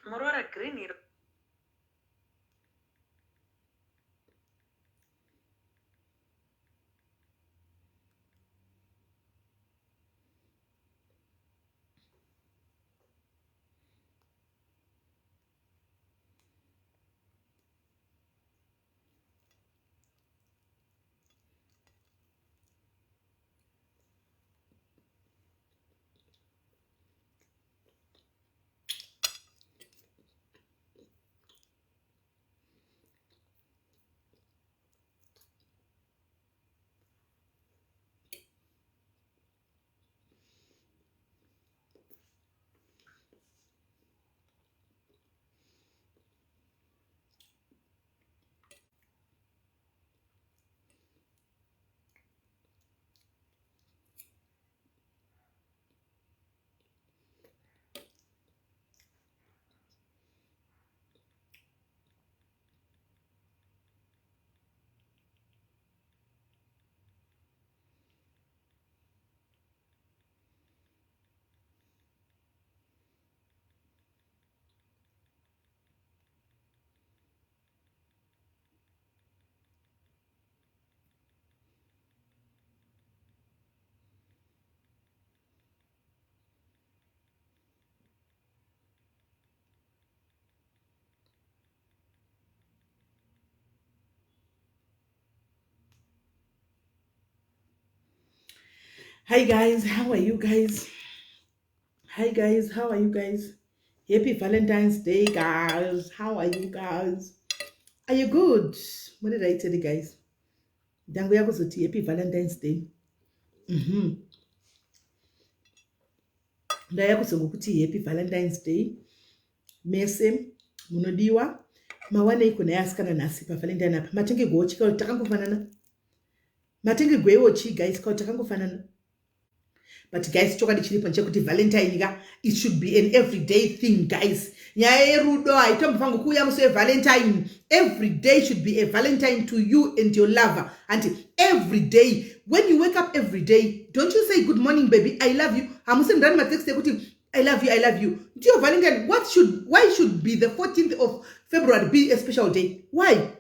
Morora green iro. Hi guys, how are you guys? Hi guys, how are you guys? Happy Valentine's Day, guys. How are you guys? Are you good? What did I tell you guys? Then we are going to happy Valentine's Day. Ndaya kuzokuti happy Valentine's Day. Mese munodiwa mawanei kuna yasikana nasi pa Valentine apa. Matenge gochi kwa takangofanana. Matenge gwewo chi guys kwa takangofanana. But guys, chokadi chilipo nchekuti Valentine ga, it should be an everyday thing, guys. Nyaya rudo aitomfangu kuya muso Valentine. Every day should be a Valentine to you and your lover. And every day, when you wake up every day, don't you say good morning, baby, I love you. Amusem dani matext ekuti I love you, I love you. To your Valentine, why should be the 14th of February be a special day? Why?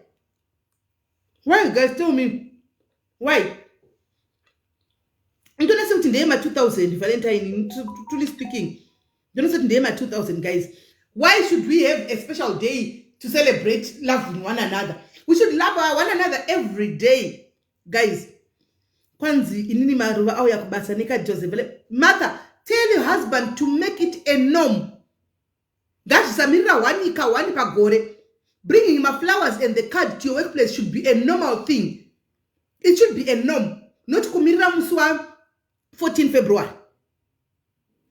Why, guys? Tell me. Why? I'm gonna say today my 2000 Valentine, truly speaking. I'm gonna say today my 2000, guys. Why should we have a special day to celebrate loving one another? We should love one another every day, guys. Kwanzi inini maruva au ya kubasanika Joseph. Mother, tell your husband to make it a norm. That's Samira wani gore. Bringing my flowers and the card to your workplace should be a normal thing. It should be a norm. Not kumira muswa 14 February.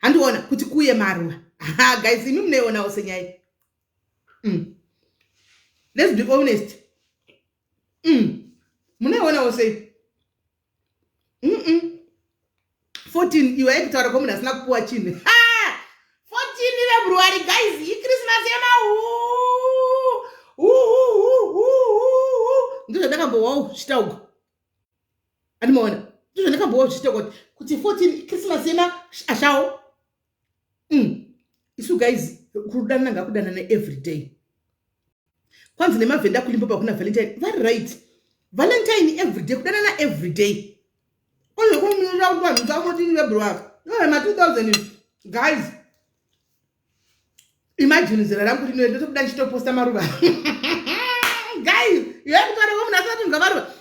And one kuti kuye maruva. Aha, guys, imi mneona osenyai. Let's be honest. Mneona ose. 14 you are to come na kuwa chini. 14 February, guys, i Christmas yema. Ndio ndakambo wao shitaugo. Animona. Ndio ndakambo wao shitaugo. Kuti 14 Christmas yema ashao. Isu guys kudana ngakudana every day. Kwanza nemavenda kulimpopa kuna Valentine. Very right. Valentine every day kudana every day. Only come around one 14 February. No, my 2000 guys. Imagine zera rangu lino ndo kudani chito posta maruva. Guys, you have to go na sati ngamaruva.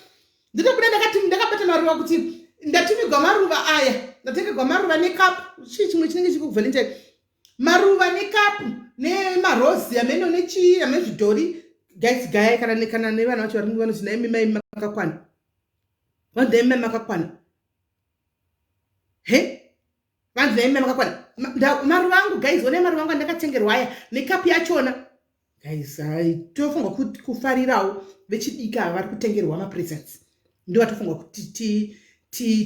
Ndito kudani ndakapata maruva kuti ndatimi gwa maruva aya. Ndatenge gwa maruva ne cup. Chimwe chinenge chiku Valentine. Maruva ne cup ne marosi ameno ne chi amezvidori. Guys, gaya kana ne vana vacho vari ngano sina mai makakwana. Vande mai makakwana. Vanzi naime makakwana. Maruva angu guys, one maruva angu ndakatengerwa aya nekapi yachona. Guys, tofunga kufarirawo vechidika vari kutengerwa mapresents. Ndio tofunga kuti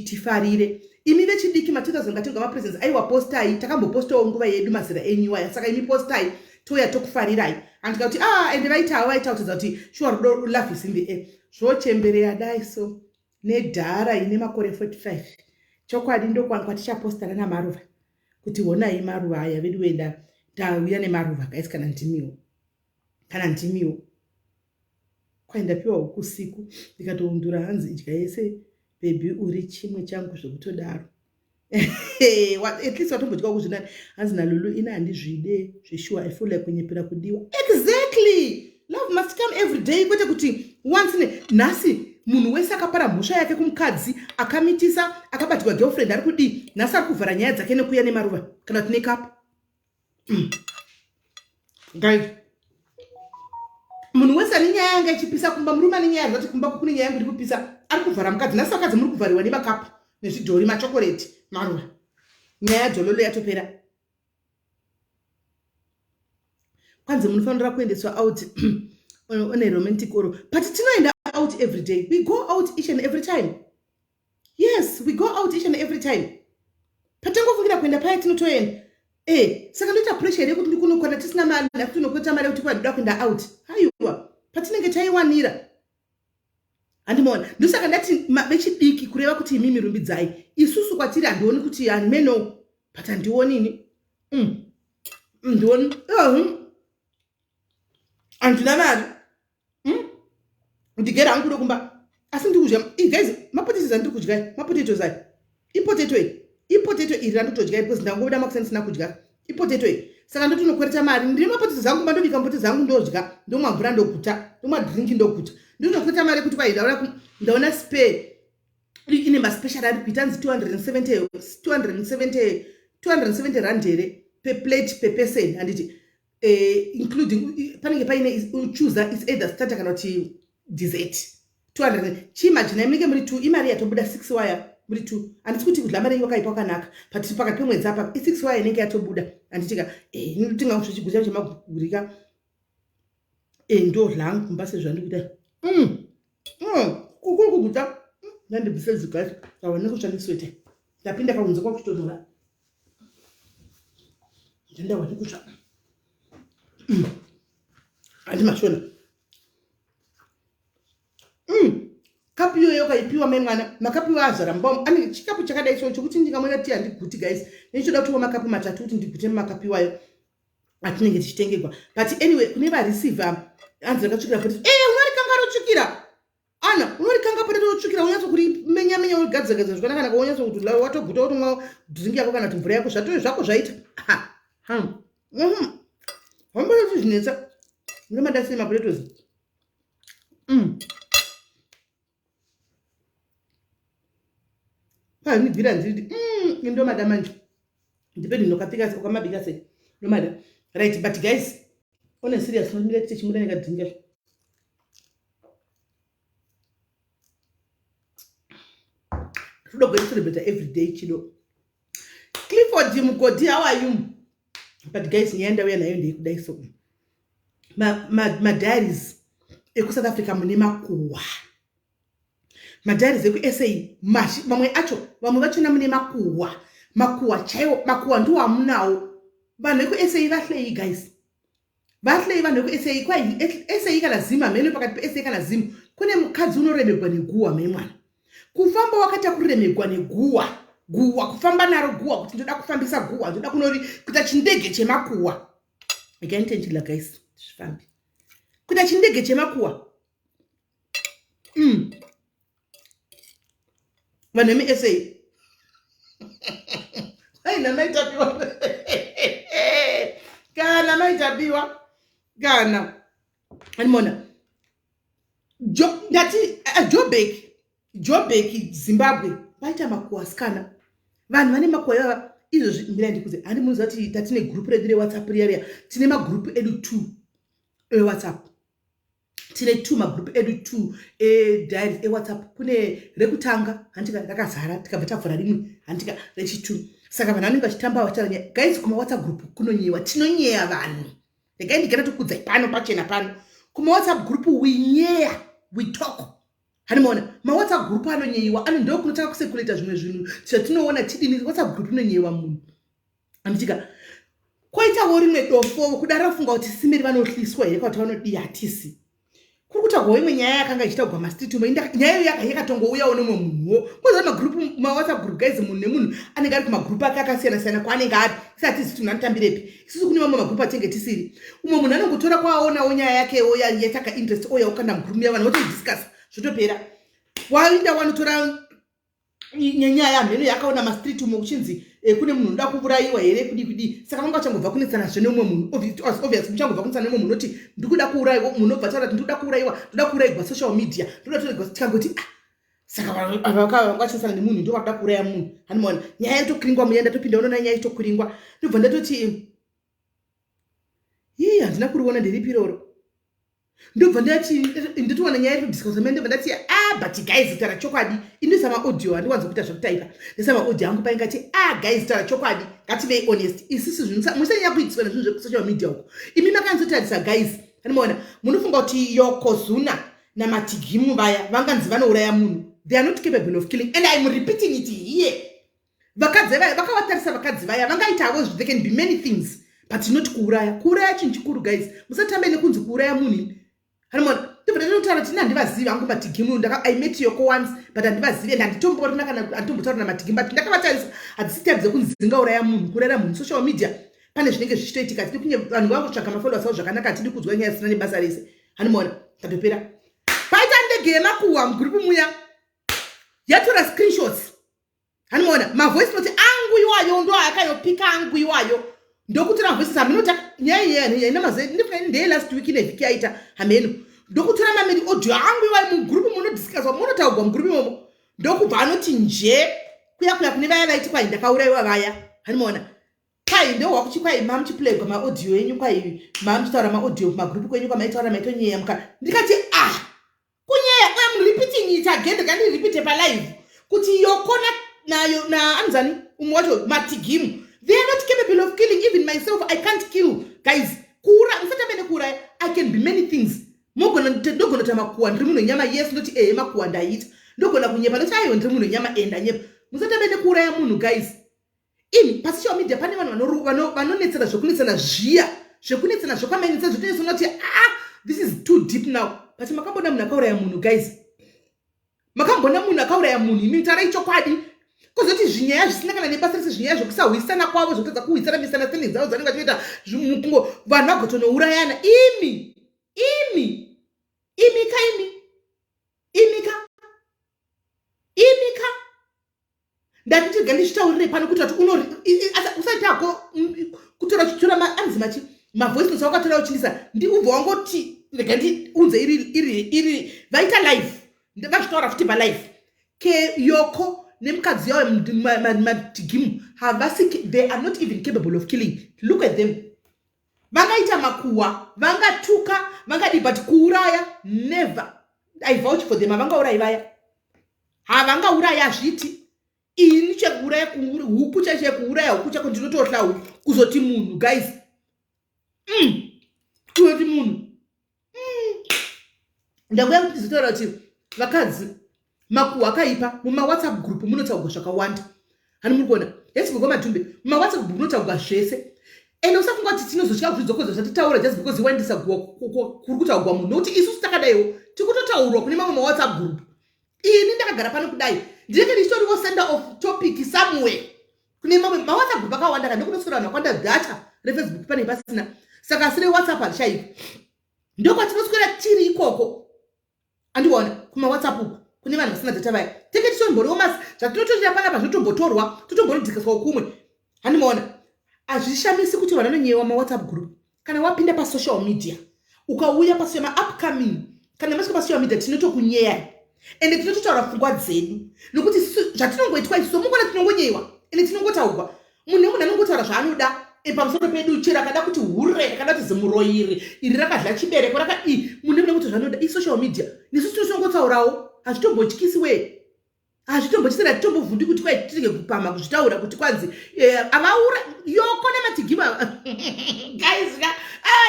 tifarire. Imi vechidiki ma 2000 ngatenga mapresents aiwa postai takambopostawo nguva yedu mazera enyuwa. Saka imi postai toya tokufarirai. Andikati and vaita kuti sure love is in the air. Zvochembereya dai so nedhara ine makore 45. Chokwadi ndo kwanga tichapostana namaruva kuti honai maruva aya vedu wenda tauya nemaruva guys, kana ndimiwo kwaendapiwa huku usiku ndikatoundura hanzi idya yese baby uri chimwe changu zvekutodaro. At least watombodya kuzvinani hanzi nalulu ina handizvide zveshuwa I feel like kunyepera kudiwa. Exactly, love must come every day, kwete kuti once nhasi munhu wese akapara mhosva yake kumukadzi akamitisa akabatirwa girlfriend ari kudi nhasi ari kuvhara nyaya dzake nekuya nemaruva kana kuti nekapu. Guys, munhu wese ane nyaya yanga ichipisa kumba, murume ane nyaya zvati kumba kune nyaya yangu iri kupisa ari kuvhara mukadzi. Nhasi vakadzi muri kuvhariwa nemakapu nezvidhori, machokoreti, maruva. Nyaya dzololo yatopera. Kwanzi munofanira kuendeswa out on a romantic oro. But tinoenda out every day. We go out each and every time. Yes, we go out each and every time. Patangofungira kuenda paya tinotoenda. Saka ndoita pressure yekuti ndikunokwana tisina mari nakuti unokota mari yekuti kwadoda kuenda out. Haiwa, patinenge taiwanira. Andimona, ndosaka ndati vechidiki kureva kuti imimi rumbidzai. Isusu kwatiri handioni kuti meno, but handioni ini. Ndioni, handina mari. Ndigera hangu kudo kumba. Asi ndikudya, guys, mapotatoes andiri kudya, mapotatoes aya. Ipotato iri randotodya because ndangoda makuseni sina kudya. Ipotato iyi. Saka ndoti nokwereta mari, ndiri mapotatoes zangu mandobika mapotatoes zangu ndodya, ndomwa mvura ndokuta, ndomwa drink ndokuta. Ndinokwereta mari kuti kwai ndaona spare ine maspecial ari kuita nzi 270 rand here per plate per person, handiti including panenge paine uchuza is either starter kana kuti dessert 200. Chimagine munenge muri 2 imari yatobuda 6 wire muri 2. Handiti kuti kudla mari yakaipa kanaka, but pakati pemwedzi apa 6 wire inenge yatobuda. Handitika ndinotinga kuti chigudya chemagurika ndodla hangu kumba sezvandikuita. Kukuru kuguta ndandibvisezi guys, taone kushandiswete ndapinda paunze kwakutonora ndenda wati kutsva andi mashona. Kapu yoyo kaipiwa memwana, makapu azara mbom ani chikapu chakadai so chokuti ndikamwera tea ndiguti guys. Ndichoda kutuwa makapu matatu kuti ndigute makapu wayo atinenge tichitengegwa. But anyway, kune va receiver anzi rakachukira kuti unori kangaro chukira ana unori kanga potato chukira unyaso kuri menya ugadza zvakanaka kana kuonyaso kuti watoguta kuti mwa drink yako kana mvura yako zvatoyo zvako zvaita. Hamba zvinetsa ndomadasi mapotatoes. Nibvira ndiri ndomada manje ndipendi ndokapika kwamabika sei ndomada right. But guys, on a serious note, let's teach me like dinga. Fudo go celebrate every day chido. Clifford Mukodi, how are you? But guys, nyenda we nayo ndikudai so. Ma diaries eku South Africa munema kuwa. Ma diaries eku SA mashi mamwe acho vamwe vachona munema kuwa. Makuwa chayo makuwa ndo amunawo. Vanhu eku SA vahlei guys. Vahlei vanhu eku SA kwai SA kana zima meno pakati pe SA kana zima kune mukadzi unoremegwa neguwa memwana. Kufamba wakati kuremegwa neguwa. Guwa kufamba naro guwa kuti ndoda kufambisa guwa ndoda kunori kuita chindege chemakuwa. Ikanitenjila guys zvifambi. Kuita chindege chemakuwa. Vanhu emi SA. Hai na maitapiwa. Kana maitapiwa. Kana. Animona. Joburg Zimbabwe vaita makuwa skana. Vanhu vane makuwa yava izvo mira ndikuze handi munoziva kuti tatine group redu reWhatsApp riya tine magroup edu 2 eWhatsApp. Tine 2 magroup edu 2 diaries eWhatsApp. Kune rekutanga handika rakazara tikabva tavhura rimwe handika rechi2. Saka vanhu vanenge vachitamba vachitanya guys kuma WhatsApp group kunonyewa tinonyeya vanhu. Regai ndigara tokudzai pano pachena pano. Kuma WhatsApp group we talk. Hanimona ma WhatsApp group anonyeyiwa ano ndo kunotaka kusekuleta zvimwe zvinhu chatinoona chidini WhatsApp group inonyeyiwa munhu. Anditika kwaita rimwe dofo kudara funga kuti simeri vanohliswa here kwati vanodi hatisi. kuri kutaurwa imwe nyaya yakanga ichitaurwa mastreet umo nyaya yakatongouyawo nemwe munhuwo kwoza magroup mawhatsapp group guys munhu nemunhu anenge ari kumagroup ake akasiyana-siyana kwaanenge ari isati isi tunhu anotambirepi isusu kune mamwe magroup atenge tisiri umwe munhu anongotora kwaaonawo nyaya yakewo yataka interest ouya ukanda mugroup yavanhu votodiscussa zvotopera wainda wanotora nyaya mheno yakaona mastreet umo kuchinzi kune munhu unoda kuurayiwa here kudi saka vanga vachangobva kunetsanazve neumwe munhu obviously muchangobva kunetsana neumwe munhu noti ndikuda kuurayiwa munhu obva taura kuti ndikuda kuurayiwa ndoda kuurayirwa social media tikangoti saka vakachisana nemunhu ndo vakuda kuuraya munhu hanimaona nyaya itokuringwa muya ndatopinda unoona nyaya itokuringwa ndobva ndatoti handina kuriona ndiripi iroro ndobva ndatowana nyaya yatodiscussame ndobva ndati but guys tara chokwadi indisama audio handiwanza kuita zvekutaipa ndisama audio hangu paingati guys tara chokwadi ngativei honest isisi musanyanya kuitiswa nezvinhu zvekusocial media uko imi makanzotarisa guys hanimaona munofunga kuti yokozuna namatigimu vaya vanganzi vanouraya munhu they are not capable of killing and I'm repeating it here vakadzi vaya vakavatarisa vakadzi vaya vangaitawo they can be many things but not kuuraya chinhu chikuru guys musatambe nekunzi kuuraya munhu hanimaona ndinotaura kuti handivazivi hangu matigimu I met yoko once but handivazivi and handitomborina kana handitombotaura namatigimu but ndakavatarisa hadzisi type dzekunzi dzingauraya munhu kuuraya munhu social media pane zvinenge zvichitoitika tiri kunye vanhu vangotsvaga mafollowers avo zvakanaka hatidi kudzwa nyaya zisina nebasa rese hanimaona tatopera paita ndege yemakuhwa mugrupu muya yatora screenshots hanimaona mavoice note angu iwayo ndo akayopika angu iwayo ndokutora mavoices haminota nyaya ina mazoi ndeye last week inevhiki yaita hameno ndokutora mamedi audio angu iwayo mugrupu munodiscusswa munotaurwa mugrupu imomo ndokubva anoti nje kuya kune vaya vaiti kwai ndakaurayiwa vaya hanimaona kwai ndohwakuchi kwai mamuchiplayga maaudio enyu kwai mamuchitaura maaudio kumagrupu kwenyu kwamaitaura maitonyaya muka ndikati kunyaya I'm repeating it again ndikandirirepeate palive kuti yokona nayo anzani umwe wacho matigimu they are not capable of killing even myself I can't kill guys musatambe nekuuraya I can be many things ndogona kuti makuhwa ndiri munhu nyama yes ndoti makuhwa ndaita ndogona kunyepa ndoti aiwa ndiri munhu nyama ndanyepa musatambe nekuuraya munhu guys ini pasocial media pane vanhu vanonetsera zvekunetsana zviya zvekunetsana zvekwamainetsa zvotoisa unoti this is too deep now but makambona munhu akauraya munhu guys makambona munhu akauraya munhu imi tarai chokwadi kozoti zvinyaya zvisina kana nebasa rese zvinyaya zvokusahwisana kwavo zvotadza kuhwisana misunderstanding dzavo dzanenge vachitoita mukungo vanhu vagotonourayana imika ndatitiga ndichitaurire pano kuti usati ako kutora anzimachi mavoice notes wakatora uchilisa ubva wangoti rega ndiunze iri vaita life vazvitaura futi palife ke yoko nemukadzi yavo matigimu they are not even capable of killing look at them vangaita makuhwa vangatuka vangadi but kuuraya never I vouch for them havangaurayi vaya havangaurayi hazviti ini chekuuraya huku chekuuraya huku chako ndinotohla huku kuzoti munhu guys kuzoti munhu ndakuya kuti ndizotaura kuti vakadzi makuhwa akaipa mumawhatsapp group munotaurwa zvakawanda hani muri kuona yesiboko madhumbe mumawhatsapp group munotaurwa zvese ende usafunga kuti tinozosvika kuzvidzokozo zvatitaura just because iwandisa kuri kutaurwa munhu nokuti isusu takadaiwo tikutotaurwa kune mamwe mawhatsapp group ini ndakagara pano kudai ndinenge ndichitoriwo sender of topic somewhere kune mamwe mawhatsapp group akawanda kana nekunoswera vanhu vakwanda data refacebook pane pasina saka asire whatsapp harishaipo ndokwatinoswera tiri ikoko andiona kumawhatsapp uku kune vanhu vasina data vaya tenge tichomborewo masi zvatinotoita panapa zvinotombotorwa totombonodhikaswa kumwe handimaona hazvishamisi kuti vanhu vanonyewa mawhatsapp group kana wapinda pasocial media ukauya pasocial upcoming kana masvika pasocial media tinotokunyeyai ende tinototaura pfungwa dzedu nokuti zvatinongoitwa isusu mungona tinongonyewa ende tinongotaurwa munhu anongotaura zvaanoda pamusoro pedu chero akada kuti hure akada kuti zimuroiri iri rakadla chibereko munhu kuti zvanoda isocial media nesu tinongotaurawo hazvitombotyisi we hazvitombochisira titombovhundi kuti kwai tirege kupama kuzvitaura kuti kwanzi avaura yoko nematigima guys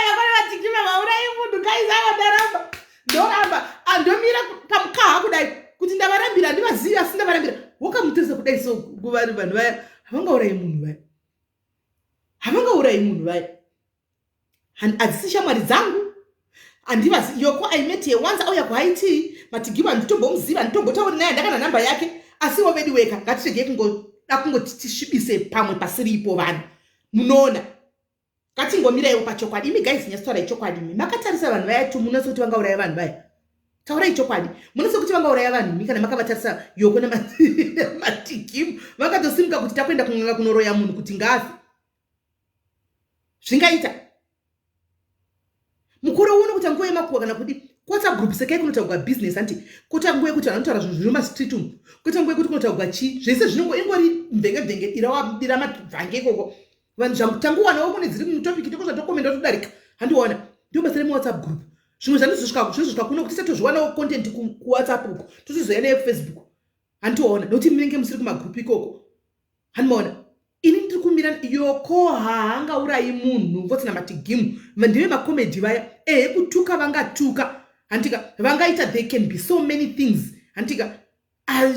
yakona matigima vaurai munhu guys avadaramba ndoramba andomira pamukaha kudai kuti ndavarambira ndivazivi asi ndavarambira wokamutirisa kudai so kuvanhu vaya havangaurayi munhu vaya havangaurayi munhu vaya hadzisi shamwari dzangu andivazi yoko I met here once auya kuHaiti matigima nditombomuziva nditombotaura naye ndakana namba yake asi already weka ngatirege kungotishibise pamwe pasiripo vanhu munoona ngatingomiraiwo pachokwadi imi guys nyasitaura ichokwadi imi makatarisa vanhu vaya tu munosi kuti vangauraya vanhu vaya taurai chokwadi munosi kuti vangauraya vanhu imi kana makavatarisa yoko namatigimu vakatosimuka kuti takuenda kun'anga kunoroya munhu kuti ngafi zvingaita mukuru uno kuti nguva yemakuwa kana kuti kwata group sekai kunotaurwa business anti kuti nguva yekuti vanotaura zvinhu zviri mumastreet umu kuti nguva yekuti kunotaurwa chi zvese ingori mvenge irawabira mabvange ikoko vanhu zvamutanguwanawo kune dziri mutopiki tokozvatokomenda todarika handiona ndio basa remawhatsapp group zvimwe zvanozosvika kuno kuti satozviwanawo content kuwhatsapp uko totozoya naye kufacebook handiona nokuti munenge musiri kumagroup ikoko handimaona ini ndiri kumira yoko haangaurayi munhu votsina matigimu ndive makomedi vaya kutuka vangatuka handika vangaita there can be so many things handika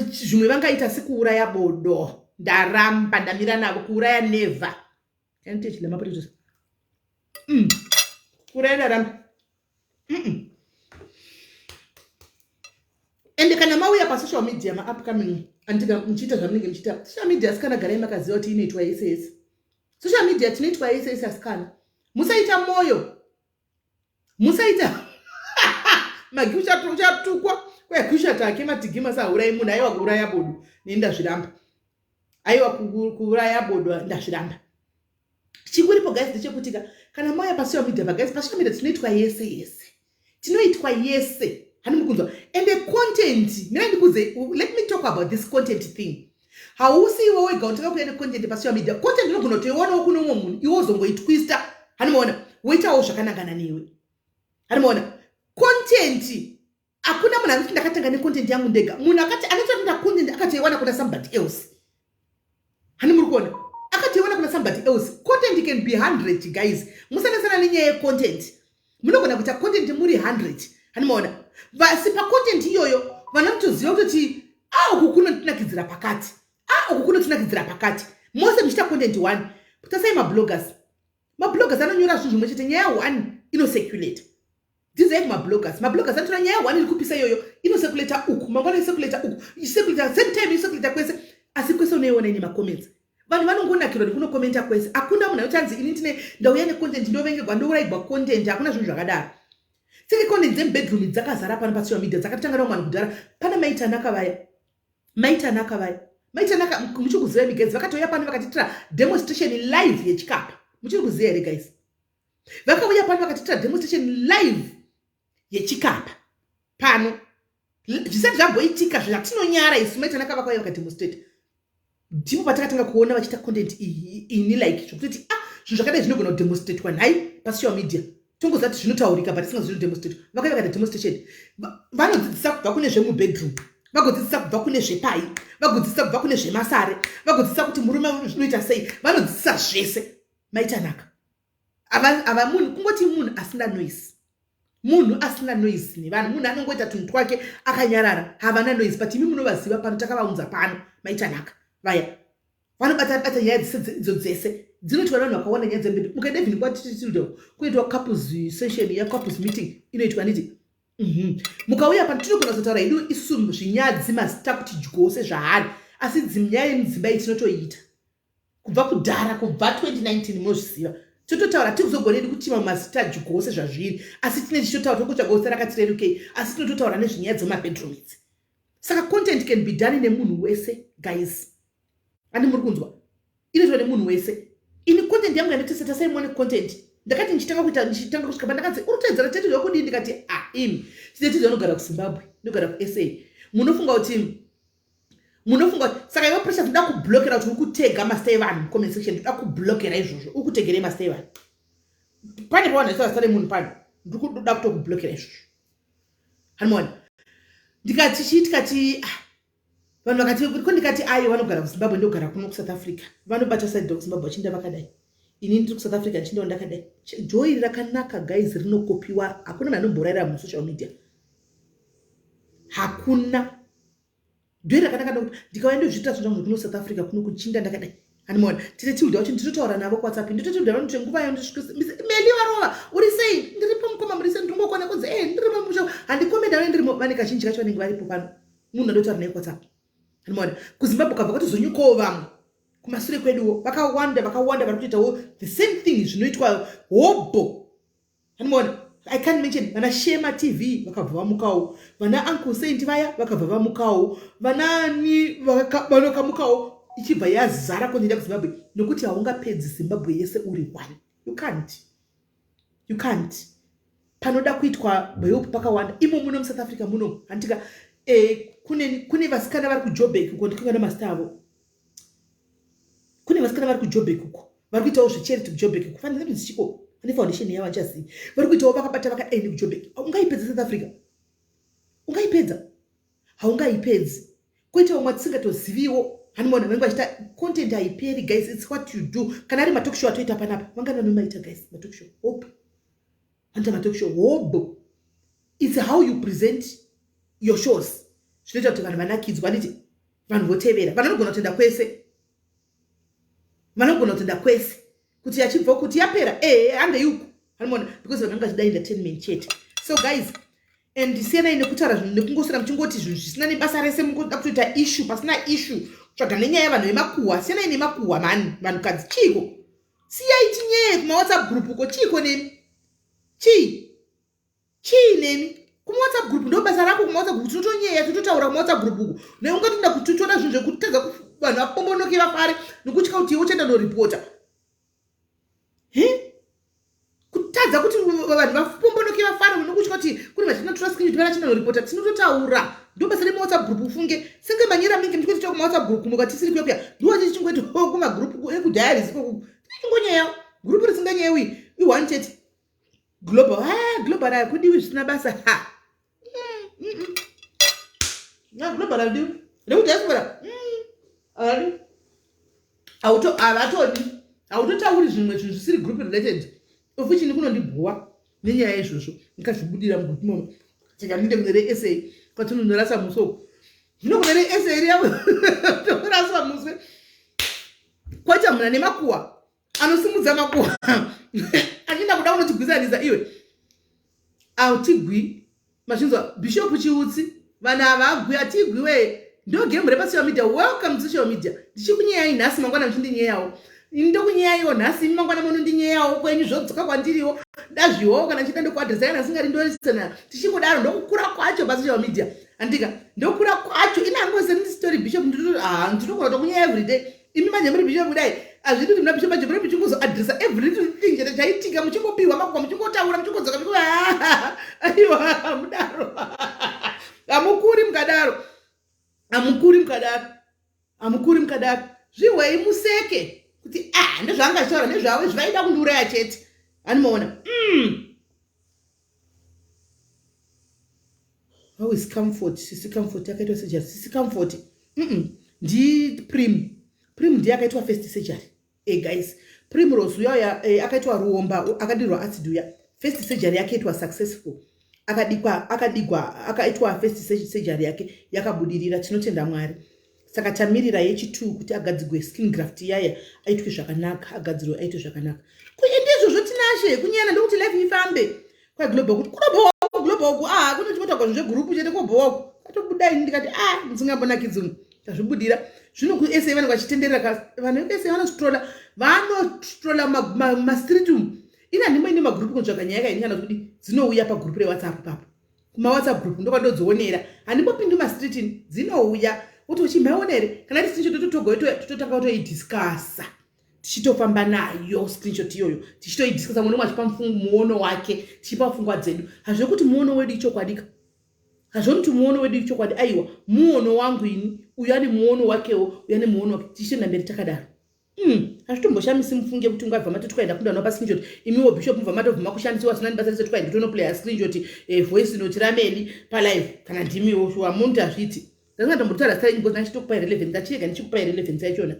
zvimwe vangaita sekuuraya bodo ndaramba ndamira navo kuuraya never kanitechilamapotetos kuuraya ndaramba ende kana mauya pasocial media maupcoming andika muchiita zvamunenge muchiita social media asikana garai makaziva kuti inoitwa ss social media tinoitwa ss asikana musaita moyo musaita magi uchatukwa kwekuisha take matigima saurayi munhu aiwa kuuraya bodo nendazviramba aiwa kuuraya bodo ndazviramba chinguripo guys ndechekutika kana mauya pasocial media guys pasocial media tinoitwa yese tinoitwa yese hanimukunzwa and the content let me talk about this content thing hausi iwe wega utakakuya necontent pasocial media content unogona kutoiwanawo kuno umwe munhu iwe uzongoitwista hanimaona woitawo zvakanangana newe hanimaona content hakuna munhu anoti ndakatanga necontent yangu ndega munhu anotoenda content akatoiwana kuna somebody else hanimuri kuona akatoiwana kuna somebody else content can be 100 guys musanasana nenyaya yecontent munogona kuita content muri 100 hanimaona vasi pacontent iyoyo vanotoziva kuti uku kunotunakidzira pakati mose muchiita content 1 tasai mabloggers anonyora zvinhu zvimwe chete nyaya 1 inosecurate dzidzai kumabloggers anotora nyaya 1 iri kupisa iyoyo inosecurate uku mangwana isecurate uku isecurate same time isecurate kwese asi kwese unoiona ine macomments vanhu vanongonakirwa nekunokomenta kwese akunda munhu anotanzi ini ndine ndauya necontent ndovengerwa ndourayirwa content hakuna zvinhu zvakadaro seke content dzembedroom dzakazara pano pasocial media dzakatanga nawo mwana kudhara pana maitanaka vaya muchikuziva imi guys vakatouya pano vakatitira demonstration live yechikapa muchiri kuziva here guys vakauya pano vakatitira demonstration live yechikapa pano zvisati zvamboitika zvatinonyara isu maitanaka vakauya vakademonstrate ndipo patakatanga kuona vachiita content iyi ini like zvokutoti zvinhu zvakadai zvinogona kudemonstratewa nhai pasocial media tongozati zvinotaurika but tisinga zvinodemonstrate vakauya vakaita demonstration vanodzidzisa kubva kune zvemubedroom vagodzidzisa kubva kune zvepai vagodzidzisa kubva kune zvemasare vagodzidzisa kuti murume zvinoita sei vanodzidzisa zvese maitanaka ava munhu kungoti munhu asina noise nevanhu munhu anongoita tunhu twake akanyarara havana noise but imi munovaziva pano takavaunza pano maitanaka vaya vanobata nyaya idzo dzese dzinoti vanhu vakaona nyaya dzemberi mukaenda even kwatitido kuitwa couples session couples meeting inoitwa niti mukauya pano tinogona kuzotaura hedu isu zvinyaya dzimasita kuti dyose zvahari asi nyaya yemudzimba iyi tinotoita kubva kudhara kubva 2019 munozviziva tototaura tikuzogonedi kuti mazita dyose zvazviri asi tine tichotaura tokutsva gose rakatirerukei asi tinototaura nezvenyaya dzemabedroom idzi saka content can be done nemunhu wese guys ani muri kunzwa inoitwa nemunhu wese ini content yangu yanoteseta saimone content ndakati ndichitanga kusvika pandakati urutedzera tetizo yokudii ndikati imi titizo anogara kuzimbabwe ndogara kusa munofunga saka iwe pressure ndoda kublokera kuti ukutega mastai vanhu comment section ndoda kublokera izvozvo ukutegerei mastai vanhu pane pavanhu vasare munhu pano ndikuda kutokublokera izvozvo hanimona ndikati vanhu vakati ko ndikati vanogara kuzimbabwe ndogara kuno kuSouth Africa vanobata side kuzimbabwe vachinda vakadai ini ndiri kuSouth Africa ndichinda ndakadai joy rakanaka guys rinokopiwa hakuna munhu anomborayira musocial media hakuna joy rakanaka ndokuti ndikauya ndozviita zvinhu zvangu kuno South Africa kuno kuchinda ndakadai hanimona titetiudza kuti ndinotaura navo kuWhatsApp nditotiudza vanoti nguva yayo ndisvika meli varova uri sei ndiripo mukoma muri sei ndingokona unoona kunzi ndirimo musha handikomenda ndirimo vane kazhinji kacho vanenge varipo pano munhu andotaura naye WhatsApp anoona kuZimbabwe kabva katozonyukawo vamwe kumashure kweduwo vakawanda vari kuitawo the same thing zvinoitwa hobho anoona I can't mention vana Shema TV vakabva vamukawo vana Uncle Saint vaya vakabva vamukawo vanani vanokamukawo ichibva yazara kuenda kuZimbabwe nokuti haungapedzi Zimbabwe yese uri one. You can't. Panoda kuitwa bheupu pakawanda imo muno South Africa muno handika kune vasikana vari kuJoburg uko ndikanga namasta avo kune vasikana vari kuJoburg uko vari kuitawo zvecharity kuJoburg uko fanira kuti zichiko ane foundation yavo vachaziva vari kuitawo vakabata vakaende kuJoburg ungaipedza South Africa ungaipedza haungaipedzi koitawo mwatisingatoziviwo hanimona vanenge vachita content haiperi guys it's what you do kana ari matalk show atoita panapa vangana nomaita guys matalk show hope anta matalk show hope it's how you present your shows zvinoita kuti vanhu vanakidzwa nditi vanhu votevera vanogona kutenda kwese kuti achibva kuti yapera handeyuku hanimona because vanenge vachida entertainment chete so guys and sienai nekutaura zvinhu nekungosira muchingoti zvinhu zvisina nebasa rese munoda kutoita issue pasina issue tsvaga nenyaya yavanhu vemakuhwa sienai nemakuhwa mani vanhukadzi chiko siyai tinyaya kumawhatsapp group uko chiko nemi chii nemi kumawhatsapp group ndo basa rako kumawhatsapp group tinotonyeya tototaura kumawhatsapp group uko neungatinda kutotona zvinhu zvekutadza vanhu vapombonoke vafare nekutya kuti iwe uchaenda noripota kutadza kuti vanhu vapombonoke vafare nekutya kuti kune vachinotora screenshot vachina noripota tinototaura ndo basa remawhatsapp group ufunge senge manyira mingi ndikuti kumawhatsapp group kumwe kwatisiri kuyokuya ndiwo chichingoiti kumagroup ekudhayari ziko tichingonyeya group risinganyewi i1 chete global ayo kudiwi zvisina basa global adiwi rekudiaspora autotauri zvimwe zvinhu zvisiri group related ofichini kunondibhuwa nenyaya izvozvo ndikazvibudira mugroup momo saka ndinde kune reessay kwatinondorasa musoko zvino kune reessay riyavo toraswa muswe kwaita muna nemakuhwa anosimudza makuhwa achinda kuda kunotigwisanisa iwe autigwi mazvinzwa bishop chiutsi vanhu ava agwi atigwiwe ndo game repasocial media welcome to social media ndichikunyayai nhasi mangwana muchindinyeyawo ndokunyeyayiwo nhasi mangwana muno ndinyeyawo kwenyu zvodzoka kwandiriwo ndazviwo kana chida ndikuadresai nasingari ndorisana tichingodaro ndokukura kwacho pasocial media andika ndokura kwacho inangoseni story bishop ndinogona tokunyaya everyday imi manje muri bishop kudai azviti kuti muna bishop manje muri muchingozoadresa every little thing chete chaitika muchingopiwa makuhwa muchingotaura muchingodzoka aiwa mudaro amukuri mukadaro zvihwei museke kuti ndezvaangataura nezvavo zvaida kundiuraya chete animaona how is comfort sisi comfort yakaitwa surgery sisi comfort ndi prim ndiye akaitwa first surgery guys Primrose uya akaitwa ruomba akadirwa acid uya first surgery yake itwa successful akaitwa first surgery yake yakabudirira tinotenda Mwari saka tamirira yechi2 kuti agadzigwe skin graft yaya aitwe zvakanaka agadzirwa aitwe zvakanaka kuendezvo zvotinashe kunyana ndokuti life ifambe kwa global kuti global kuno chimota kwa zve group chete ko bhoko atobudai ndikati ndingambonakidzuni kazvibudira zvino ku SA vanhu vachitenderera vanhu ku SA vanostrola ma street ina ndimo ine ma group kunzvaka nyaya yainkana kuti dzinouya pa group re WhatsApp papo kuma WhatsApp group ndokwandodzoonera handipopindi ma street dzinouya kuti uchimhaonere kana tisincho tototanga kutoidiscussa tichitofamba nayo screenshot iyoyo tichitoidiscussa mwana mwachipa muono wake tichipa pfungwa dzedu hazvo kuti muono wedu ichokwadika hazvo kuti muono wedu ichokwadi aiwa muono wangu ini uyu ane muono wakewo uyu ane muono wake tichitoenda mberi takadaro hazvitomboshamisi mufunge kuti ungabva mato tikaenda kundana pa screenshot imiwo bishop mubva matobva kushandisiwa asina ndibasa rese tikaenda tonoplaya screenshot voice note rameli palive kana ndimiwo shuwa muntu azviti ndasingatombotaura stai because nachitokupa irrelevance ndachiyega ndichikupa irrelevance yachona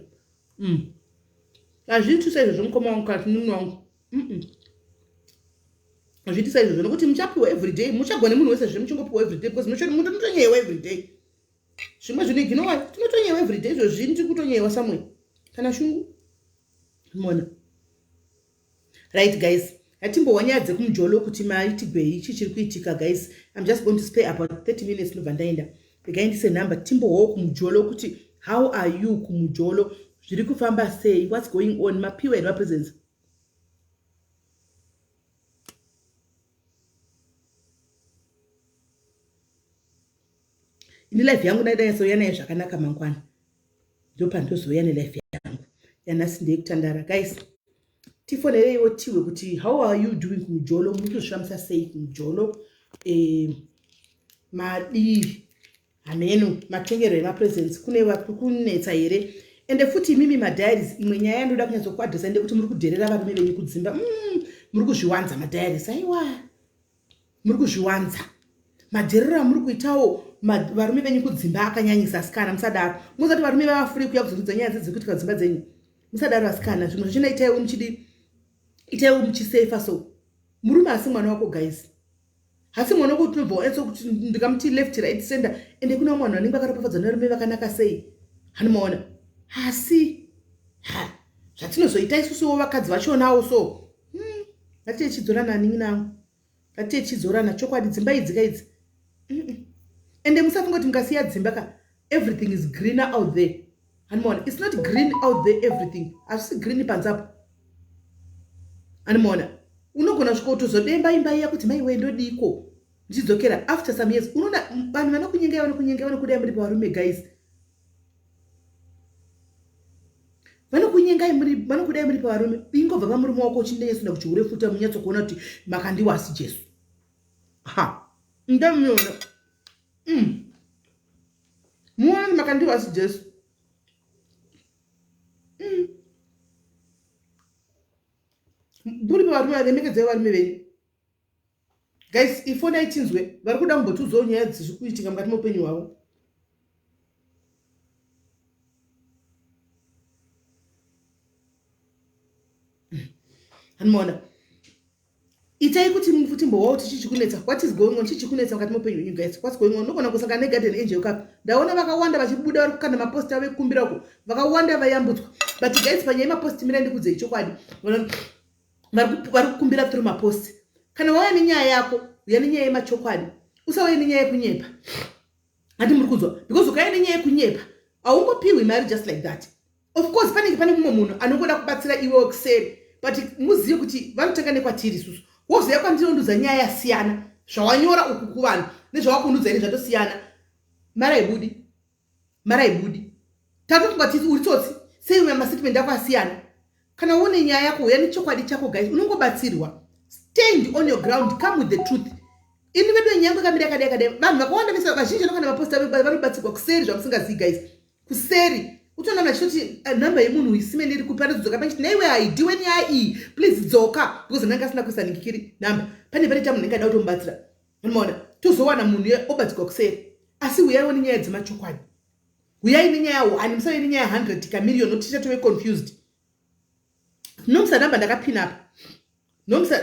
hazviti saizvozvo mukoma wangu kana tinunu wangu hazviti saizvozvo nokuti muchapiwa everyday muchagona munhu wese zvemuchingopiwa everyday because munotonyewa everyday zvimwe zviniginowa tinotonyewa everyday izvo zvini tiri kutonyewa samwe kana shungu mona right guys Hatimbowa nyaya dzekumujolo kuti maitigwei ichi chiri kuitika guys. I'm just going to spare about 30 minutes ndobva ndaenda. Ndikaendise number timbowawo kumujolo kuti how are you kumujolo? Zviri kufamba sei? What's going on? Mapiwa here presence. Ini life yangu naida yazoya nayo zvakanaka mangwana. Ndopa ndozoya nelife yangu. Yanasi ndekutandara guys. Tifonereiwo tiwe kuti how are you doing kumujolo? Muri kuzvifambisa sei kumujolo? Madivi hameno matengero emapresence kune kunetsa here. Ende futi mimi madiaries imwe nyaya yandoda kunyatsokuadresa ndekuti muri kudherera varume venyu kudzimba. Muri kuzviwanza madiaries. Aiwa. Muri kuzviwanza. Madherero amuri kuitawo varume venyu kudzimba akanyanyisa asikana musadaro. Musati varume vava free kuya kuzokudza nyaya dzekuti kadzimba dzenyu. Musadaro asikana zvimwe zvichina itaiwo muchidi itaiwo muchisefa so. Murume asi mwana wako guys. Hasi mwana wako tunobva enso kuti ndikamuti left right center ende kuna mwana anenge akaropafadza narume vakanaka sei. Hanomaona. Hasi zvatinozoita isusuwo vakadzi vachonawo so. Ngatichidzorana nini nangu. Ngatichidzorana chokwadi dzimba idzi kaidzi. Ende musafunga kuti mukasiya dzimba ka everything is greener out there. Hanomaona. It's not green out there everything. Asi green panzapo. Hanomaona. Unogona kutozodemba imba iya kuti mai wendo diko. Ndichidzokera after some years unoona vanhu vanokunyenga vanokudai muri pavarume guys. Vanokudai muri pavarume ingobva pamurume wako uchindenyesunda kuchigure futa munyatsokuona kuti makandiwa asi Jesu. Ndamuona. Muona makandiwa asi Jesu. Muri pavarume varemekedza varume venyu. Guys, ifona itinzwe vari kuda kumbotudzwawo nyaya dziri kuitika mukati meupenyu hwavo. Hanomaona. Itai kuti mufuti mbowawo tichichikunetsa. What is going on? Chichikunetsa mukati meupenyu hwenyu guys. What's going on? Unogona kusangana negarden angel cup. Ndaona vakawanda vachibuda vari kukanda maposti avo ekukumbira uko. Vakawanda vayambutswa. But guys panyaya yemaposti mira ndikudzei chokwadi. Vari kukumbira through maposti. Kana wauya nenyaya yako, uya nenyaya yemachokwadi. Usauya nenyaya yekunyepa. Handi muri kunzwa. Because ukauya nenyaya yekunyepa, haungopiwi mari just like that. Of course pane mumwe munhu anongoda kubatsira iwe kuseri. But muzive kuti vanotanga nekwatiri isusu. Wozoya kwandinondudza nyaya yasiyana. Zvawanyora uku kuvanhu nezvawakundudza ine zvatosiyana. Mara ibudi. Tatofunga kuti uri tsotsi. Sei uya mastatement ako asiyana. Kana uone nyaya yako uya nechokwadi chako guys, unongobatsirwa. Stand on your ground, come with the truth. Ini vedu nyango kamira kadekade. Vanhu vakawanda vese vazhinji vanokana maposta varibatsirwa kuseri zvamusingazivi guys. Kuseri. Utoona machoti number yemunhu isimene iri kupa ndodzoka pachiti naiwe haidiwe nyaya iyi. Please dzoka because ndanga asina kuisa ningikiri number. Pane pane tamu ndingada kutomubatsira. Unoona? Tozowana munhu obatsirwa kuseri. Asi uyaiwo nenyaya dzemachokwadi. Uyai nenyaya yawo, musauye nenyaya 100 kamillion noticha tove confused. Nomsa number ndakapina apa.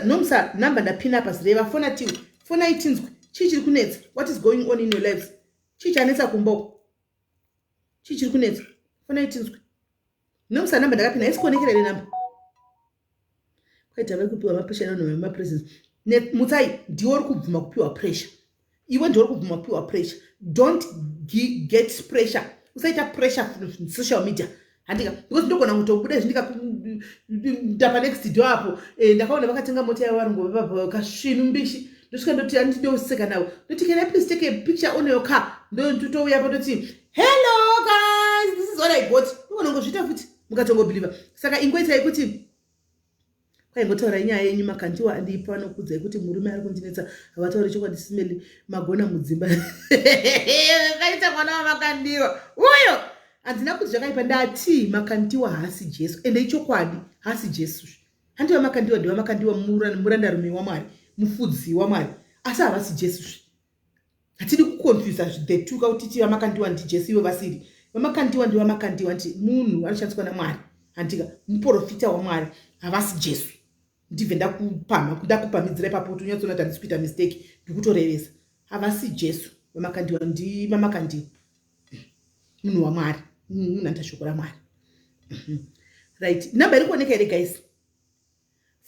Nomsa number ndapina apa zireva fona tiwe. Fona itinzwe. Chichiri kunetsa. What is going on in your lives? Chichanetsa kumbo. Chichiri kunetsa. Fona itinzwe. Nomsa number ndakapina isikonekera ile number. Kwaita vari kupiwa mapressure nano mapresence. Mutsai ndiwo uri kubvuma kupiwa pressure. Iwe ndiwo uri kubvuma kupiwa pressure. Don't get pressure. Usaita pressure from social media. Handika because ndogona kutobuda zvindika ndapa next door apo ndakaona vakatenga mota yavarungu baba kasvinu mbishi ndosvika ndoti andidoseka nawo ndoti can I please take a picture on your car ndotouya patoti hello guys this is what I got ndogona futi mukatongobelieve saka ingoitai kuti kwaingotaura nyaya yenyu makandiwa andipa nokudza kuti murume ari kundinetsa havatauri chokwadi simeli magona mudzimba kaita mwana wamakandiwa uyo handina kuti zvakaipa ndati makandiwa haasi Jesu ende ichokwadi haasi Jesu. Handiwa makandiwa ndiwa makandiwa murandarume waMwari mufudzi waMwari asi havasi Jesu. Hatidi kuconfuse the two kuti tiva makandiwa ndi Jesu ivo vasiri. Vamakandiwa ndiwa makandiwa ndi munhu anoshandiswa naMwari. Handika muprofita waMwari havasi Jesu. Ndibve ndakupamidzira ipapo kuti unyatsoona kuti handisi kuita mistake ndikutorevesa. Havasi Jesu. Vamakandiwa ndi vamakandiwa. Munhu waMwari. Munhu andashoko raMwari. Right. Number iri kuoneka here guys.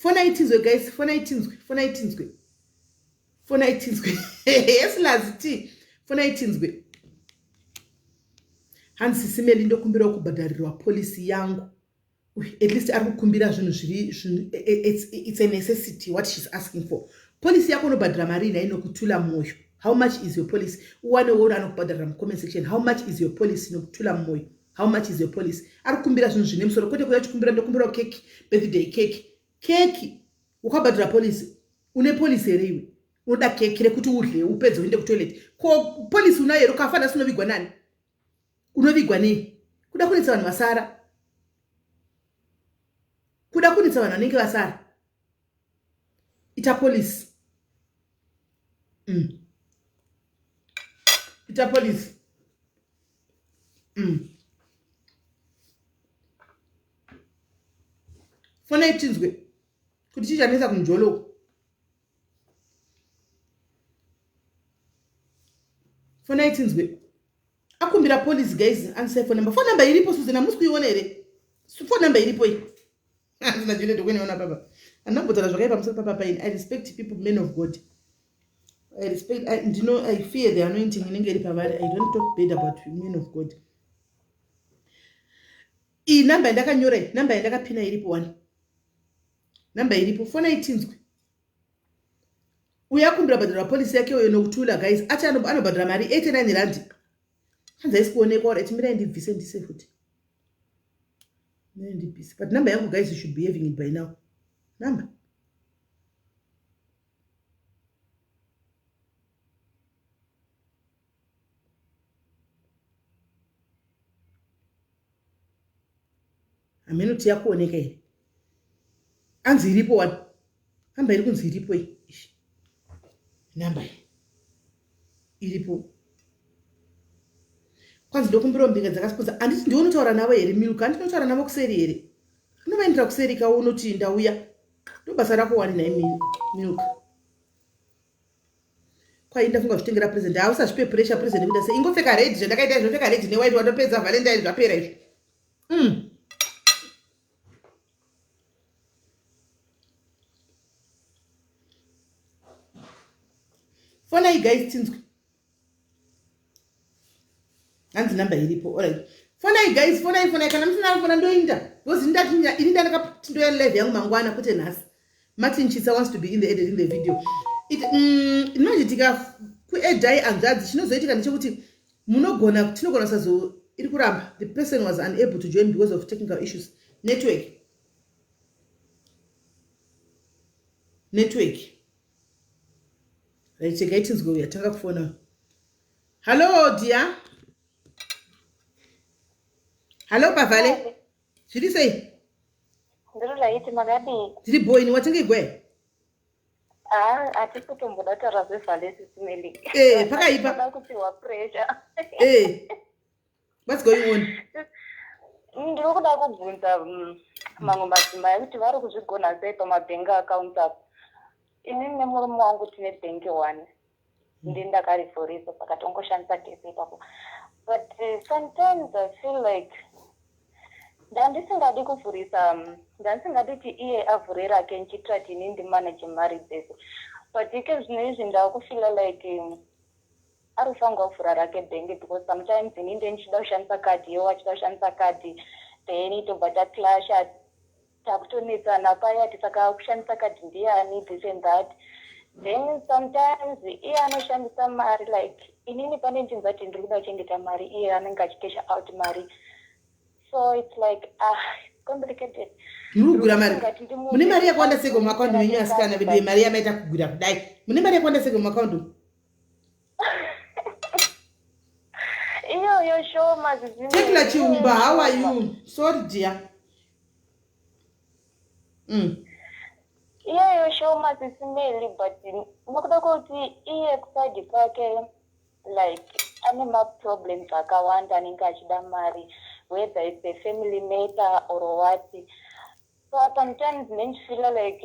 Fona itinzwe guys, fona itinzwe. Yes laziti. Fona itinzwe. Hansi simeli ndokumbira kubhadharirwa policy yangu. At least ari kukumbira zvinhu zviri it's a necessity what she's asking for. Policy yako unobhadhira mari inokutula mwoyo. How much is your policy? Uwane wona anokubhadharira mu-comment section. How much is your policy inokutula mwoyo? How much is your policy? Ari kukumbira zvinhu zvine musoro kwete kuya chikumbira ndokumbira keki, birthday cake. Keki ukabhadhira policy. Une policy here iwe. Unoda keki rekuti udle upedze uende kutoilet. Ko policy unayo ero kafana sinovigwa nani? Unovigwa nei? Kuda kunitsa vanhu vasara. Kuda kunitsa vanhu vanenge vasara. Ita police. Ita police. Fona itinzwe. Kuti chichanesa kunjoloko. Fona itinzwe. Akumbira police guys answer phone number. Phone number iripo Suzana musikuiona ere. Phone number iripo iyi. Andina jile ndokuniona baba. Anabotara zvakaipa musoro papa paini. I respect people, men of God. I respect, I fear the anointing inenge iri pavari. I don't talk bad about men of God. I number ndakanyora iyi, number ndakapina iripo 1. Number iripo phone itinzwe. Uyakumbira badra police yake uyo nokutula guys. Acha anobadra mari 89 rand. Hanza isikuonekwa ora timira ndibvise ndise futi. Ndibvise. But number yangu guys you should be having it by now. Number. Amenuti yakuoneka iri. Anzi iripo 1. Number iri kunzi iripo iyi. Number iripo. Kwanzi ndokumbira mbinga dzakasipoza anditi ndinotaura nawe here Miluka ndinotaura nawe kuseri here. Unovaendera kuseri ka unoti ndauya. Ndobasa rako wani naye Miluka. Kwa inda funga zvitengera present. Hausazvipe pressure present kuda sei ingopfeka red zvandakaita zvopfeka red newhite watopedza Valentine zvapera izvo. Fona you guys tinzwe. Hanzi number iripo. Alright. Fona you guys, fona kana msina fona ndoinda. Because ndatinya irinda ndakapindoya live yangu mangwana kuti nhasi. Martin Chisa wants to be in the video. Inojitika ku edai angadzi chinozoitika ndechekuti tinogona sazo iri kuramba. The person was unable to join because of technical issues. Network. Right, check items go yatanga kufona. Hello dear. Hello Pavale. Should you say? Ndirilaiti magadi. Did you boy ni watange gwe? Atikutomboda tarazwe valesi SIS MELLY. Pakaipa. Kuti wa pressure. What's going on? Ndiri kuda kubvunza mamwe madzimai kuti vari kuzvigona sei pamabhengi account apo. Inini nemurume wangu tine bhengi 1. Ndini ndakarivhurisa saka tongoshandisa tese ipapo. But sometimes I feel like ndandisingadi kuvhurisa ndandisingadi kuti iye avhure rake nchiitira kuti ini ndimanage mari dzese. But ike zvino izvi ndakufila like ari kufanira kuvhura rake bhengi because sometimes ini ndichida kushandisa kadi iwo achida kushandisa kadi then tobva taclasha takutonetsana paya kuti saka kushandisa kadi ndiani this and that. Then sometimes iye anoshandisa mari like inini pane ndinza kuti ndiri kuda kuchengeta mari iye anenge achikesha out mari. So it's like complicated. Murugura mari. Mune mari yakwanda sego mu account menyu asikana bide mari yamaita kugura kudai. Mune mari yakwanda sego mu account. Iyo show mazizini. Tekla Chiumba, how are you? Sorry dear. Iyo show mazizini SIS MELLY but nokuda kuti iye kusadi kwake like ane ma problems akawanda anenge achida mari, whether it's a family matter or what. So sometimes men feel like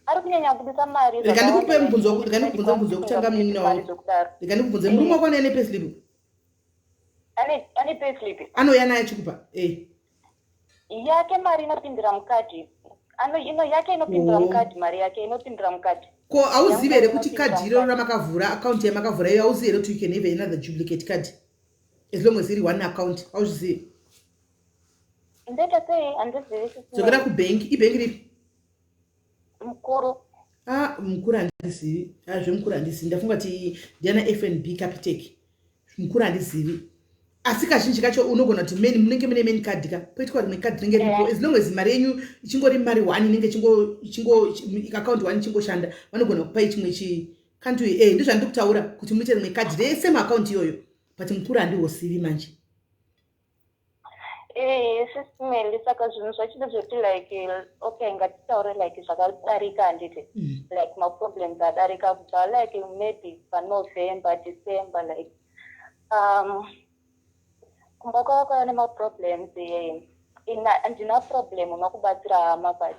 ari kunyanya kubisa mari. Ndikupe mbunzo kutanga mimi na wangu. Ndikubvunze murume wako ane payslip. Ane payslip. Ano yana yachikupa. Yake mari inopindira mukati. yake inopindura mukadhi, mari yake inopindura mukadhi. Ko auzive here kuti kadhi iro ramakavhura akaunti yamakavhura iyo auzive here kuti you can have another duplicate card as long as iri one account. Auzvizive? Ndeta sei handizivi. Zvakada kubhengi, ibhengi ripi? Mukuru. Mukuru handizivi. Zvemukuru handizivi. Ndafunga kuti ndiana FNB Capitec. Mukuru handizivi. Asi kazhinji kacho unogona kuti munenge mune main card ka poitwa rimwe card rinenge riripo as long as mari yenyu ichingori mari 1 inenge account 1 chingoshanda vanogona kupai chimwe can't we ndizvo ndikutaura kuti muite rimwe card rese account iyoyo but mukuru handizivi manje. SIS MELLY saka zvinhu zvachida zvoti like okay ngatitaure like zvakadarika handiti like maproblems adarika kubva like maybe paNovember December like kumba kwakauya nemaproblems handina problem unokubatsira hama but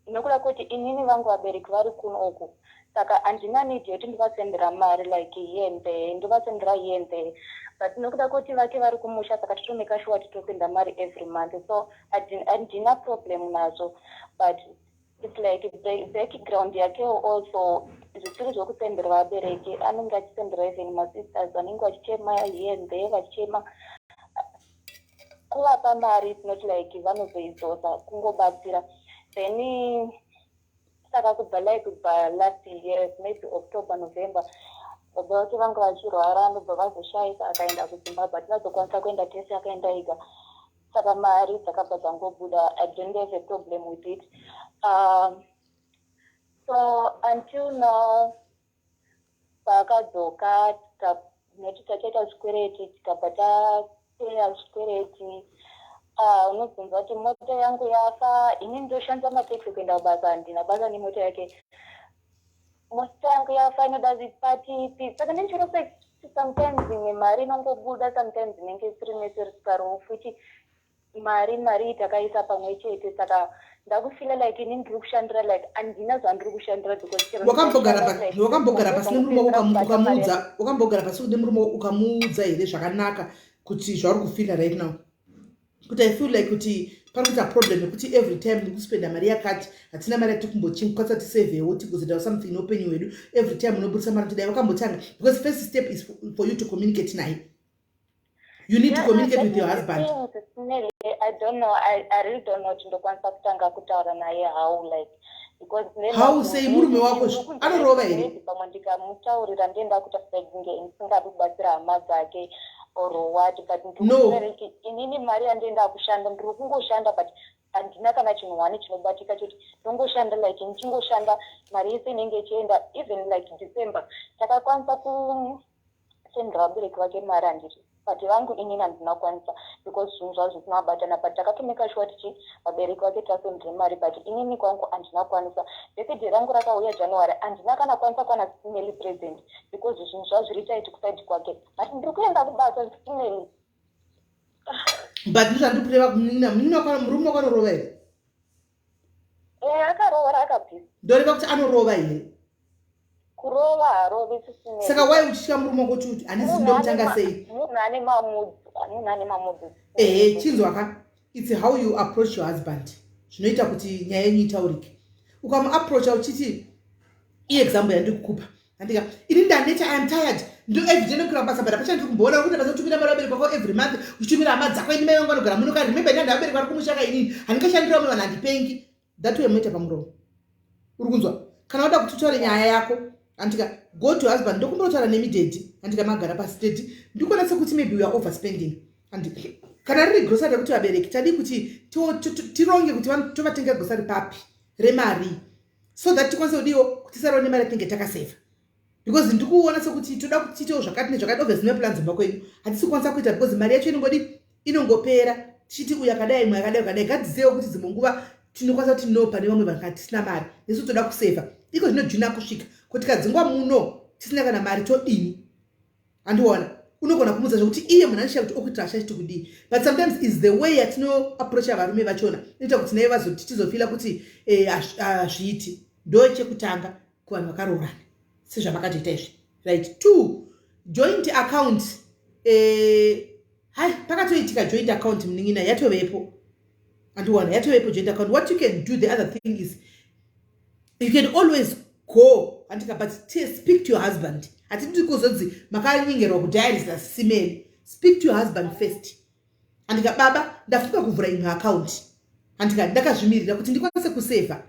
nokuda kuti inini vangu vabereki vari kuno uku saka handina need yoti ndivasendera mari like yende ndivasendera yende but nokuda kuti vake vari kumusha saka titomeka sure titosenda mari every month so handina problem nazvo but it's like background yake also zvisiri zvokusendera vabereki anenge achisendera even masisters vanenge vachichema yende vachichema kuvapa mari not like vanozoidzosa kungobatsira then saka kubva like kubva last year maybe October November baba vake vanga vachirwara ndobva vazoshayisa akaenda kuZimbabwe tinazokwanisa kuenda tese akaenda ega saka mari dzakabva dzangobuda. I don't have a problem with it so until now pakadzoka noti tachaita zvikwereti tikabva tapeya zvikwereti unobvunza kuti mota yangu yafa ini ndoshandisa mateksi kuenda kubasa handina basa nemota yake mota yangu yafa inoda zvipatipi saka ndinchirose sometimes imwe mari inongobuda sometimes inenge isiri necessary futi mari takaisa pamwe chete saka ndakufila like ini ndiri kushandira like handina zvandiri kushandira wakambogara pasi nemurume wakambogara pasi nemurume ukamuudza here zvakanaka kuti zvauri kufila right now kuti I feel like kuti pari kuita problem yekuti every time ndikuspenda mari yakati hatina mari yati kumbochinkwatsa tisavewo tigozoita something noupenyu hwedu every time unoburisa mari tidai wakambotanga because first step is for you to communicate naye. You need to communicate with your husband. I don't know. I really don't know. Ndokwanisa kutanga kutaura naye how like because how say murume wako anorova here pamwe ndikamutaurira ndienda kuti seginge ndisingadi kubatsira hama dzake or what but ndikubereki inini mari yandienda kushanda ndiri kungoshanda but handina kana chinhu wani chinobatika choti ndongoshanda like ndichingoshanda mari yese inenge ichienda even like December takakwanisa kusendera vabereki vake mari handiti but vangu inini handina kwanisa because zvinhu zvazvo zvinobatana but takatomeka sure tichi vabereki vake tasendere mari but inini kwangu handina kwanisa birthday rangu rakauya January handina kana kwanisa kwana SIS MELLY present because zvinhu zvazvo zviri tight kuside kwake but ndiri kuenda kubasa SIS MELLY but ndizvandikureva munina murume wakanorova here akaroora akabvisa ndoreva kuti anorova here kurova harovi SIS MELLY saka wai uchitya murume wako kuti handisi ndomutanga sei munhu ane mamudzi chinzwaka it's how you approach your husband zvinoita kuti nyaya yenyu itaurike ukamuapproacha uchiti iexample yandikukupa andika ini ndaneti I am tired ndo everyday nokura basa bada pachandi kumboona kuti basa kutumira mari vabereki vako every month uchitumira hama dzako ini mai vangu vanogara muno kari remember nyanda vabereki vari kumushaka inini handingashandira umwe vanhu handipengi that way muita pamuromo uri kunzwa kana wada kuti utaure nyaya yako andika go to husband ndokumbotaura nemi dedi andika magara pasi dedi ndikuona sekuti maybe we are overspending and kana riri grocery rekuti vabereki tadi kuti tironge kuti tovatenga grocery papi remari so that tikwanise kudiwo kuti sarawo nemari yatinenge takaseva because ndikuona sekuti toda kuchitawo zvakati nezvakati obviously neplans dzimba kwenyu hatisi kukwanisa kuita because mari yacho inongopera tichiti uyu akadai mwe akadai ngadzizewo kuti dzimwe nguva tinokwanisa kuti no pane vamwe vanhu hatisina mari nesu toda kuseva iko zvinojuna kusvika kuti kadzingwa muno tisina kana mari todini andiona unogona kumudza zvokuti iye munhu anishiya kuti okuti achachiti kudii but sometimes is the way yatinoapproacha varume vachona inoita kuti naye vazoti tizofila kuti hazviiti ndo chekutanga kuvanhu vakaroorana sezvamakatoita izvi right 2 joint account hai pakatoitika joint account munin'ina yatovepo And one, you have to have a joint account. What you can do, the other thing is, you can always go and but speak to your husband. I think because speak to your husband first. And baba, ndafunga kuvula imwe account. And ndakazvimirira kuti ndikwanise kuseva.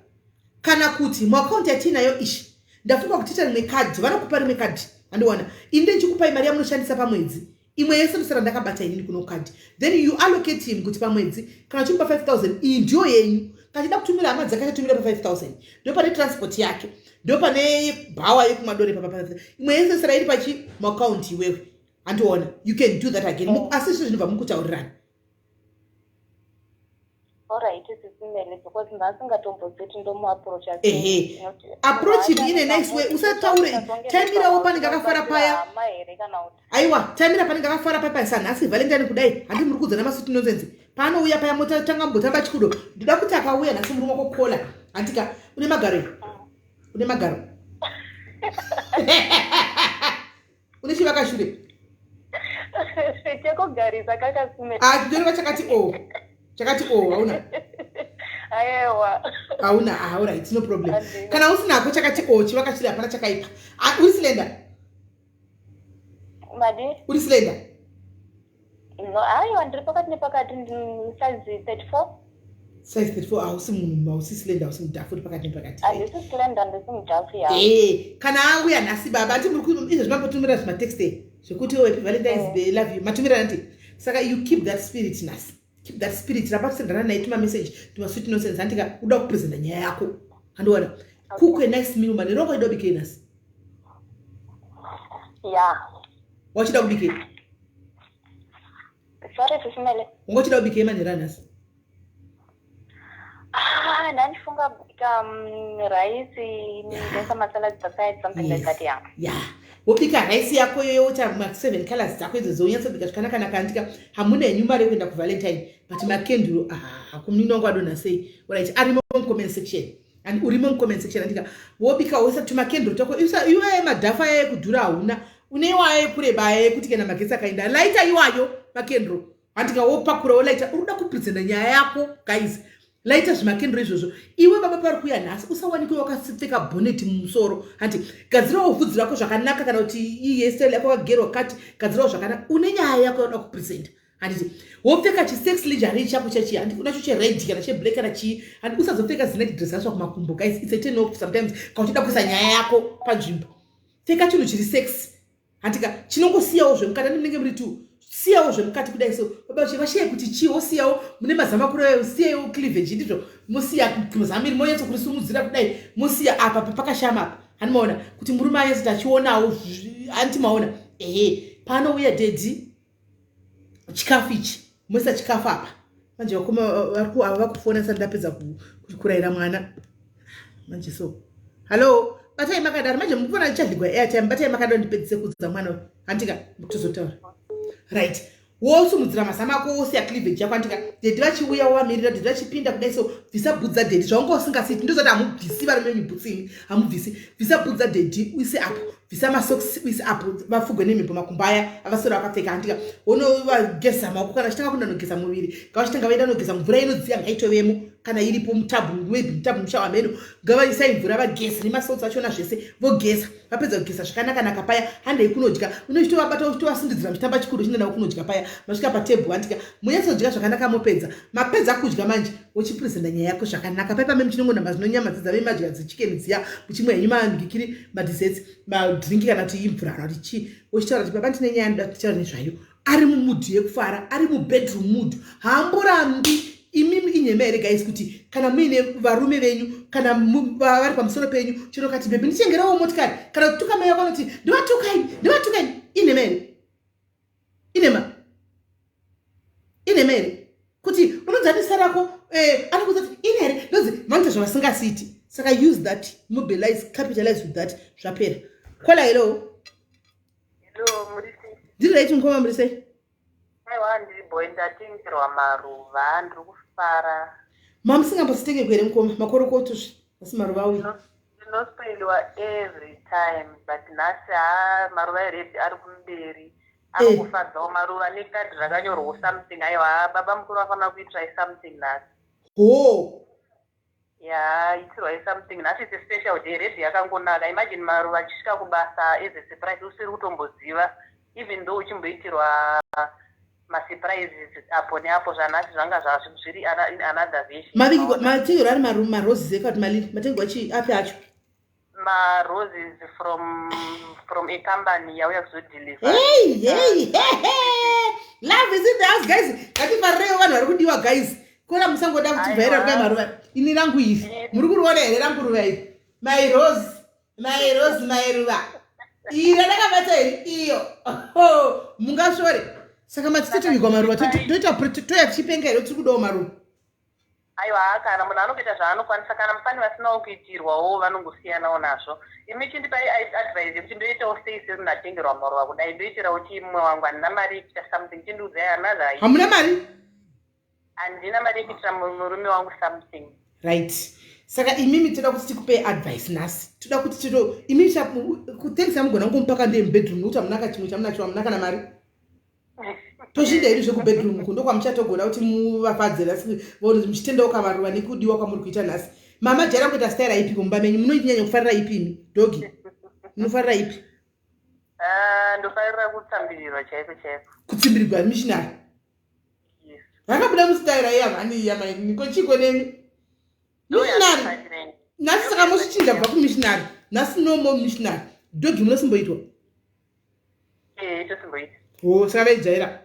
Kana kuti mu account yatinayo ishi. Ndafunga kutita rimwe card, vanokupa rimwe card. Andiwana, inde ndichikupa imari yamunoshandisa pamwedzi. Imwe yese ndosara ndakabata inini kuno card. Then you allocate him kuti pamwedzi kana chimupa 5000 iyi ndiyo yenyu. Kachida kutumira hama dzakachatumira pa 5000. Ndo pane transport yake. Ndo pane bhawa yekumadore papa. Imwe yese sara iri pachi mu account iwewe. Andiwana, you can do that again. Asi zvinobva mukutaurirana. Alright, this is email because ndasingatombodzeti ndomuapproach approach it in a nice way. Usataure tamira wapani kakafara paya aiwa tamira pani kakafara paya sana asi Valentine kudai handi muri kudzana masuti nonsense pano uya paya mota tanga mbotamba chikudo ndida kuti akauya nasi muri kokola antika une magaro une chivaka shure chekogarisa kakasime ndino chakati hauna hauna alright, it's no problem. Kana usinako chakati chivaka chiri hapana chakaipa. Uri slender? Madi? Uri slender? No, aiwa ndiri pakati nepakati size 34. Size 34 hausi munhu hausi slender hausi mudhafu uri pakati nepakati. Handisi slender handisi mudhafu ya. Kana auya nhasi baba ati muri izvo zvambotumira zvimatext zvekuti happy Valentine's Day, love you. Matumira nati. Saka you keep that spirit nasi. Keep that spirit. Rabakusendana naye tuma message tuma sweet nonsense antika uda kupresenta nyaya yako. Andiwana. Cook a nice meal man. Rongo ido bike nasi. Yeah. Wachida kubike? Sorry tusimele. Ngochida kubike man nasi. Nanifunga kubika rice nisa masala aside something like that yeah. Yeah. Wopika rice yako yoyota ma 7 colors dzako idzo zonyatsa bika zvakanaka nakantika hamuna nyumba rekuenda ku Valentine but makenduro kuminongo adona sei right ari mu comment section and uri mu comment section andika wopika wosa tuma kenduro tako iwe madhafa yae kudhura huna unewaye kureba yae kuti kana magetsi akaenda lighter iwayo makenduro andika wopakura lighter uruda kupresenta nyaya yako guys laita zvimakendro izvozvo iwe baba pari kuya nhasi usawanikwe wakapfeka bonnet mumusoro hanti gadzirawo vhudzi rako zvakanaka kana kuti hairstyle yako wakagerwa kati gadzirawo zvakanaka une nyaya yako yoda kupresenta handiti wopfeka chisex lingerie chako chachii handi unacho chered kana cheblack kana chii handi usazopfeka zinet dress yacho kumakumbo guys it's a turn off sometimes kana uchida kuisa nyaya yako panzvimbo pfeka chinhu chiri sex handika chinongosiyawo zvemukati munenge muri tu siyawo zvemukati kudai so baba chivashiye kuti chiwo siyawo mune mazama kuro siyawo cleavage ndizvo musiya muzamiri moyetso kurisumudzira kudai musiya apa pakashama apa hanimaona kuti murume ayeso tachionawo anti maona pano uya dedi chikafu ichi muisa chikafu apa manje vakoma ava vakufona sandapedza kurayira mwana manje so hello batai makadaro manje mukufona ndichadligwa airtime batai makadaro ndipedzise kudza mwana handika tozotaura right wosumudzira mazama ako wosiya cleavage yako andika dedi vachiuya wamirira dedi vachipinda kudai so visabvudza dedi zvaunga usingasiti ndozoti hamubvisi vari menyu butsini hamubvisi visabvudza dedi uise apo visa masocks uise apo vafugwe nemhepo makumbaya avasora vakapfeka andika wonovageza maoko kana chitanga kunda nogeza muviri ngavachitanga vaida nogeza mvura inodziya ngaitovemo kana iripo mutabu maybe mutabu mushawa meno ngavaisai mvura vagezi nemasocks achona zvese vogeza vapedza kugeza zvakanaka paya handei kunodya unochitovabata uchitovasundidzira muchitamba chikuru chinoenda nawo kunodya paya masvika patebhu andika munyatsodya zvakanaka mopedza mapedza kudya manje wochipresenta nyaya yako zvakanaka pai pamwe muchinongonamba zvinonyamadza vemadya dzichikeni dziya muchimwe henyu mandikiri madesserts madrinki kana kuti imvura kana kuti chii wochitaura kuti baba ndine nyaya ndoda kutaura nezvayo ari mumudhu yekufara ari mubedroom mood haamborambi imimi inyema here guys kuti kana muine varume venyu kana vari pamusoro penyu chino kati bebi ndichengerawo motikari kana kutuka mai yako anoti ndivatukai inema here inema here kuti unodzanisa rako anakuza kuti ine here ndozi vanota zvavasingasiti saka use that mobilize capitalize with that zvapera kola hello murise ndiri right mukoma murise aiwa ndiri boy ndatengerwa maruva ndiri kufara mamusingambositenge kwere mukoma makorokotozve asi maruva auyi ndinospoiliwa every time but nhasi maruva eredhi ari kumberi ari kufadzawo maruva nekadhi rakanyorwawo something aiwa baba mukuru vafanira kuitrai something nhasi Oh. Yeah, it's something. That is a special day. Red yakangonaka. Imagine maruva achisvika kubasa as a surprise usiri kutomboziva. Even though uchimboitirwa ma-surprises apo neapo zvanati zvanga zviri another version. Matengerwa ari maroses eka kuti malini matengerwa chii api acho roses from a company yauya kuzodeliver. Hey. Love is in the house, guys. Ngatifarewo vanhu vari kudiwa, guys. Kona musangoda kuti bvaira ruka maruva. Ini rangu iri. Muri kuona here rangu ruva iri. My rose, my ruva. Iri rakabata iri iyo. Mungashore. Saka matitetuigwa maruva toya tichipenga here tiri kudawo maruva. Aiwa, kana munhu anongoita zvaanokwanisa, kana mufani vasinawo kuitirwawo vanongosiyanawo nazvo. Imi chindipa advice yekuti ndoitawo sei serunatengerwa maruva kudai, ndoitirawo chimwe wangu handina mari yekuita something, chindiudzai another. Hamuna mari? Handina mari yekuitira murume wangu something. Right. Saka imimi toda kuti tikupe advice nhasi. Toda kuti imimi kutengesa mugona kumupa ndiye mubedroom nokuti hamuna chimwe chamunacho, hamuna kana mari. Toshinda iri zvekubedroom kundo kwamuchatogona kuti muvafadzira vanhu muchitendawo kamaruva nekudiwa kwamuri kuita nhasi. Mama jaira kuita staira ipi kumba menyu? Munoinyanya kufarira ipi imi? Dogi. Munofarira ipi? Ndofarira kutsambirirwa chaiko. Kutsimbirirwa missionary. Yes. Vakabuda mustaira iyamani niko chiko nemi. Missionary. Nhasi saka mosichinja kubva kumissionary. Nhasi no more missionary. Dogi munosimboitwa? Tosimboita. Oh, saka vaijaira.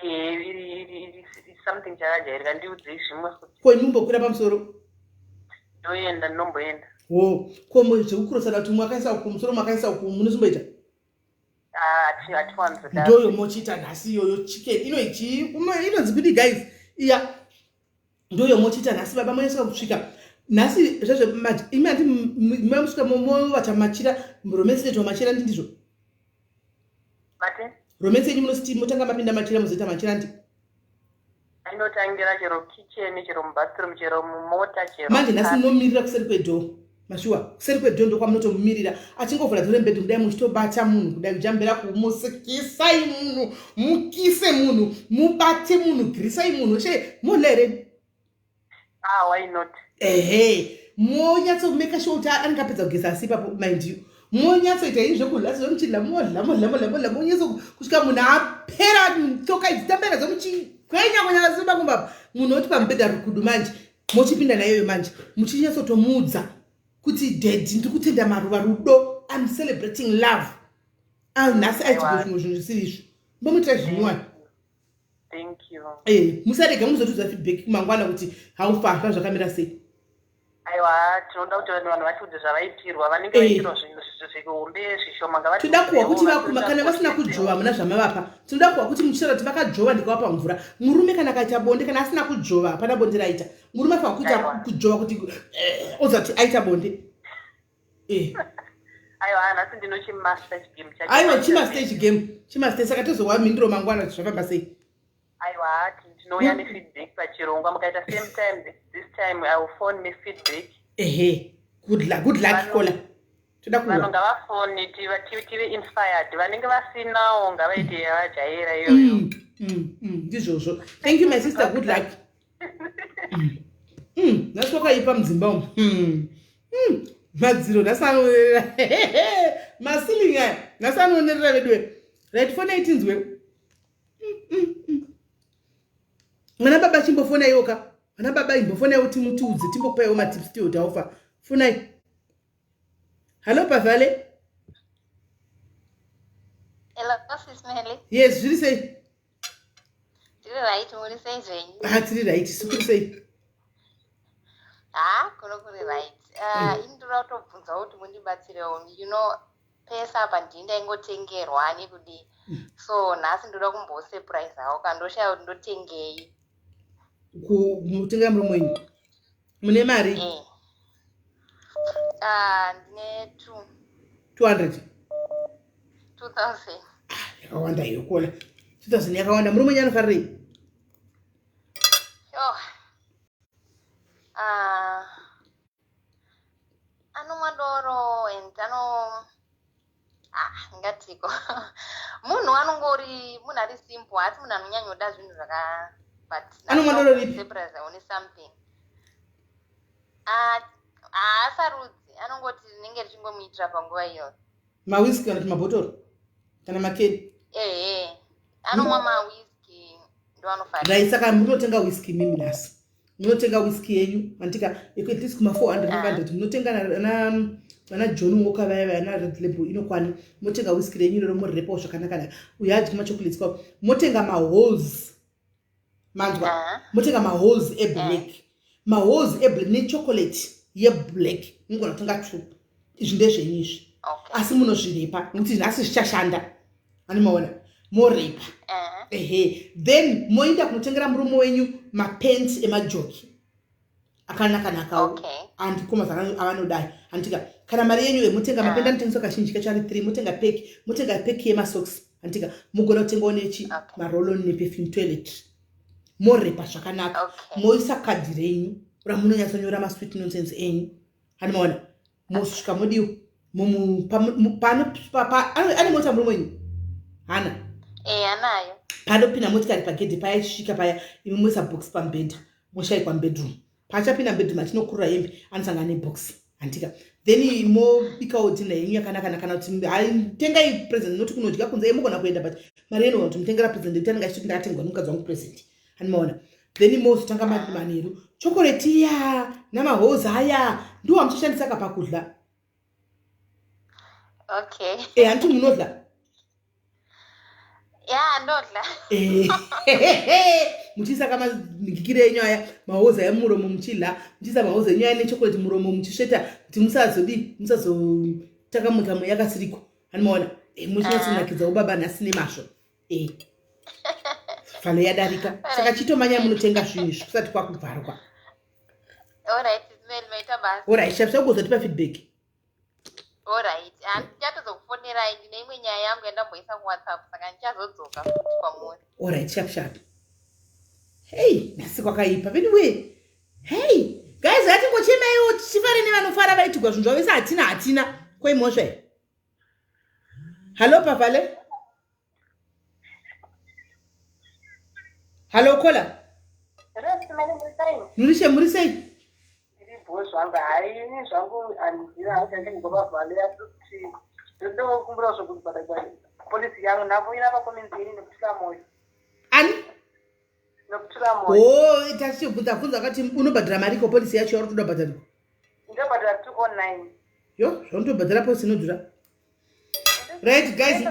It's something chakajairika ndiudzei zvimwe kuti. Ko imumbokwira pamusoro? Ndoenda ndinomboenda. Oh, ko zvekukurosana kuti mwakaisa kumusoro mwakaisa uku munosimboita? Hatiwanzoda. Ndoyo mochiita nhasi iyoyo chicken inonzi kuti guys iya ndoyo mochiita nhasi baba moyeswa kusvika nhasi zvezve imi ati musvika movata machira romance netwa machira ndizvo Mate? romance yenyu munositi motanga mapinda machira muzoita machira ndi anotangira chero kitchen chero mubathroom chero mumota chero manje nhasi munomirira kuseri kwedho mashuwa kuseri kwedho ndo kwamunotomumirira achingovhura dhore mbedhi kudai muchitobata munhu kudai kujambira kumusikisai munhu mukise munhu mubate munhu girisai munhu che molere why not monyatso kumeka sure kuti angapedza kugeza asi papo mind you monyatsoita izvi zvekudla zvomuchidla modla monyatso kusvika munhu apera tsoka idzi tambera zomuchikwenya ziba kumbapa munhu oti pamubhedha rukudu manje mochipinda nayoyo manje muchinyatsotomudza kuti dedi ndiri kutenda maruva rudo I'm celebrating love nhasi aitigwa zvimwe zvinhu zvisiri izvo mbomutira zvinyuwani. Thank you. Musarega muzotudza feedback mangwana kuti haufafa zvakamira sei. Aiwa, tinoda kuti vanhu vatiudze zvavaitirwa vanenge vaitirwa zvinhu zvihombe zvishoma ngavati. Toda kuwa kuti vakuma kana vasina kujova muna zvamavapa. Toda kuwa kuti muchira kuti vakajova ndikavapa mvura. Murume kana akaita bonde kana asina kujova hapana bonde raita. Murume afa kuita kujova kuti ozati aita bonde. Aiwa, nhasi ndino chimaster game chacho. Aiwa, chimaster game. Chimaster saka tozowa mindiro mangwana zvafamba sei. Aiwa, ndinouya nefeedback pachirongwa mukaita same time. This time I will phone me feedback. Good luck kola. Toda kuwa. Vanhu ngavafone tive inspired. Vanenge vasinawo ngavaite vajaira iyoyo. Ndizvozvo. Thank you my sister, good luck. Naswakaipa mudzimba umu. Madziro nasanonerera. Masilingi aya nasanonerera vedwe. Right, phone itinzwe. Mwana baba chimbofona yoka. Mwana baba imbofona kuti mutiudze timbokupawo matips tiyo taofa. Fonai. Hello Pavale. Hello, SIS MELLY. Yes, zviri sei? Tiri right, muri sei zvenyu? Tiri right, sikuri sei? Kuno kuri right. Indira kutobvunza kuti mundibatsirewo. You know, pesa apa ndinda ingotengerwa nekudi. So, nhasi ndoda kumbosurprise hawo kandoshaya kuti ndotengei. Mutenga murume wenyu. Mune mari? Ndine 200. 2000. Yakawanda iyo kola. 2000 yakawanda. Murume wenyu anofarirei? Anomwa doro and ngatiko munhu anongori munhu ari simple asi munhu anonyanyoda zvinhu but Anomwandoro ripi? surprise only something. Asarudzi anongoti rinenge richingomuitira panguva iyoyo. Mawhisky kana kuti mabhotoro kana makeni. Anomwa mawhisky ndo anofarira. Right, saka munotenga whisky mimi nasi. Munotenga whisky yenyu antika at least kuma 400 500 munotenga na John Walker vaya na red label inokwana. Munotenga whisky yenyu ro muri repo zvakanaka. Uyadzi kuma chocolates kwa. Munotenga ma holes. Manzwa. Munotenga ma holes e black. Ma holes e black ne chocolate ye black. Mungona tenga true. Izvi ndezvenyizvi. Asi munozvirepa nokuti nhasi zvichashanda. Animaona. Morepa. Then moinda kunotengera murume wenyu mapants emajoki akanaka and komazana avanodai antika kana mari yenyu yemutenga mapenda anotengeswa kazhinji kacho ari 3 mutenga peki yemasocks antika mugona kutengawo nechi marolon neperfume toilet morepa zvakanaka moisa kadhi renyu ramunonyatsonyora masweet nonsense enyu animaona mosvika modiwo ane mota murume wenyu hana anayo panopinda motikari pagedhe paya chisvika paya imi moisa box pambedha moshayikwa bedroom pachapinda bedroom achinokurura hembe anosangana nebox antika then mobikawo dhinha yenyu yakanaka kana kuti tengai present noti kunodya kunze mugona kuenda but mari yenu kuti mutengera present kuti anenge achiti ndakatengwa nomukadzi wangu present animaona then mozotanga manheru chokoleti iya namahozi aya ndiwo amuchashandisa kapakudla hanti munodla ndodla muchiisa kamaningikire enyu aya mahoza emuromo muchidla muchiisa mahoza enyu aya nechokoleti muromo muchisveta kuti musazotaka mutamo yakasiriko animaona muchinatsonakidza ubaba nhasi nemasvo vhalo yadarika saka chitomanya munotenga zvinhu kusati kwakuvharwa. Alright, shavisa kugozotipa feedback. Alright, ndichatozokufonerai ndine imwe nyaya yangu yandamboisa kuWhatsApp saka ndichazodzoka futi kwamuri. Alright, sharp. Hey, nasi kwakaipa. Anyway, hey, guys, atingochemaiwo tichifare nevanofara vaitigwa zvinhu zvavo vese hatina kweimhosva. Hello Pavale. Hello Kola. Muri sei? Zvanga haini zvangu handina hachanga ndingobavhalira kuti ndoda kukumbira zvokuti polisi yangu navo ina vakomenzini nekutira moyo ani nekutira moyo tachibvunza akati unobhadhira mari ko polisi yacho yauri kuda bhadhara ndobhadhira 209 yo zvaunotobhadhira polisi inodhura right guys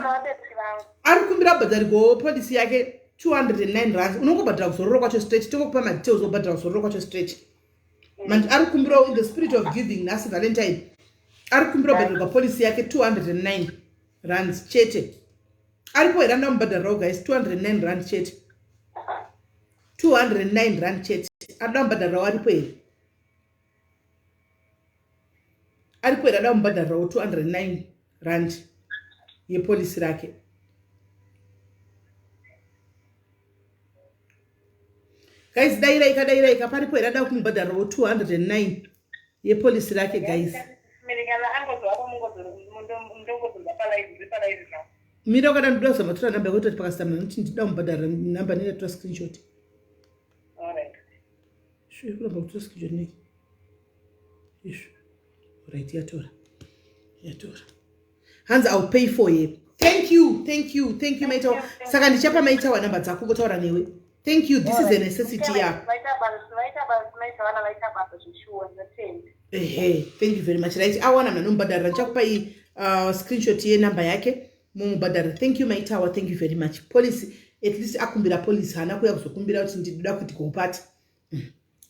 ari kumbira bhadhariko polisi yake 209 rands unongobhadhira kuzororo kwacho straight tokupa madetails obhadhira kuzororo kwacho straight man ari kumbira in the spirit of giving nasi Valentine ari kumbira bhadharika polisi yake 209 rands chete aripo iranda mubhadhariro guys 209 rand chete 209 rand chete arida mubhadhariro aripo here aripo irada mubhadhariro 209 rand yepolisi rake guys dairaika paripo irada kumubhadhariro 209 yepolisi rake guys mira wakada ndoza matura namba yako tati pakastamina nti ndida mubhadharira namba ninatora screenshot sure kuramba kutora screenshot neki ishu right yatora hands I'll pay for you. Thank you maita saka ndichapa maita wa namba dzako kutaura newe. Thank you, this is a necessity ya thank you very much right awana mna nombhadharira ndichakupa i screenshot ye namba yake mumubhadharira. Thank you maitawa, thank you very much. Police at least akumbira police hana kuya kuzokumbira kuti ndinoda kuti kompati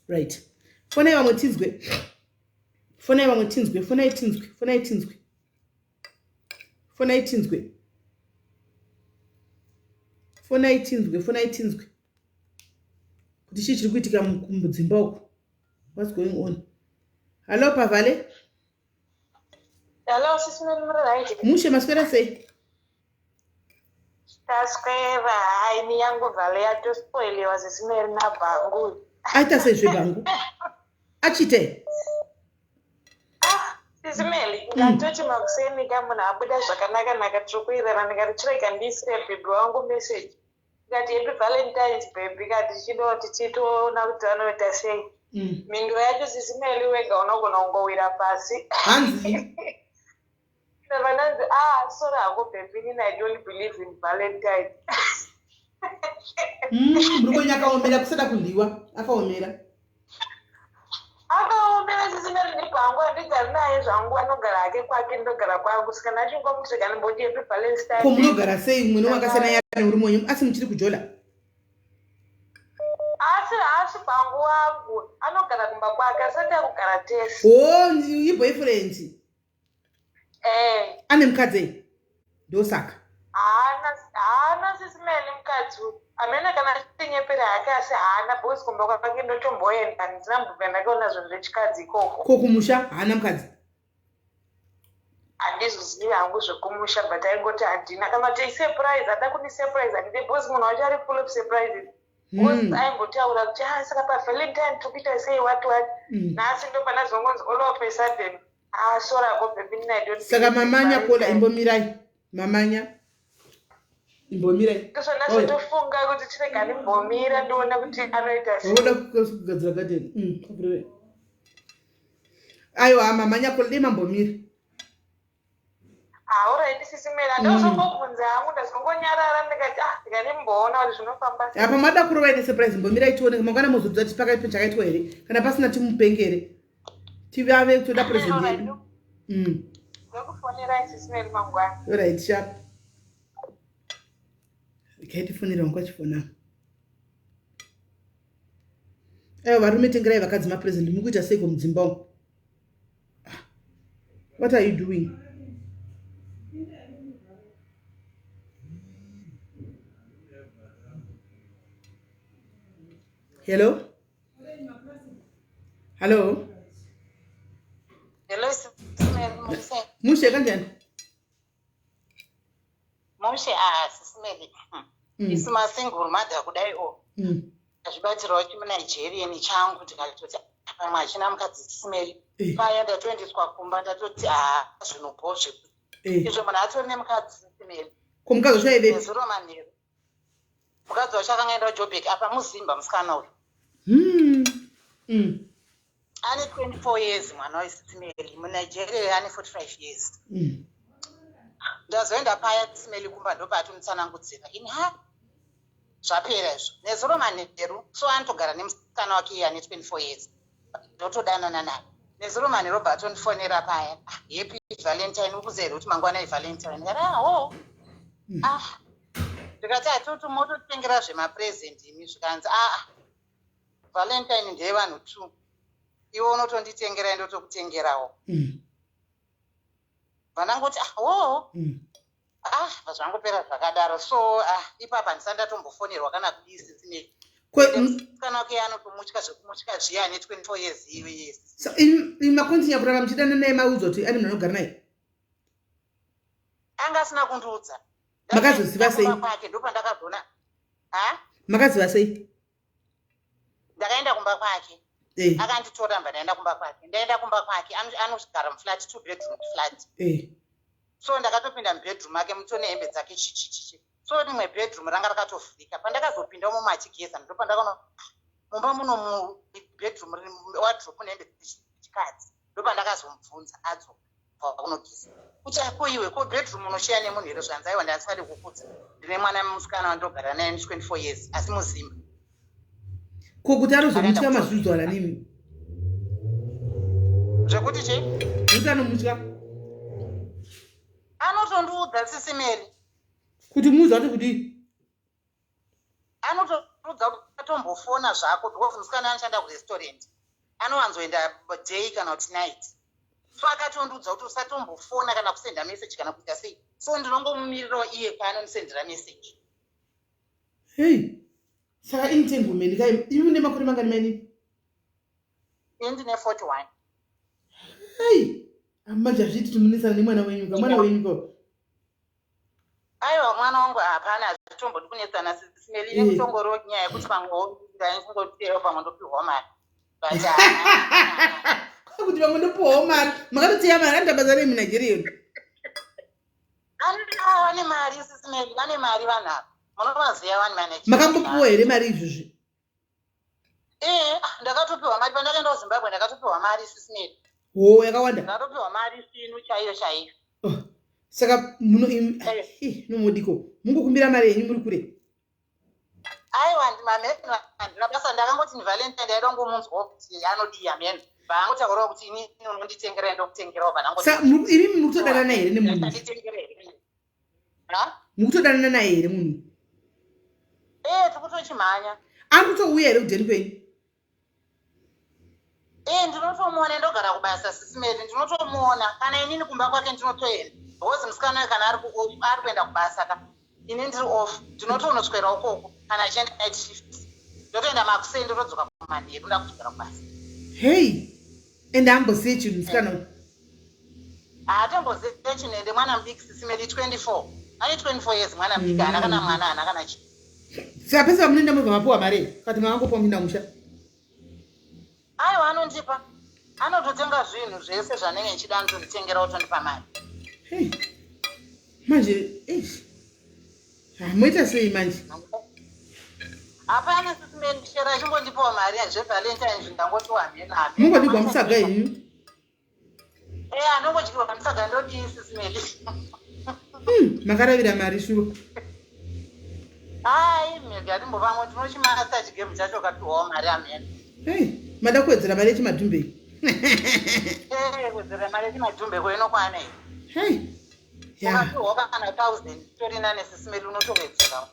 right. Fona iwa mwetinzwe kuti chii chiri kuitika mudzimba uko. What's going on? Hello Pavale. Hello SIS MELLY. Mushe maswera sei? Taswera haini yangu vale yatospoiliwa SIS MELLY na Bhangu. Aita sezve Bhangu. Achite. SIS MELLY ngatoti makuseni kama nabuda zvakanaka nakatsokuirana ndikarichireka ndisire bhebhi wangu message. Ngati happy Valentine's baby kati tichitoona kuti vanoita sei. Mindo yacho Sis Melly wega unogona kungowira pasi. Hanzi. Vananzi sorry hako baby I don't believe in Valentine. Mrugo akaomera kusada kuliwa. Akaomera. Akaomera Sis Melly ni kwangu andigara naye zvangu anogara hake kwake ndogara kwangu saka nachingomuti kana mboti happy Valentine. Ko munogara sei mwe wakasana yana uri moyo asi muchiri kujola. Asi kwangu wangu anogara kumba kwake asati akugara tesi. Ni boyfriend. Ane mukadzi ndosaka. Haana Sis Melly mukadzi amene kana chinyepera hake asi haana bosi kumba kwake ndotomboenda ndina mbuka ndakaona zvinhu zvechikadzi ikoko. Ko kumusha haana mukadzi. Handizozivi hangu zvekumusha but aingoti handina kana kuti surprise hada kuni surprise handide bosi munhu wacho ari full of surprises. Bosi aingotaura kuti saka paValentine tokuita sei what nhasi ndo pana zongonzi all of a sudden sora ko baby ninaidoti saka mamanya kola imbomirai mamanya imbomirai kusona zvatofunga kuti tirega ndimbomira ndoona kuti anoita sei oda kugadzira garden aiwa mamanya kola dei mambomira alright Sis Melly ndozongobvunza hangu ndazongonyarara ndikati ndikandimboona kuti zvinofamba sei apa mada kurova ine surprise imbomirai tione mangwana muzodza kuti pakaipa chakaitwa here kana pasina timupengere tivave toda present yedu ndikufonera Sis Melly mangwana alright sharp ikatifonera wankwachifona varume tengerai vakadzi mapresent mukuita seiko mudzimba umu what are you doing hello hello Hello, Sis Melly. mushe kanjani Mushe Sis Melly. Isi masingle mother kudai azvibatirawo chimunigerian changu ndikatoti pamwe achina mukadzi Sis Melly. Paya ndatoendeswa kumba ndatoti zvinobho zvekuti izvo munhu atori nemukadzi Sis Melly. ko mukadzi wacho aivepi nezuro manheru mukadzi wacho akanga enda kuJoburg apa muzimba musikana uyu ane 24 years mwana waSis Melly munigeria ane 45 years ndazoenda paya Sis Melly kumba ndopatomutsanangudzira ini zvapera izvo nezuro manheru so anotogara nemusikana wake iye ane 24 years ndotodanana naye nezuro manheru bvatonifonera paya happy Valentine ukuzere kuti mangwana eValentine ndikati atuti mototengera zvemapresent imi zvikanzi Valentine ndeyevanhu 2 iwe unotonditengera ndotokutengerawo vanangoti zvangopera zvakadaro so ipapa ndisandatombofonerwa kana kudii Sis Melly kana wake anotomutya zvekumutya zviya ane 24 years iwe yes makontinya kurava muchidana naye maudzo kuti ani munhu anogara naye anga asina kundiudza makazoziva sei kwake ndopandakagona makaziva sei ndakaenda kumba kwake akanditora mba ndaenda kumba kwake ndaenda kumba kwake anogara muflat 2 bedroom flat so ndakatopinda mubedroom ake mutone hembe dzake chichichichi so rimwe bedroom ranga rakatovhurika pandakazopinda umo machigeza ndopandakaona mumba muno mubedroom wardrobe nehembe dzechikadzi ndopandakazomubvunza adzobva kunogeza kuti ako iwe ko bedroom unoshiya nemunhu here zvanzi aiwa ndandisingadi kukudza ndine mwana musikana wandogara naye 24 years asi muzimba kuti anozomutya mazviudzo alanimi zvekuti che kuti anomutya anotondiudza Sis Melly kuti muudza kuti kudii anotoudza kuti atombofona zvako because musikana anoshanda kurestaurant anowanzoenda day kana kuti night so akatondiudza kuti usatombofona kana kusenda message kana kuita sei so ndinongomumirirawo iye paanonisendera message saka initengumeni kai imi mune makore mangani maini ndine 41 manje azviti tumunisana nemwana wenyuka mwana wenyuka aiwa mwana wangu hapana hazvitombodi kunetsana Sis Melly ine mutongoro nyaya yekuti pamwe ndaingoteyo pamwe ndopiwa mari kuti pamwe ndopiwawo mari makatoteya mari andabasa remunigeria ane mari Sis Melly ane mari vanhava munomaziva one manager. Makambopiwa here mari izvozvi? Ndakatopiwa mari pandakaenda kuZimbabwe, ndakatopiwa mari isisimeri. Oh, yakawanda. Ndakatopiwa mari sinu chaiyo chaiyo. Saka nomudiko mungokumbira mari yenyu muri kure? Aiwa ndina basa ndakangoti Valentine ndaida kungomunzwa kuti anodii amene. Vaangotaurawo kuti ini unonditengera ndokutengerawo panangoti. Saka iri mukutodanana here nemunhu? Mukutodanana naye here munhu? Tikutochimhanya. Ari kutouya here kudheni kwenyu? Ndinotomuona ndogara kubasa sisimeri, ndinotomuona kana inini kumba kwake ndinotoenda. Because musikana kana ari kuenda kubasa ini ndiri off, ndinotonoswera ukoko kana achienda night shift. Ndotoenda makuseni ndotodzoka kumanheru ndoda kuswera kubasa. Hey, ende amboziye chinhu musikana uyu? Hatomboziye chinhu, ende mwana mudiki sisimeri 24. Ane 24 years mwana mudiki, haana kana mwana, haana kana chinhu. Saka pese pamunoenda mubva mapuwa mari kati mavangopiwa muinda musha? Aiwa anondipa, anototenga zvinhu zvese zvanenge nchida anotonditengera otondipa mari. Manje moita sei manje? Hapana sisimeri ndichera achimbondipawo mari zvevalentine zvindangotiwa hamena. Mungodigwa musaga henyu? Anongodyirwa musaga ndodii sisimeri. Makaravira mari shuwa? Ngatimbopamwe tinochimasa chigemu chacho kapiwawo mari hamena. Mada kuwedzera mari yechimadhumbe? Kuwedzera mari yechimadhumbe kwenokwana here. Ukapiwawo kana 1000 torina nesisimeri unotowedzerawo.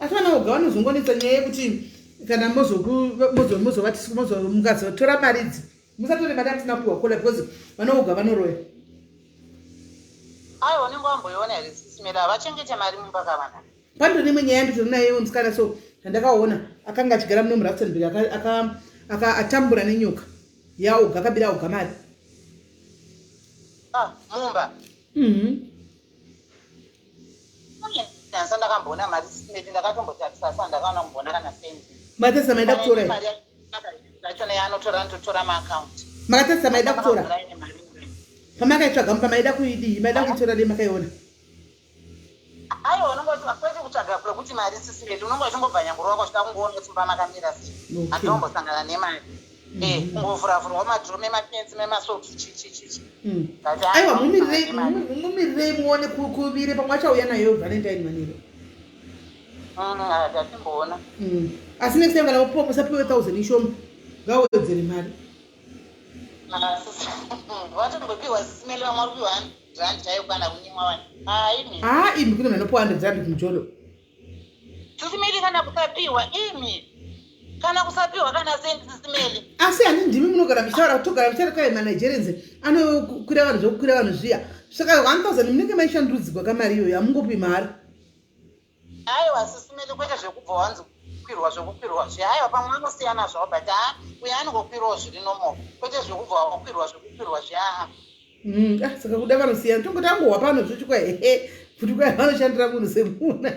Asi vana voga vanozongonetsa nyaya yekuti kana mukazotora mari idzi musatore mari atisina kupiwa kola because vana voga vanoroya. Aiwa unenge wamboiona here sisimeri havachengete mari mumba kavana. Pando nemwe nyaya yanditori nayo musikana so ndandakaona akanga achigara muno muRustenburg atambura nenyoka yaoga akabira oga mari. Mumba. Ndansa ndakamboona mari sisimeri ndakatombotarisa sa ndakaona kumbona kana sendi. Makatarisa maida kutora mari yacho neanotora ndotora maakaunti. Makatarisa maida kutora? Pamakaitsvaga pamaida kuidii maida kuitora dei makaiona? Aiwa unongoti kwete kutsvaga kwekuti mari sisimeri unongo uchimbobva nyangoro wako uchida kungoona kuti mumba makamira sei. Handitombosangana nemari. Kungovhuravhurwa madhiro memapenzi memasocks chichichichi. Aiwa mumirirei muone kuvire pamwe achauya nayo Valentine maniro. Ndatimboona. Asi next time kana upiwa musapiwe 1000 ishoma ngawedzere mari. Watombopiwa sisimeri vamwe vari kupiwa 100 chaiyo kana kunyimwa 1. Imi kune vanopiwa 100 kumjolo. Sisimeri kana kusapiwa imi. Kana kusapiwa kana sendi sisimeri. Asi hani ndimi munogara muchitaura kutogara muchitaura kai managerians anokwira vanhu zvokukwira vanhu zviya. Saka 1000 munenge maishandudzwa kamari iyoyo hamungopi mari. Aiwa sisimeri kwete zvekubva wanzi kukwirwa zvekukwirwa zviya. Aiwa pamwe anosiyana zvavo but uya anongokwirawo zviri nomo. Kwete zvekubva wakwirwa zvekukwirwa zviya. Saka kuda vanosiyana tongoti angohwa pano zvochikwa kuti kwai vanoshandira munhu semunhu.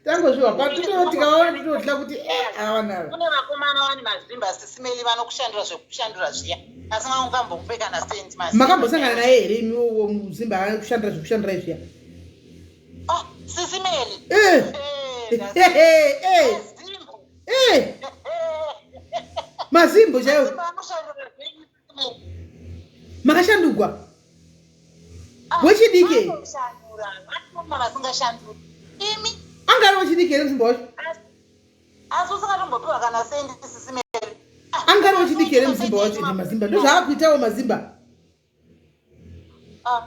Tangozviwa pano tikavaona tinotya kuti avanavo. Kune vakomana vane mazimba sisimeri vanokushandira zvekushandira zviya. Asi maungambokupe kana sendi mazimba. Makambosangana naye here imiwo muzimba akushandira zvekushandira izviya? Sisimeri. Mazimbo chaiwo. Makashandurwa? Wechidiki? Angari wechidiki here muzimba wacho? Asi usakatombopiwa kana sendi sisimeri. Angari wechidiki here muzimba wacho? Mazimba ndozvaakuitawo mazimba.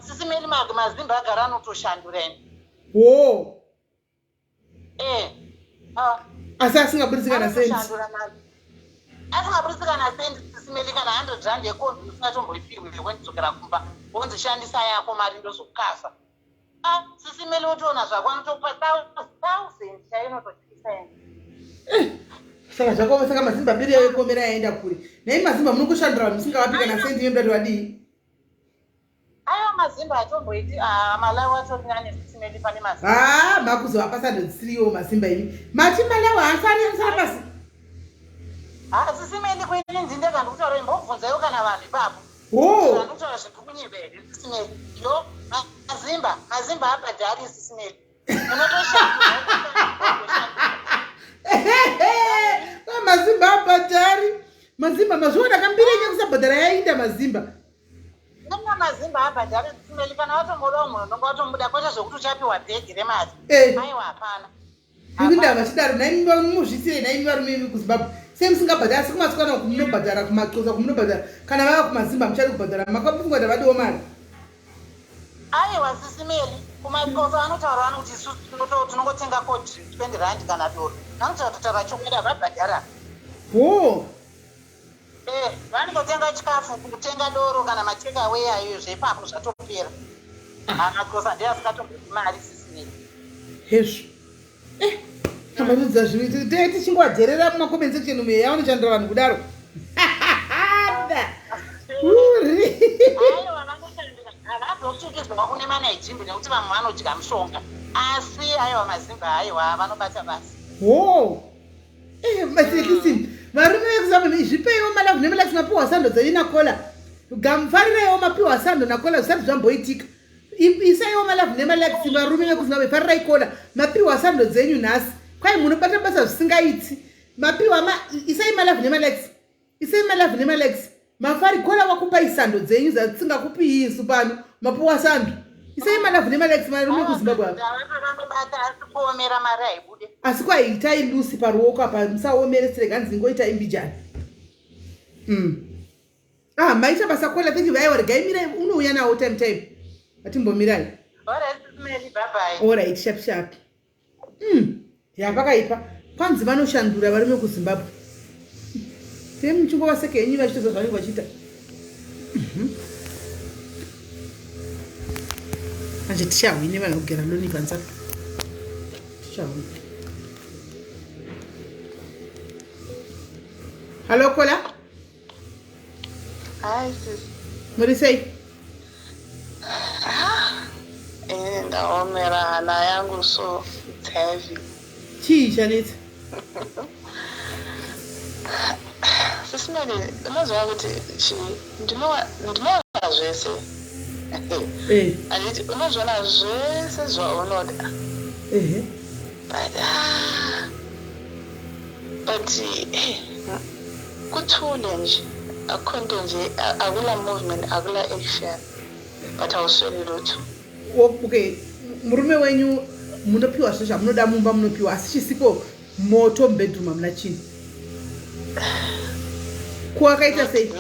Sisimeri mazimba agara anotoshandura ene. Asi asingabudisi kana sendi. Asingabudisi kana sendi sisimeri kana 100 rand yekonzi usingatomboipirwi yekwendizokera kumba. Wonzi shandisa yako mari ndozokafa. Sisimeri wotoona zvako anotokupa 1000 chainototyisa ene. Saka mazimba mbiri yekomera yaenda kure. Nei mazimba munongoshandura vanhu musingavapi kana sendi yemudati wadii? Aiwa mazimba atomboiti malawi atorina nesisimeri pane mazimba. Makuzoapa sadhodzisiriwo mazimba imi. Mati malawi haasi ari emusara pasi? Sisimeri kwini nzinde kandikutaura imbobvunzayo kana vanhu ipapo. Kandikutaura zvekukunyika here sisimeri. Yo mazimba abhadhari sisimeri. Mazimba abhadhari. Mazimba mazviona kambirenya kusabhadhara yainda mazimba. Nanga mazimba abhadhari simeli kana watomoda munhu unonga watomuda kwete zvokuti uchapiwa bhegi remari. Aiwa hapana. Ndinda vachidaro naimba muzvisire naimba rume kuZimbabwe. Semusingabhadhara asi kumasikana kumunobhadhara kumaxhosa kumunobhadhara kana vava kumazimba muchari kubhadhara makafunga kuti vadiwo mari. Aiwa sisimeli kumaxhosa anotaura anokuti isusu tinongotenga koti 20 rand kana doro. Nanotaura chokwadi havabhadhara. Vanongotenga chikafu kutenga doro kana matekaway ayo zvepapo zvatopera. Amaxhosa ndiye asikatongoti mari sisimeli. Hezvo. Kamarudza zviri tichingodherera mumakomenti section ume yavanochandira vanhu kudaro. Havazosvikizwa kune manaijimbi nekuti vamwe vanodya mushonga asi aiwa mazimba aiwa vanobata basi. Masekisi varume vekuzamani zvipeiwo malavu nemalaksi mapiwa sando dzenyu nakola gamufarireiwo mapiwa sando nakola zvisati zvamboitika. Isaiwo malavu nemalaksi varume vekuzamani farirai kola mapiwa sando dzenyu nhasi kwai munobata basa zvisingaiti mapiwa isai malavu nemalaksi isai malavu nemalaksi mafari kola wakupai sando dzenyu dzadzisingakupi isu pano mapiwa sando isai malavu nemalaksi varume kuZimbabwe asi kwaiitai lusi paruoko apa musaomeresere ganzi ngoitai mbijani. Maita basa kola thank you vaiwa regai mirai unouya nawo time atimbomirai. Alright sharp. Yapakaipa kwanzi vanoshandura varume kuZimbabwe. Temuchingova yenyu vachitoza zvanenge vachiita. Anje tichahwine vanhu kugera loni panzaka. Tichahwine. Hello Kola. Hi sis. Muri sei? Ndaomera hana yangu so it's heavy. Chii chanetsa? Sisimeli, unoziva kuti ndinoona zvese. Anditi unozviona zvese zvaunoda. But kuthule nje akhonto nje akula movement akula action but awusweli lutho. Okay, murume wenyu munopiwa zvesha munoda mumba munopiwa asi chisiko moto bedroom amuna chini. Kuakaita sei?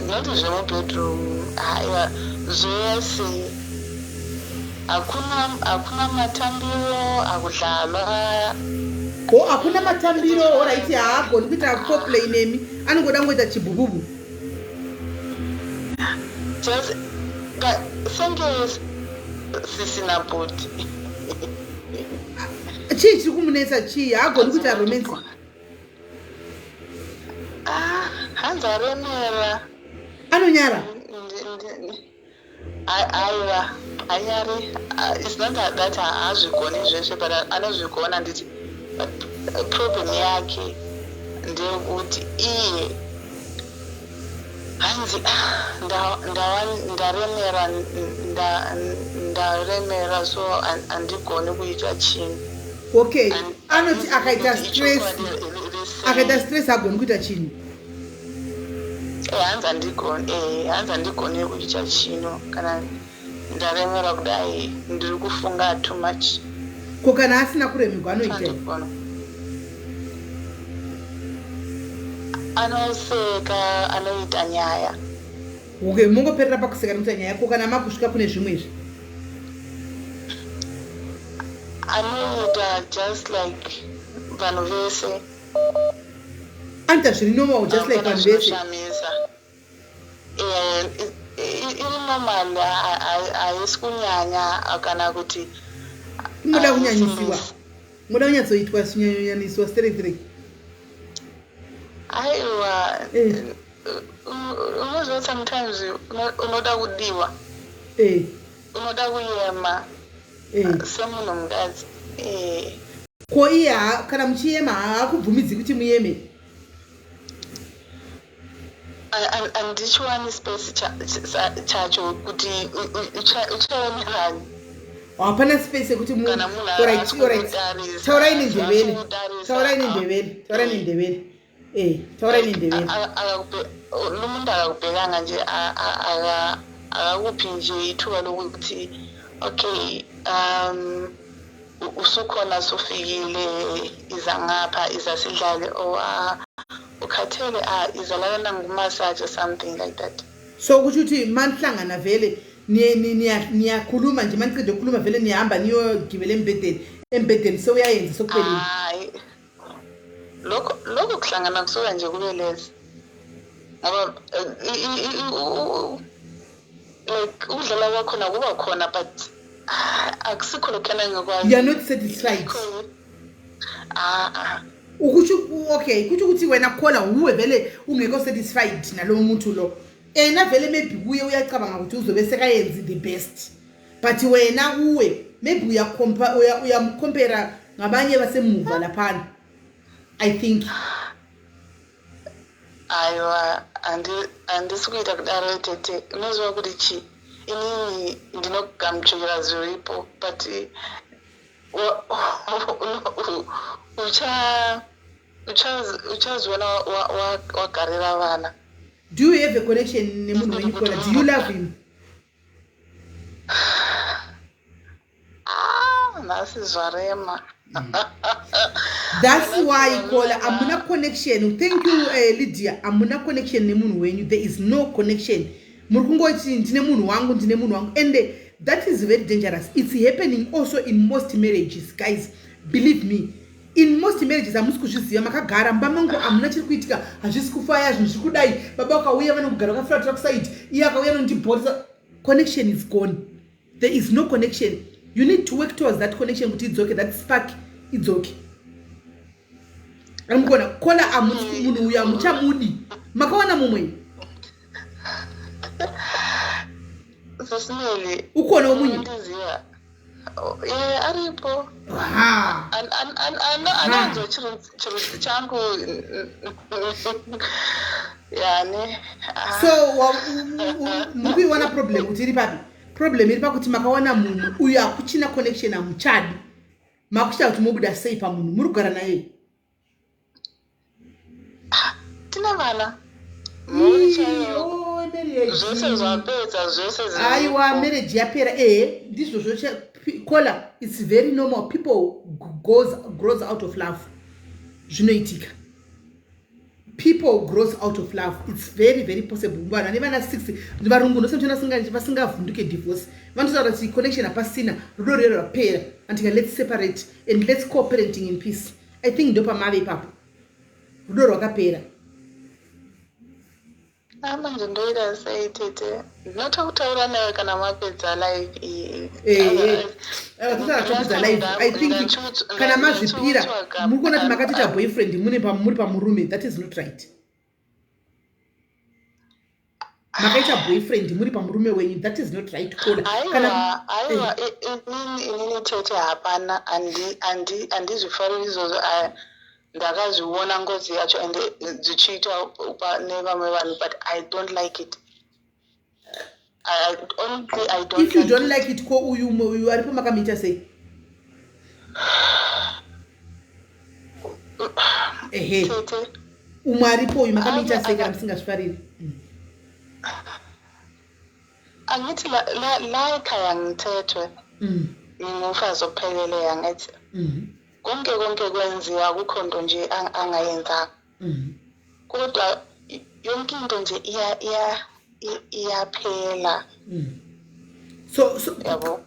Not zvemu bedroom aiwa zvese hakuna matambiro akudlalwa. Hakuna matambiro oraiti haagoni kuita foreplay nemi anongoda ngoita chibububu. Just senge sisina body. Chii chiri kumunetsa chii haagoni kuita romance? Hanzi aremera. Anonyara? Aiwa anyari. It's not that haazvigoni zveshe but anozvigona nditi problem yake ndeyekuti iye hanzi ndaremera so andigoni kuita chinhu. Okay, anoti akaita stress agoni kuita chinhu. Hanzi andigoni kuita chinhu kana ndaremera kudai ndiri kufunga too much. Ko kana asina kuremegwa anoita anoseka anoita nyaya. Okay, mungoperera pakuseka nokuita nyaya ko kana makusvika kune zvimwezvi anoita just like vanhu vese. Anoita zviri normal just like vanhu vese. Iri normal haisi kunyanya kana kuti muda kunyanyisiwa muda kunyatsoitwa kunyanyaniswa straight. Aiwa unoziva sometimes unoda kudiwa unoda kuyema semunhu mukadzi. Ko iye kana muchiyema haakubvumidzi kuti muyeme? Andichiwani space chacho kuti uchaemerani. hapana space yekuti alright taurai nendevere nomuntu akakubhekanga nje akakuphi nje ithuba lokuthi okay usukhona sufikile iza ngapha iza sidlale ukhathele izalana ngumassage or something like that. So ukuthi manihlangana vele niyakhuluma nje manicede ukukhuluma vele niyahamba niyogibela embhedeni sewuyayenza sokuphelile. Hayi lokho kuhlangana kusuka nje kube lezi ngoba like udlala wakhona kuba khona but akusikho lokhana ngekwazi. You are not satisfied. Ukuthi okay kuthi ukuthi wena khola uwe vele ungekho satisfied nalowo muntu lo. Ena vele maybe kuye uyacabanga ukuthi uzobe sekayenza the best. But wena uwe maybe uyamcompare ngabanye basemuva laphana. I think aywa andisikuita kudaro tete unozwa kuti chi ini ndinokugamuchukira zviripo but uchaziona wagarira vana. Do you have a connection nemunhu wenyu Kola? Do you love him? Nasi zvarema. That's why Kola amuna connection. Thank you Lydia. Amuna connection nemunhu wenyu. There is no connection. Murikungoti ndine munhu wangu. And that is very dangerous. It's happening also in most marriages, guys. Believe me. In most marriages, amusikuzviziva makagara mbamangu amuna chiri kuitika hazvisi kufaya zvinhu zviri kudai baba vakauya vanogara vakafura side iye akauya nondibhorisa. Connection is gone. There is no connection. You need to work towards that connection kuti idzoke, that spark idzoke. Amugona Kola amusi munhu uya muchamudi makawana mumwe SIS-MELLY ukona omunye aripo ananzo chiro changu yani. So mukuiwana problem kuti iri papi? Problem iri pakuti makawana munhu uyo akuchina connection amuchadi makuchita kuti mobuda sei pamunhu muri kugara naye. Tina vana zvose zvapedza zvose aiwa marriage yapera ndizvo zvose Kola. It's very normal. People grows out of love. Zvinoitika. People grows out of love. It's very very possible. Bwana nevana 6 varungu nosemtona vasingavhunduke divorce. Vanotaura kuti connection apasina rudo rero rapera and let's separate and let's co-parenting in peace. I think ndopa mave ipapo rudo rwakapera. manje ndoita sei tete ndinotokutaura nawe kana mapedza live iyi. Kutaura live. I think kana mazvipira muri kuona kuti makatoita boyfriend muri pamurume. That is not right. Makaita boyfriend muri pamurume wenyu. That is not right. Kola aiwa inini tete hapana andizvifari izvozvo ndakazviona ngozi yacho ende dzichiitwa nevamwe vanhu but I don't like it. I don't. If you don't like it ko uyu aripo makamita sei? Tete umwe aripo uyu makamita sei kana musingazvifariri? angithi la ekhaya ngithethwe ngimufazi ophelele yangithi konke kwenziwa akukho nto nje angayenzanga kodwa yonke into nje iyaphela. So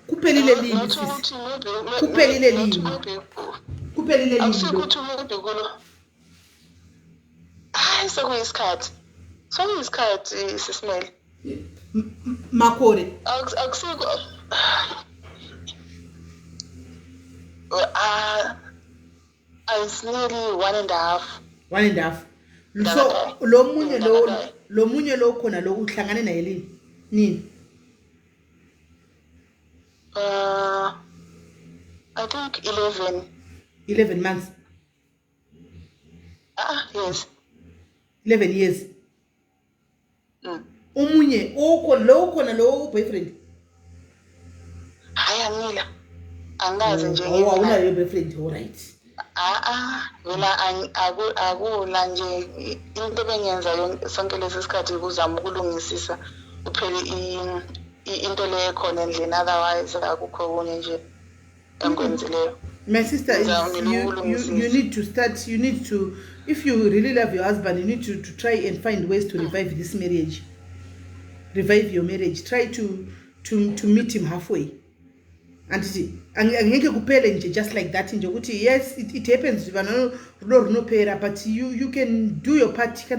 kuphelile lini sis? Kuphelile lini? Awusikuthi umuntu kulo hayi sekuyisikhathi SIS-MELLY makore akusiko it's nearly 1.5. 1.5. So lo munye lo khona lo uhlangane naye nini? I think 11 months. Yes. 11 years. Umunye lo khona lo boyfriend. Hayi angila. angazi nje awuna your boyfriend all right vela akula nje into benyenza sonke lesi sikhathi kuzama ukulungisisa uphele into le ekhona endlini otherwise akukho kunye nje engikwenzileyo. My sister, you need to start, you need to, if you really love your husband, you need to try and find ways to revive this marriage. Revive your marriage. Try to meet him halfway. And just like that. Yes, it happens. But you can do your part.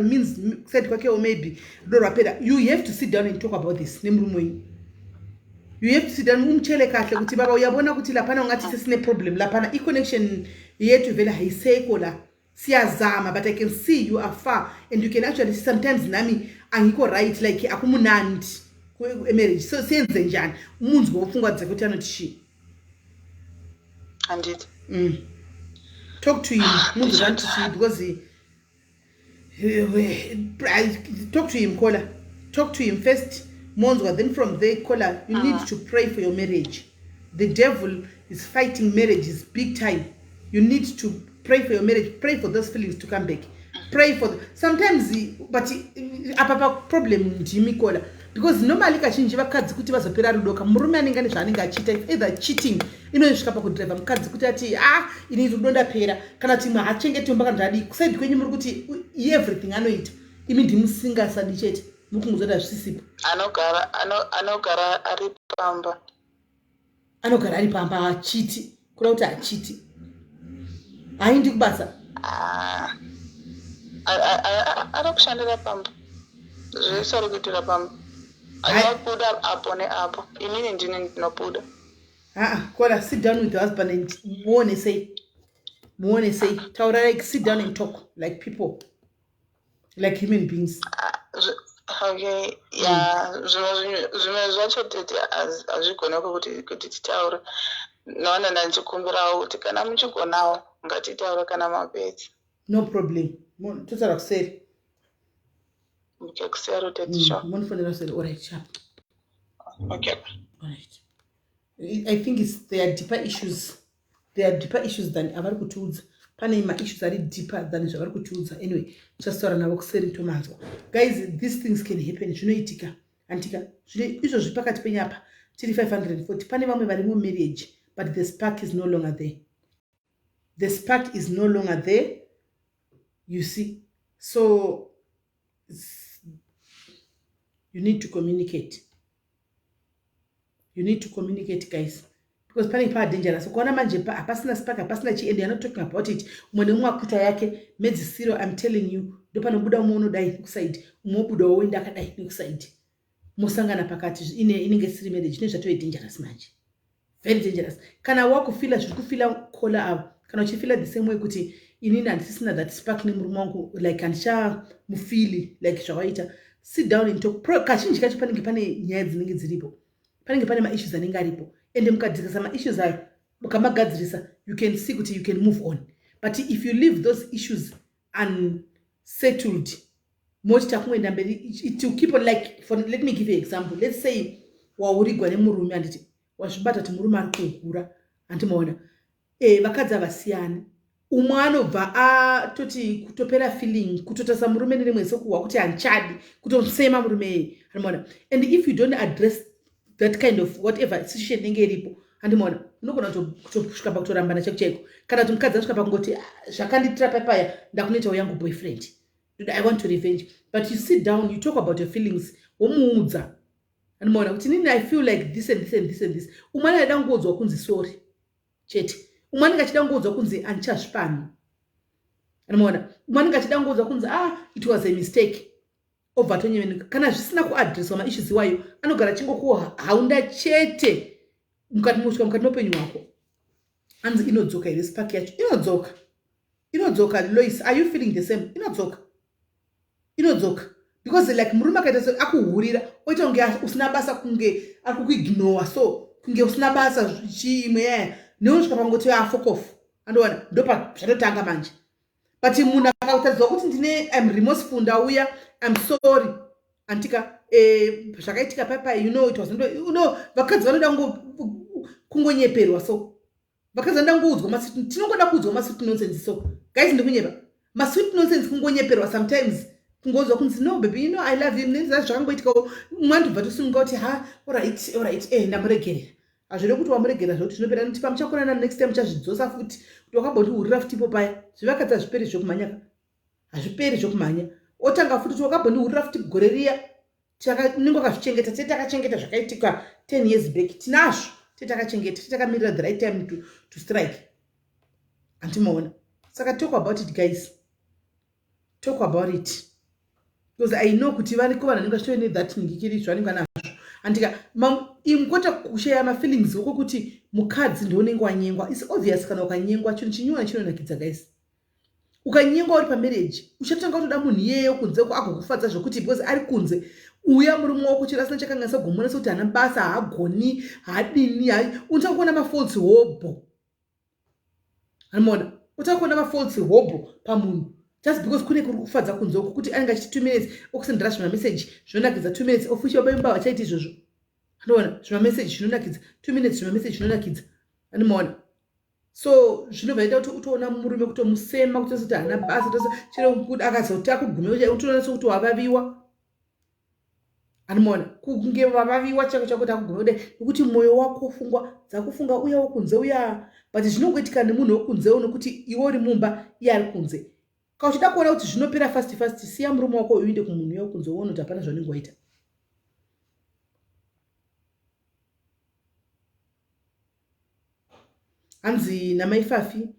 Means or maybe you have to sit down and talk about this. You have to sit down umchele kahle ukuthi baba uyabona ukuthi lapha ngathi sesine problem lapha connection yethu vela hayiseko la siyazama, but I can see you are far and you can actually sometimes nami angikho right like akumunandi ku marriage, so senze njani umuntu ngofunga ukuthi ukuthi anothi shi indeed talk to him umuntu ranti shi because talk to him, caller, talk to him first. Monzwa, then from there, caller, you need to pray for your marriage. The devil is fighting marriages big time. You need to pray for your marriage. Pray for those feelings to come back. Pray for sometimes, but a problem Jimmy caller, because normally kachinji vakadzi kuti vazopera rudo murume anenge ane zvaanenge achita, either cheating inoisvika pakudriva mukadzi kuti ati ini rudo ndapera kana kuti haachengeti mba kana zvadi kusaidi kwenyu muri kuti everything anoita imi ndimusingasadi chete mukungozoda zvisisipo. Anogara ari pamba. Anogara ari pamba achiti kuda kuti achiti haindi kubasa. Arakushandira pamba zvese ari kuitira pamba. Anobuda apo neapo. Inini ndini ndinobuda. Kola, sit down with your husband and muone say taura, like sit down and talk like people, like human beings. Okay, yeah, zvimwe zvacho tete azvigoneko kuti titaure. Naona ndanchikumbirawo kuti kana muchigonawo ngatitaure kana mapedzi. No problem. Totaura kuseri. Okay, kuseri tete sure. Munfonera kuseri, all right, sharp. Okay. All right. I think there are deeper issues. There are deeper issues than avari kutiudza. Pane issues are deeper than zvavari kutiudza. Anyway, just taura navo kuseri tomanzwa. Guys, these things can happen. Zvinoitika. Antika. Izvo zvipakati penyapa. Tiri 540. Pane vamwe vari marriage, but the spark is no longer there. The spark is no longer there. You see. So you need to communicate. You need to communicate, guys, because panic part dangerous. Ukona manje apasina spark, apasina chi, and they are not talking about it. Mwene mwakuta yake mezi zero, I'm telling you, dopa nobuda umono dai kuside, umobuda wenda kadai kuside. Musanga na pakati ininge siri marriage, nisha tuwe dangerous manje. Very dangerous. Kana wako fila shukufila kola au. Kana uchifila the same way kuti inina antisina that spark ni murumongu like ansha mufili like shawaita. Sit down and talk. Kachinji kachi panenge pane nyaya dzinenge dziripo. Panenge pane ma-issues anenge aripo. Ende mukadzikisa ma-issues ayo mukamagadzirisa, you can see kuti you can move on. But if you leave those issues unsettled, mochita kumwenda mberi, it will keep on like, let me give you an example. Let's say waurigwa nemurume anditi wazvibata kuti murume ari kugura antimaona vakadzi avasiyana. Umwe anobva toti kutopera feeling kutotasa murume nerimwe sokuwa kuti hanchadi kutosema murume andimaona. And if you don't address that kind of whatever situation inenge iripo andimona unogona kutosvika pakutorambana chako chaiko kana kuti mukadzi asvika pakungoti zvakanditira papaya ndakunoita yangu boyfriend, I want to revenge. But you sit down, you talk about your feelings, womuudza andimona kuti nini I feel like this and this and this and this. Umwe anoda kungodzwa kunzi sorry chete, umwe anenge achida kungodzwa kunzi andichazvipani andimona, umwe anenge achida kungodzwa kunzi it was a mistake. Overtonyevenika kana zvisina kuaddresswa ma-issues iwayo anogara chingokuhaunda chete mukati moupenyu hwako. Anzi inodzoka here spark yacho inodzoka. Lois, are you feeling the same? Inodzoka because like murume akaita so akuhurira oita kunge usina basa, kunge ari kukuignore, so kunge usina basa chimwe yaya neunosvika pangoti fuck off andoona ndopa zvatotanga manje. But munhu akautadzwa kuti I'm remorseful ndauya, I'm sorry antika zvakaitika papa, it was not, vakadzi vanoda kungonyeperwa so vakazanda nguudzwa masweet tinongoda kuudzwa masweet nonsense so guys ndikunyepa masweet nonsense kungonyeperwa sometimes kungodzwa kunzi no baby you know I love you nezva zvakangoitika mwandobva tosununga kuti ha alright ndamuregerera hazvide kuti wamuregerera zvokuti zvinopera notipa muchakonana next time muchazvidzosa futi kuti wakambondiurira futipo paya zvivakadza zviperi zvokumhanya hazviperi zvokumhanya otanga futi kuti wakambondiurira futi gore riya ninge wakazvichengeta tetakachengeta zvakaitika 10 years back tinazvo tetakachengeta tetakamirira the right time to strike handimaona saka talk about it guys, talk about it because I know kuti variko vanhu vanenge vachitoine that ningikiri zvanenge vanazvo andika imukota kushaya mafeelings woko kuti mukadzi ndounenge wanyengwa. It's obvious kana ukanyengwa chinhu chinyuwana chinonakidza guys. Ukanyengwa uri pamarriage uchatanga kutoda munhu iyeyo kunze agokufadza zvokuti because ari kunze uya murume wako chirasina chakanganisa kugomonesa kuti hana basa haagoni haadini hai uchakuona mafaults hobo hanimona uchakuona mafaults hobo pamunhu just because kune kuri kufadza kunze uko kuti anenge achiti 2 minutes okusendera zvimamessage zvinonakidza 2 minutes ofisha baimba vachaiti izvozvo handiona zvimamessage zvinonakidza 2 minutes zvimamessage zvinonakidza hanimona so zvinobvaita kuti utoona murume kutomusema kuti kuti hana basa chero kuti akazoti akugumira utoona sokuti wavaviwa hanimona kunge wavaviwa chako chako kuti akugumira kudai nekuti mwoyo wako fungwa dzakufunga uya wokunze uya but zvinongoitika nemunhu wokunze nokuti iwe uri mumba iye ari kunze. Kana uchida kuona kuti zvinopera fast siya murume wako uende kumunhu wokunze uone kuti hapana zvanenge waita. Hanzi namaifafi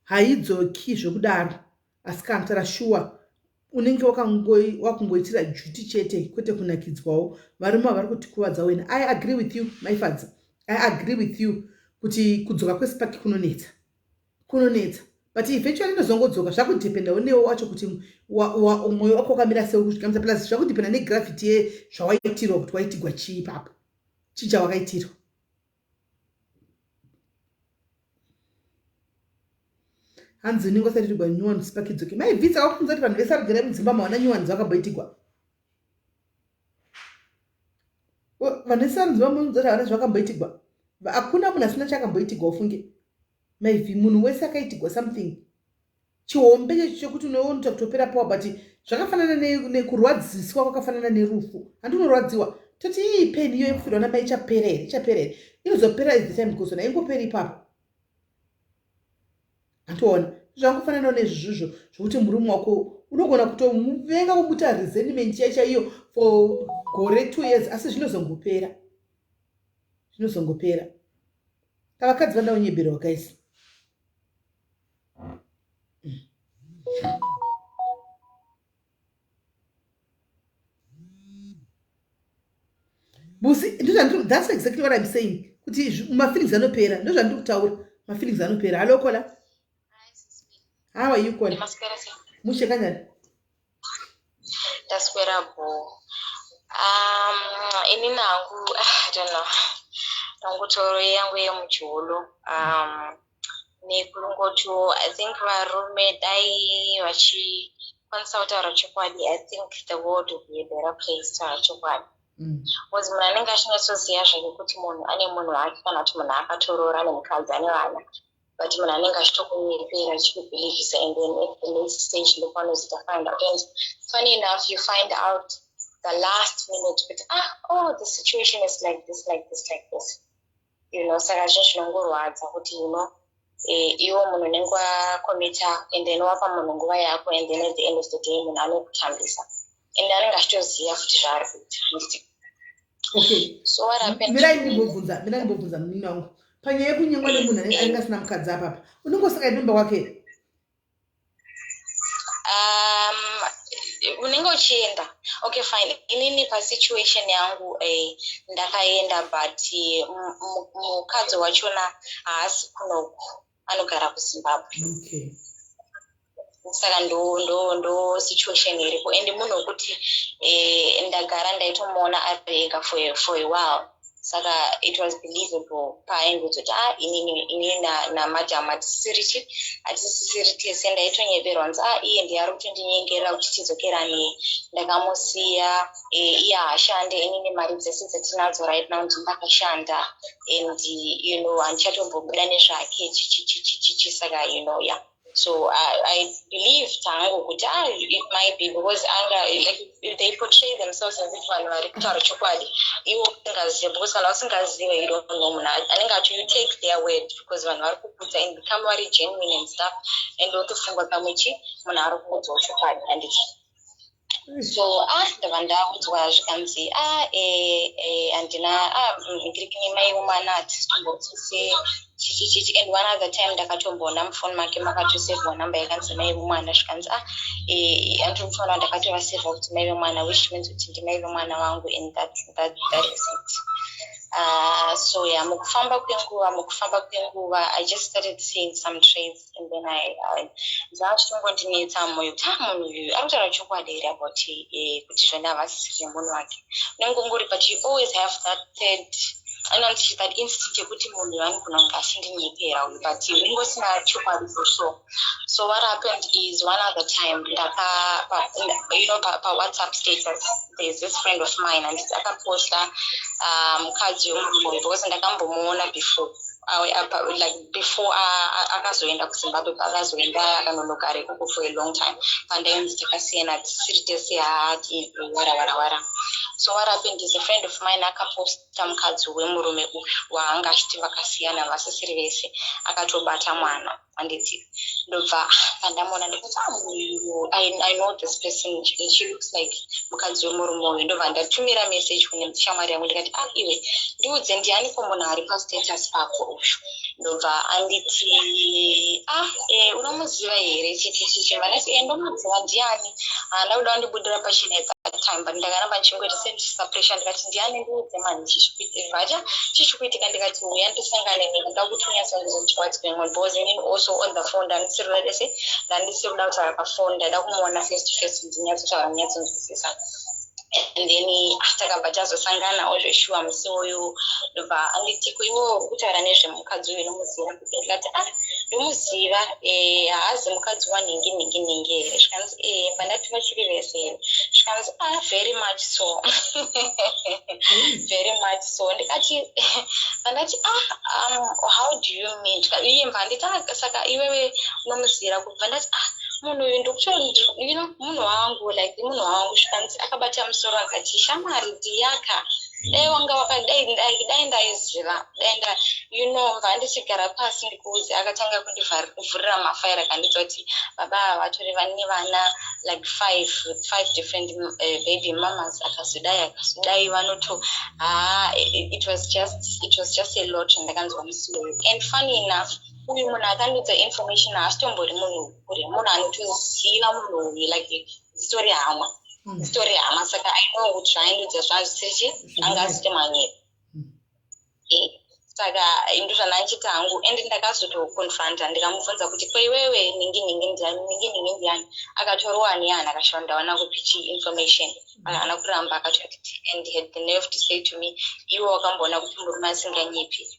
haidzoki zvokudaro asi kana tarashuwa unenge wakungoitira juti chete kwete kunakidzwawo varume vari kutikuvadza wena. I agree with you maifadza, I agree with you kuti kudzoka kwesipaki kunonetsa but eventually ndozongodzoka zvakudependawo newo wacho kuti mwoyo wako wakamira sei kusvika plus zvakudependa negravity yezvawaitirwa kuti waitigwa chii ipapo chija wakaitirwa. Hanzi unenge usati tigwa nyuwani sipakidzoke maibvisa akakunza kuti vanhu vese arigere mudzimba maona nyuwani dzakamboitigwa vanhu vese varudzimba munzati havana zvakamboitigwa hakuna munhu asina chakamboitigwa ufunge maivhi munhu wese akaitigwa something chihombe chekuti unoonota kutopera pawa but zvakafanana nekurwadziswa kwakafanana nerufu handinorwadziwa toti iyi peni iyo yekufirwa namai ichapera here inozopera is the time because haingoperi ipapo handiona zvangofanana nezvizvozvo zvokuti murume wako unogona kutomuvenga kubuta resentment chaiyo for gore 2 years asi zvinozongopera kavakadzi vandaonyeberwa guys. Busi, that's exactly what I'm saying. Kuti mafeelings anopera, ndo zvandiri kutaura. Mafeelings anopera. Hello Kola. How are you Kola? Mushe kanjani? Daswerabo. Ini nangu I don't know. Tangotoro yangu yemujolo. Nekulungoto I think varume dai vachi consulta chokwadi. I think the world would be a better place to chokwadi. Was munhu anenge achinatsoziva zvekuti munhu ane munhu wake kana kuti munhu akatorora nemukadzi ane vana but munhu anenge achitokunyepera achikubhilivhisa and then at the late stage ndopanozita find out and funny enough you find out the last minute but the situation is like this you know saka zvinhu zvinongorwadza kuti you know iwo munhu unenge wakomita and then wapa munhu nguva yako and then at the end of the day munhu anokutambisa and anenge achitoziva futi zvaari kuita. Okay. So what happened? Mina ndibobvunza munini wangu. Panyaya yekunyengwa nemunhu anenge asina mukadzi apapa. Unenge usakaenda kwake? Unenge uchienda. Okay fine. Inini pa situation yangu ndakaenda but mukadzi wachona haasi kunoku. Anogara kuZimbabwe. Okay. Saka ndo situation iripo and munhu wekuti ndagara ndaitomuona ari ega for a while saka it was believable paaingoti inini namadhamu hatisisiri tese ndaitonyeverwa nzi iye ndiye ari kutondinyengera kuti tidzokerane ndakamusiya iye haashande inini mari dzese dzetinadzo right now ndakashanda and handichatombobuda nezvake saka yeah. So I believe tango kuti it might be because like they portray themselves as if vanhu vari kutaura chokwadi iwo usingazive because kana usingazive you don't know munhu anenge acho you take their word because vanhu vari kukudza and become very genuine and stuff and wotofunga kamuchi munhu ari kuudzawo chokwadi handiti so ndabva ndaudzwa zvikanzi handina ndiri kune mai vomwana hatisitombotsise chichichichi and one other time ndakatomboona mufoni make makatosevhwa namba yakanzi mai vomwana zvikanzi andinofanira ndakatovasevha kuti mai vomwana which means kuti ndimai vomwana wangu and that is it. So yeah, mukufamba kwenguva I just started seeing some traits and then I zvachitongondinetsa moyo kuti munhu uyu ari kutaura chokwadi here about kuti zvona havasisiri munhu wake unenge but you always have that third that instinct yekuti munhu anogona kunge asindinyephera uyu but ungosina chokwadi for sure. So what happened is one other time WhatsApp status there's this friend of mine and akaposta mukadzi womurumwe because ndakambomuona before before akazoenda kuZimbabwe akazoenda akanonoka ikoko for a long time pandainzi takasiyana tisiri tese haati wara. So what happened is a friend of mine akaposta mukadzi wemurume uyu waanga achiti vakasiyana vasisiri vese akatobata mwana handiti ndobva pandamuona ndikuti I know this person she looks like mukadzi wemurume uyu ndobva ndatumira message kune shamwari yangu ndikati iwe ndiudze ndianiko munhu ari pastatus pako uyu ndobva anditi unomuziva here chichi vanati ndomuziva ndiani ndauda ndibudira pachina time but ndakaramba ndichingoita sepressure ndikati ndiani ndiudze mani chichikuitika ndikati uya ndisangane nekuda kuti unyatsonzwa what's going on because inini also on the phone ndandisirira dese ndandisiri kuda kutaura pafone ndada kumuona face to face ndinyatsotaura ndinyatsonzwisisa and then takabva tazosangana ozveshuwa musi uyu ndobva anditi iwo uri kutaura nezvemukadzi uyu nomuziva ndikati ndomuziva haazi mukadzi wanhingi here zvikanzi pandati vachiri vese here zvikanzi very much so very much so ndikati pandati how do you mean iye mbanditi saka iwewe unomuziva kubva ndati munhu uyu ndikuti munhu wangu like munhu wangu zvikanzi akabata musoro akati shamwari ndiyaka dai wanga wakadai ndaiziva dai mva ndichigara pasi ndikuudze akatanga kundivhurira mafaira akanditi kuti baba vatori vane vana like five different baby mamas akazodai vanoto it was just a lot ndakanzwa musi uyu and funny enough uyu munhu akandudza information haasitombori munhu kure munhu anotoziva munhu uyu like zitori hama saka I know kuti zvaindudza zvazvisirichi anga asiti manyeri saka ndozvananchita hangu and ndakazotoconfronta ndikamubvunza kuti kweiwewe ningi ndiani akatoriwa aniani akashawa ndawana kupichi information ana kuramba akati and had the nerve to say to me iwe wakamboona kuti murume asinganyepi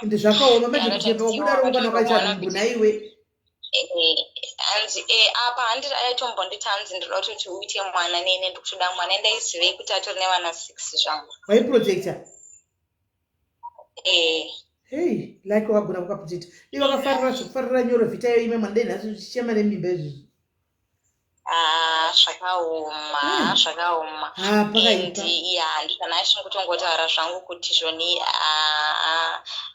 ende zvakaoma mazvikuchepa kudaro ungana wakachanungu naiwe hanzi apa handiti aitombonditi hanzi ndinoda kuti uite mwana nene ndikutoda mwana ndaizivei kuti atori nevana 6 zvangu waiprojecta hey like wagona kukaprojecta iwe wakafarira nyoro vhitayo ime mwana dai nhasi uchichema nemimba izvizvi zvakaoma and ndikana achingotongotaura zvangu kuti zvoni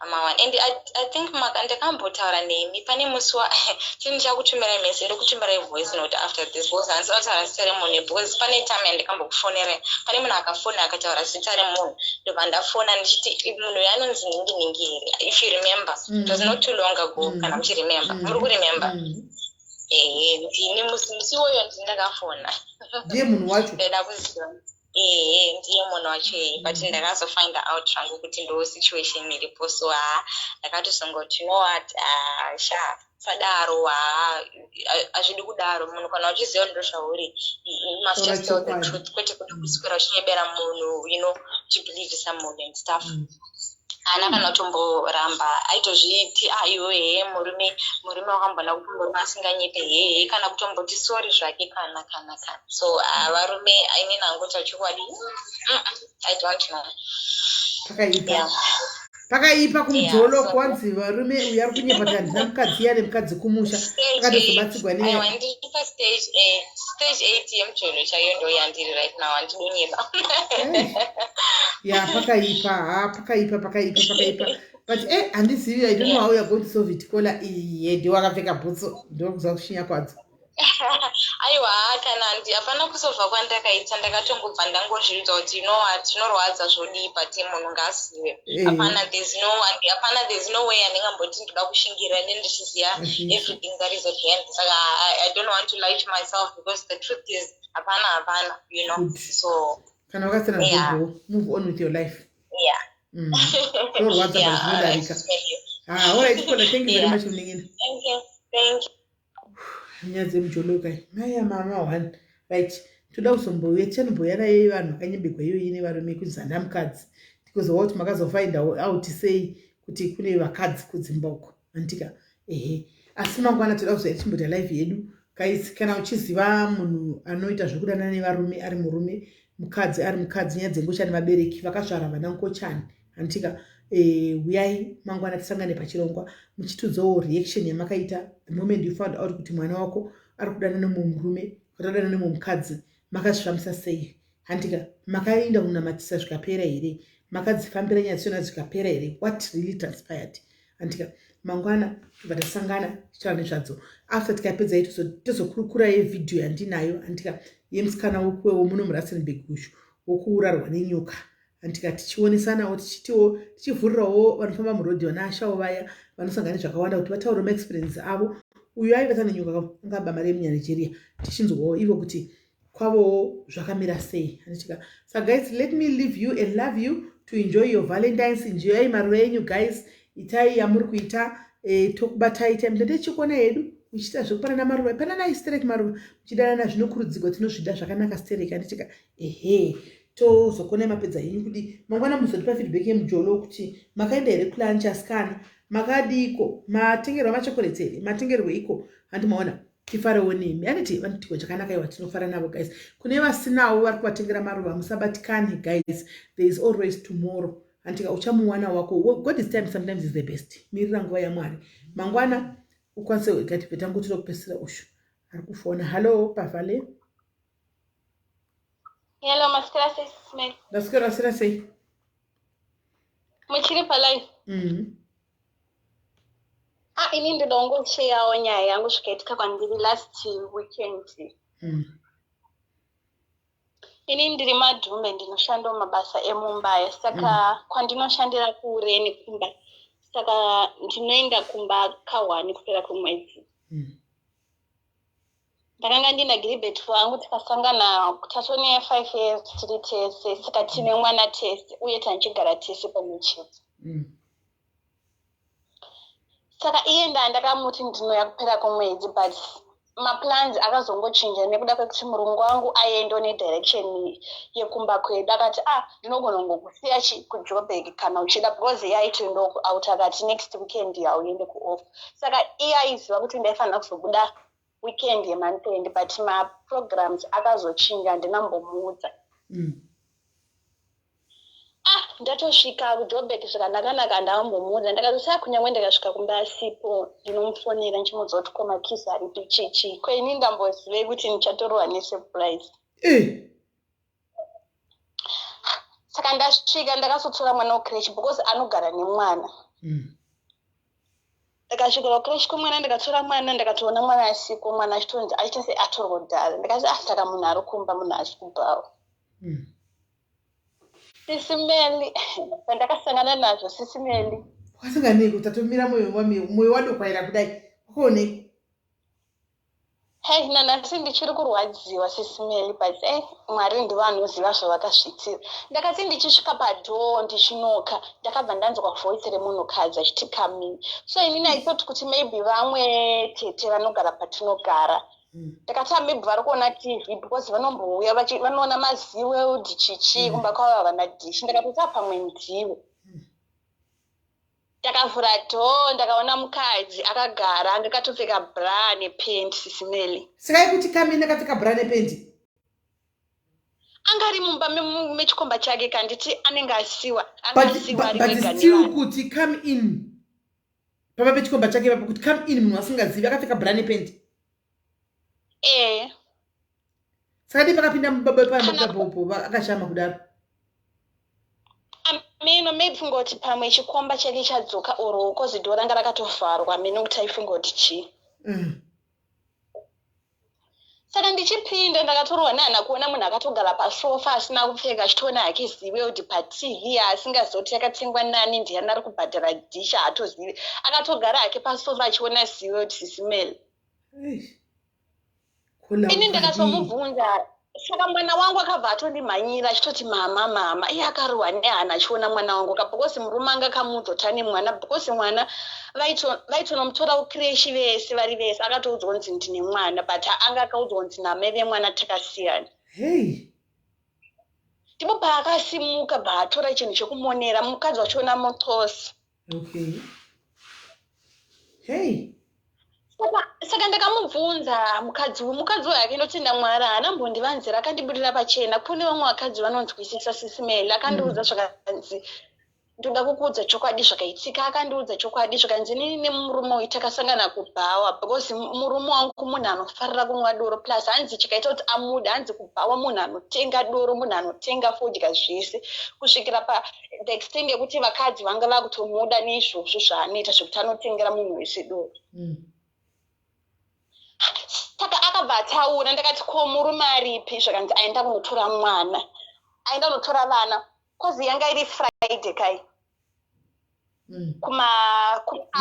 amawani and I think ndakambotaura nemi pane musi chinhu chakutumira message ndokutumira voice note after this because handisataura zita remunhu because pane time yandikambokufonera pane munhu akafona akataura zita remunhu ndobva ndafona ndichiti munhu yanonzi ningi here if you remember it was not too long ago kana muchiremember muri kuremember ndini musi woyo ndindakafona ndiye munhu wacho ndada kuziva ndiye munhu wacho but ndakazofind out zvangu kuti ndo situation iripo so ndakatosongoti you know what sadaro hazvidi kudaro. Munhu kana uchiziva ndo zvauri, you must just tell the truth, kwete kuda kuswera uchinyebera munhu, you know, to believe someone and stuff. Ana kana utomboramba aitozviti iwe murume wakambona kuti murume asinganyepe kana kutomboti sorry zvake kana. So varume ainini angota chokwadi, I don't know. Pakaipa kumdzolo kwanzi varume uya ari kunyepa kana mukadzi ya nemukadzi kumusha akatozobatsirwa ne ndipa stage 8 yemjolo chayo ndo yandiri right now andidonyeba. Yeah, pakaipa. But handizivi, I don't know how you are going to solve it. Kola ndiwo akapfeka bhutsu ndokuza kushinya kwadzo. Aiwa kana hapana kusolva kwandakaita, ndakatongobva ndangozviudza kuti tinorwadza zvodipa te munhu ngaasiwe. Hapana, there's no way andingamboti ndoda kushingira ndichiziva everything that is at hand. Saka I don't want to lie to myself because the truth is hapana, you know. Good. So kana wakasana move on with your life. Yeah. All right, Kola, thank you very much. Thank you. Nyaze mjoloka maya mama one right toda usombowe chanboyana yeyo vanhu akanyembekwa iyo ine varume kuzanda mukadzi because what makazofind out say kuti kune vakadzi kudzimba uko antika asi mangwana toda kuzochimbota life yedu guys. Kana uchiziva munhu anoita zvekudana nevarume ari murume, mukadzi ari mukadzi, nyadze ngochani mabereki vakasvara vana ngochani antika Huyai mangwana tisangane pachirongwa muchitudzawo reaction yamakaita the moment you found out kuti mwana wako ari kudana nemumwe murume kutadana nemumwe mukadzi, makazvifambisa sei handika makaenda kunamatisa zvikapera here, makadzifambira nyaya dzishona zvikapera here, what really transpired handika mangwana vatasangana tichawana zvadzo after tikapedza ito tozokurukura yevidhiyo yandinayo handika yemusikana wokwewo muno muRustenburg ushu wokuurarwa nenyoka handika tichionesanawo tichivhurirawo vanofamba murodhi vana ashawo vaya vanosangana zvakawanda kuti vataure maexperience avo. Uyu aiva nenyoka angaba mari yemuNigeria tichinzwawo ivo kuti kwavowo zvakamira sei handika. So guys, let me leave you and love you to enjoy your Valentines. Enjoy maruva enyu guys, itai yamuri kuita tokubatai time ndechikona yedu muchita zvekupanana maruva, panana istereki maruva muchidanana zvinokurudzirwa tinozvida zvakanaka stereki handitika tozokona mapedza yenyu kuti mangwana muzotipa feedback yemujolo kuti makaenda here kulunch asikana makadiko, matengerwa machokoreti here, matengerwa iko handimaona tifarewo nemi aniti vanotiko chakanaka iwa tinofara navo guys. Kune vasinawo vari kuvatengera maruva musabatikane guys, there is always tomorrow handika uchamuwana wako. God is time sometimes is the best. Mirira nguva yaMwari mangwana ukwanise wegati petangu tinokupesera ushu ari kufona. Hello pavale. Hello, maskera sei. Ndasikera sera sei. Muchiri pa live. Ini ndidongo share nyaya yangu zvikaita kwandiri last weekend. Ini ndiri madhume ndinoshanda mabasa eMumbai, saka kwandinoshandira kure nekumba, saka ndinoenda kumba kawani kupera kwemwedzi. Ndakanga ndina giribeti wangu tikasangana tatone 5 years tiri tese, saka tine mwana tese uye tanchigara tese pamucheto. Saka iye ndakamuti ndinoya kupera kwemwedzi, but maplans akazongochinja nekuda kwekuti murungu wangu aenda nedirection yekumba kwedu akati ndinogona ngokusiya kuJoburg kana uchida because yaiti out akati next weekend yauende kuoff. Saka iye aiziva kuti ndaifanira kuzobuda weekend yemonthend, but maprograms akazochinja ndinambomuudza. Ndatosvika kuJoburg zvakanaka ndambomuudza ndakazosiya kunyangwe ndakasvika kumba asipo ndinomufonera ndichimudza kuti komakisi ari pichichi kweni ndambozive kuti ndichatorwa nesurprise. Saka ndasvika ndakazotora mwana wecreche because anogara nemwana. Ndakasvikira kucreche kwemwana ndakatora mwana ndakatoona mwana asiko, mwana achitonzi achitose atorwa dhara. Ndakati saka munhu ari kumba munhu asi kubvawo. SIS MELLY pandakasangana nazvo SIS MELLY. Wasinganeki utatomira moyo wadokwaira kudai. Ukooneki. Hey, nanasi ndichiri kurwadziwa sisimeli but Mwari ndivo anoziva zvavakasvitira. Ndakati ndichisvika padhoo ndichinoka ndakabva ndanzwa voice remunhukadzi achiti kamini. So inini I thought kuti maybe vamwe tete vanogara patinogara. Ndakati maybe vari kuona TV because vanombouya vanoona maziwe udhichichi kumba kwavo havana dhishi. Ndakati pamwe ndiwe. Ndakavhura dhoo ndakaona mukadzi akagara anga akatopfeka bra nependi sisimeli. Saka kuti kamini akapfeka bra nependi? Anga ari mumba mechikomba chake kanditi anenge asiwa. But still kuti come in. Papa pechikomba chake papa kuti come in munhu asingazivi akapfeka bra nependi. Saka ndi pakapinda mubaba pamwe akashama kudaro. Mino maybe pamwe chikomba chake chadzoka oro kozi dhoo ranga rakatovharwa mino kuti aifungoti chi. Saka ndichipinda ndakatorwa nehana kuona munhu akatogara pasofa asina kupfeka achitoona hake zive kuti paTV asingazoti yakatengwa nani ndiani ari kubhadhara dhishi haatozivi. Akatogara hake pasofa achiona zive kuti sisimeli. Ini ndakatomubvunza saka mwana wangu akabva atondimhanyira achitoti mama iye akarwa nehana achiona mwana wangu because murume anga akamudzota nemwana because mwana vaitonomutora kukireshi vese vari vese akatoudzwa kunzi ndine mwana but anga akaudzwa kunzi namai vemwana takasiyana. Ndipo paakasimuka baatora chinhu chekumonera mukadzi wachiona mutosi. Saka ndakamubvunza mukadzi uyu akaindotenda Mwari haanambondivanzira akandibudira pachena. Kune vamwe vakadzi vanonzwisisa sisimeli akandiudza zvakanzi ndoda kukuudza chokwadi zvakaitika akandiudza chokwadi zvakanzi inini nemurume uyu takasangana kubhawa because murume wangu munhu anofarira kunwa doro plus hanzi chikaita kuti amuda hanzi kubhawa munhu anotenga doro munhu anotenga fodya zvese kusvikira the extent yekuti vakadzi vanga vakutomuda neizvozvo zvaanoita zvekuti anotengera munhu wese doro. Saka akabva ataura ndakati ko murume aripi zvakanzi aenda kunotora mwana aenda kunotora vana kozi yanga iri Friday kai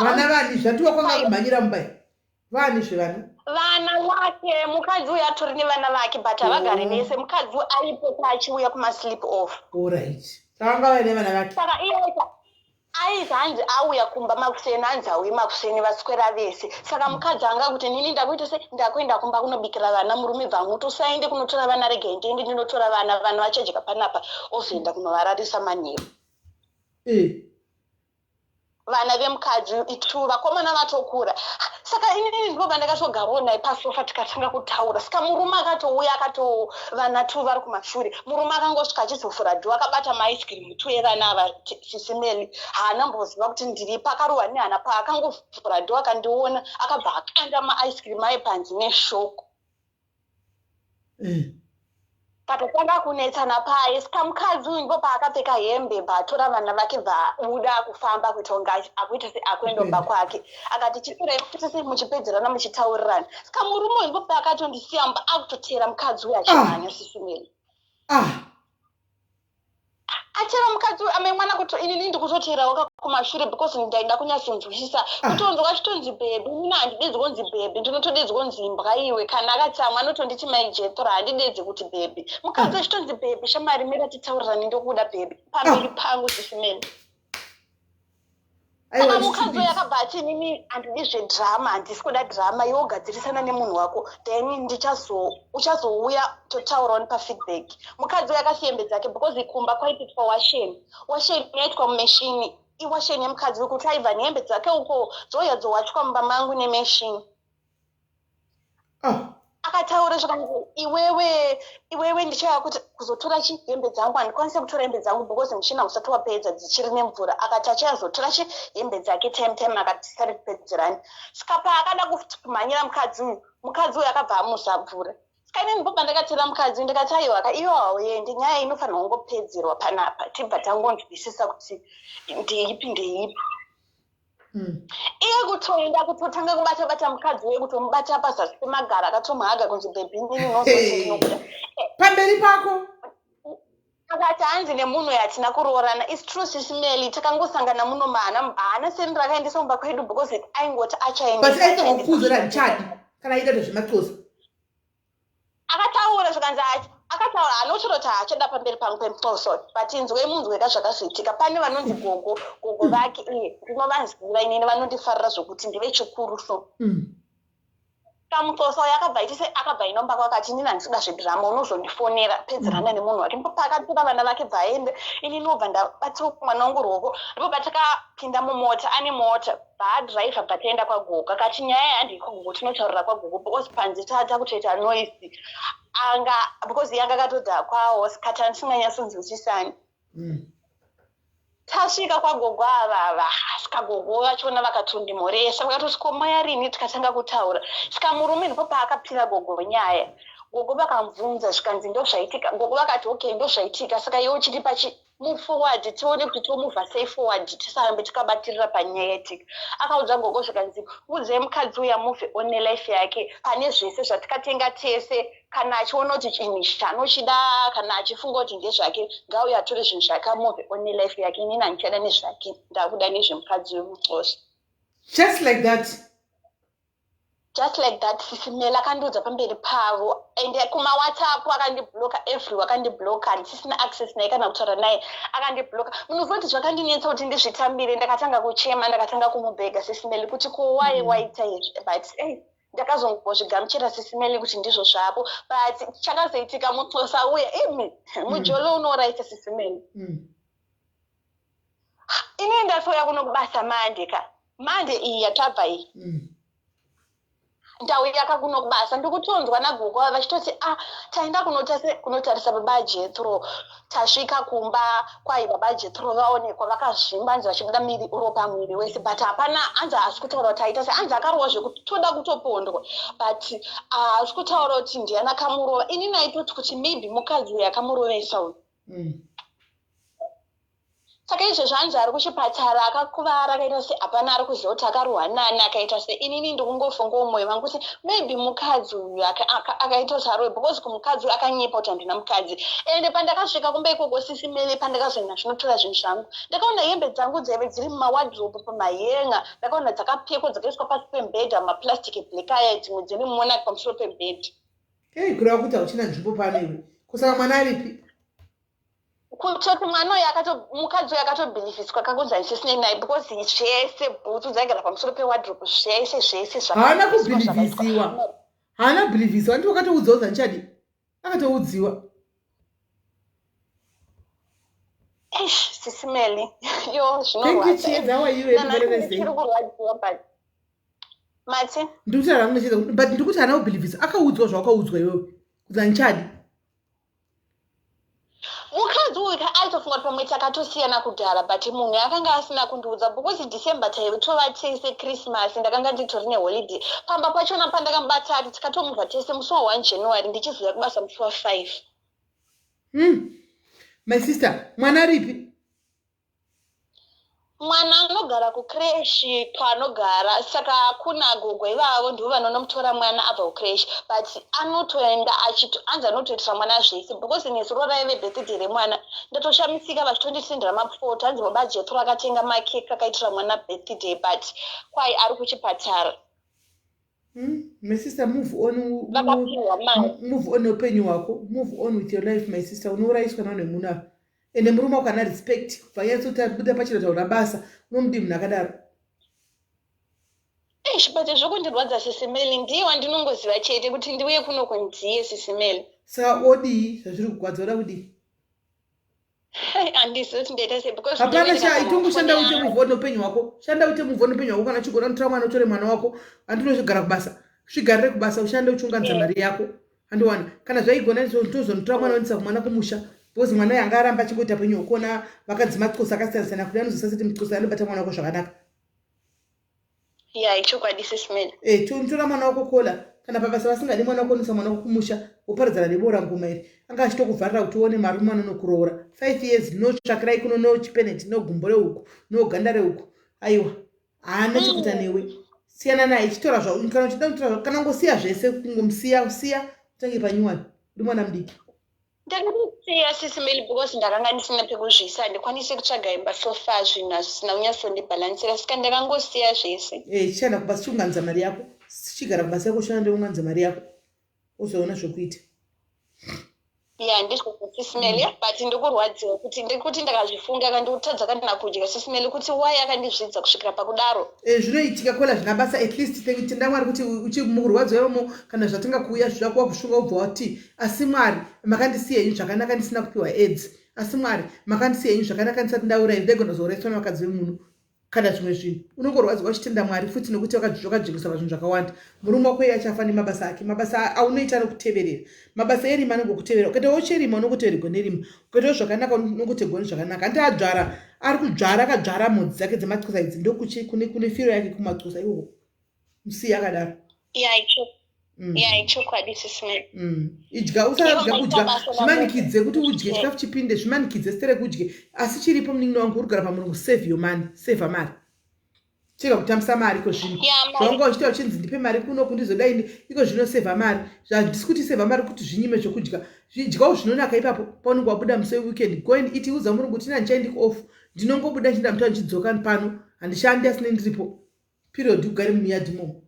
vana vani zvatiwa kwanga kumhanyira mumbai vani vana vake mukadzi uyu atori nevana vake but havagari vese mukadzi aipo achiuya kumasleep off. Alright, saka vanga vaine vana vake saka iye aizi hanzi auya kumba makuseni hanzi auye makuseni vaswera vese. Saka mukadzi anga kuti nini ndakuita se ndakuenda kumba kunobikira vana murume bvangu tosaende kunotora vana rege ndiende ndinotora vana vachadya panapa ozoenda kunovararisa manheru. Vana vemukadzi itu vakomana vatokura. Saka inini ndobva ndakatogarawo naye pasofa tikatanga kutaura. Saka murume akatouya vana tu vari kumashure. Murume akangosvika achizovhura dhoo akabata maice cream tu evana ava sisimeli haana mboziva kuti ndiripa akarohwa nehana paakangovhura dhoo akandiona akabva akanda maice cream aye panze neshoko. Patotanga kunetsana paye saka mukadzi uyu ndipo paakapfeka hembe baatora vana vake vauda kufamba kuita kunge akuita sekuendomba kwake akati chipira kuita se muchipedzerana muchitaurirana. Saka murume uyu ndipo paakatondisiya mba akutotera mukadzi uyu achimhanya sisimeli. Achera mukadzi uyu amai mwana kuti inini ndikutoterawo kumashure because ndaida kunyatsonzwisisa kutonzwa kachitonzi bhebi nina handidedzi kunzi bhebi ndinotodedzi kunzi imbwa iwe kana akatsamwa anotonditi maijethora handidedzi kuti bhebi. Mukadzi achitonzi bhebi shamari mira titaurirani ndokuda bhebi pamberi pangu sisimeli. Saka mukadzi uyu akabva ati inini handidi zvedhirama handisi kuda dhirama iwe ugadzirisana nemunhu wako then uchazouya totaurawo pafeedback. Mukadzi uyu akasiya dzake because kumba kwaiitwa washeni yaitwa mumeshini iwasheni yemukadzi wekuti aibva nehembe dzake uko dzouya dzowachwa mumba mangu nemeshini. Akataura zvakanzi iwewe ndichauya kuti kuzotora hembe dzangu handikwanisi kutora hembe dzangu because mushina usati wapedza dzichiri nemvura. Akati achazotora hembe dzake time akati tisari kupedzerani. Saka paakada kumhanyira mukadzi uyu akabva amuzabvura. Saka inini ndobva ndakatera mukadzi ndikati aiwa iwo hauendi nyaya inofanirwa kungopedzerwa panapa tibva tangonzwisisa kuti ndeipi. Iye kutoenda kutotanga kubata mukadzi uye kutomubata pazasi pemagara akatomhaga kunzi bhebi nini nozotinokuda pamberi pako. Akati hanzi nemunhu yatina kuroorana is true sisimeli takangosangana muno haana seni rakaendesa mumba kwedu because aingoti achaenda. But aita kukuzira ndichadi kana aita zvemaxhosa tataura zvikanzi akataura anotoroti achada pamberi pangu pemuxoso but inzwei munzweka zvakazoitika pane vanonzi gogo vake ndinovanzwira inini vanondifarira zvokuti ndive chikuru so kamuxosa uyo akabva inomba kwakati inini handisida zvedhirama unozondifonera pedzerana nemunhu wake pakatira vana vake bva aende inini obva ndabatsira mwana wangu ruoko ndipo patakapinda mumota ane mota bhaadhiraivha pataenda kwagogo akati nyaya handii kwagogo tinotaurira kwagogo because panze takutoita noisi because yanga akatodha kwawo sikati andisinganyatsonzwisisani tasvika kwagogo avava sikagogo vachiona vakatondimhoresa vakatoti komoya rini tikatanga kutaura sika murume ndipo paakapira gogo nyaya gogo vakamubvunza zvikanzi ndozvaitika gogo vakati okay ndozvaitika saka iwe uchiti muforward tione kuti tomuvha sei forward tisarambe tikabatirira panyaya yatika akaudza gogo zvikanzi udzei mukadzi uya muvhe one life yake pane zvese zvatikatenga tese kana achiona kuti chinhu chanochida kana achifunga kuti ndezvake ngauye atore zvinhu zvake amuvhe one life yake inini handichada nezvake ndakuda nezvemukadzi wemuxosa just like that sisimela akandiudza pamberi pavo ende kumawhatsapp akandibloka everywhere akandibloka handisisina access naye kana kutaura naye akandibloka munozoti zvakandinetsa kuti ndizvitambire ndakatanga kuchema ndakatanga kumubhega sisimeli kuti kuwai waita izvi but ndakazongozvigamuchira sisimeli kuti ndizvo zvavo but chakazoitika muxosa uya mujolo unoraita sisimeli inini ndasouya kunokubasa mande iyi yatabva iyi ndau yakakunokubasa ndikutonzwa nagogo vachitoti taenda kunotarisa baba Jethro tasvika kumba kwai baba Jethro vaonekwa vakazvimba nzi vachibuda ropa mwiri wese but hapana anzi haasi kutaura kuti aita sei anzi akarohwa zvekuti toda kutopondwa but haasi kutaura kuti ndiani akamurova inini aitoti kuti maybe mukadzi uyo akamurovesa uyu saka izvezvo anzi ari kuchipatara akakuvara akaita se hapana ari kuziva kuti akarohwa nani akaita se inini ndikungofunga mwoyo wangu kuti maybe mukadzi uyu akaita sarowe because kumukadzi uyu akanyepa kuti handina mukadzi ende pandakasvika kumba ikoko sisimeli pandakazoenda zvinotora zvinhu zvangu ndakaona hembe dzangu dzaive dziri mumawadhrobe pamahenga ndakaona dzakapfekwa dzakaiswa pasi pembedha maplastic black aya dzimwe dziri mumonaki pamusoro pembedha kureva kuti hauchina nzvimbo panoiwe kusaka mwana aripi kutoti mwana uyu mukadzi uyu akatobhilivhiswa kakunzi handisinei naye because zvese bhutsu dzaigara pamusoro pewardrobe zvese haana kubhilivhisiwa haana kubhilivhisiwa ndipo akatoudziwa kuti handichadi akatoudziwa sisimeli yo zvinorwadza mati ndikuti haramunochedza but ndikuti haana kubhilivhisa akaudzwa zvawakaudzwa iwewe kuti handichadi mukadzi uyu aitofunga kuti pamwe takatosiyana kudhara but munhu akanga asina kundiudza because December taiva tese Christmas ndakanga nditori neholiday pamba pachona pandakamubata ati tikatomubva tese musi wa1 January ndichizoya kubasa musi wa5 my sister mwana ripi mwana anogara kukreshi kwaanogara saka kuna gogo ivavo ndivo vanonomutora mwana abva kukreshi but anotoenda anzi anotoitira mwana zvese because nesuro raive birthday remwana ndatoshamisika vachitondisindira mapoto anzi baba Jethro akatenga makeke akaitira mwana birthday but kwai ari kuchipatara my sister move on upenyu hwako move on with your life my sister unouraiswa nanemunhu apa ende murume ukana respect kubva buda pachiro taura basa unomudi munhu akadaro but zvokundirwadza sisimeli ndiye wandinongoziva chete kuti ndiuye kuno kundiye sisimeli saka odii zvazviri kugwadza oda kudii handisi kuti ndaita sei because hapana itongoshanda uite muvhoni upenyu hwako shanda uite muvhoni upenyu hwako kana chigona kutora mwana utore mwana wako handinozvigara kubasa zvigarire kubasa ushande uchunganidza mari yako handiwana kana zvaigona tozonotora mwana wandisa kumwana kumusha because mwana yanga aramba achingoita penyu hwokona vakadzi maxosa akasiyana-siyana kuti anozisa seti muxosa anobata mwana wako zvakanaka ichokwadi sisimeli tora mwana wako kola kana pabasa vasingadi mwana wako onisa mwana wako kumusha woparadzana nebora ngoma iri anga achitokuvharira kuti uone marume anonokuroora 5 years notsvakirai kuno nochipeneti nogumbo rehuku noganda rehuku aiwa haana chekuita newe siyana naye chitora zvao kana uchida kutora zvao kana ngosiya zvese kungomusiya utange panyuwani uri mwana mudiki ndakasiya sisimeli because ndakanga ndisina pekuzvisa handikwanisi kutsvaga imba so far zvinhu hazvisina kunyatsondibhalansira saka ndakangosiya zvese chichanda kubasa chiunganidza mari yako chigara kubasa yako shanda ndeunganidza mari yako uzoona zvokuita ya ndizvo sisimeli but ndikurwadziwa kuti ndakazvifunga kandikutadza kana kudya sisimeli kuti wai akandizvidza kusvikira pakudaro. Zvinoitika kola zvina basa at least tenda Mwari kuti mukurwadziwemo kana zvatinga kuuya zvakuwa kushuka ubva wati asi Mwari makandisiya henyu zvakanaka ndisina kupiwa AIDS. Asi Mwari makandisiya henyu zvakanaka ndisati ndaura ndegona zoreswa vakadzi vemunhu kana zvimwe zvinhu. Unongorwadziwa uchitenda Mwari futi nokuti wakajekesa zvinhu zvakawanda. Murume wako achafa nemabasa ake. Mabasa aunoita nokuteverera. Mabasa erima anongokuteverera. Ukaita wocherima unongotevererwa nerima. Ukaita zvakanaka unongotegwa zvakanaka. Andi adzvara ari kudzvara akadzvara modzi dzake dzematsosa idzi ndokuchi kune firo yake kumatsosa iwo. Musiya akadaro. Ya chokwadi sisimeli. Idya usadya kudya zvimanikidze kuti udye chikafu chipinde zvimanikidze sitere kudye asi chiripo munin'ina wangu urigara pamurungu save your money save mari chega kutambisa mari iko zvino zvanga uchita uchinzi ndipe mari kuno kundizodai iko zvino save mari zvandisi kuti save mari kuti zvinyime zvokudya dyawo zvinonaka ipapo paunenge wabuda musi weekend go and eat uza murungu tina ndichaendiko off ndinongobuda chinda mutano chidzoka pano handishandi asine ndiripo period ugare mumiyadhimo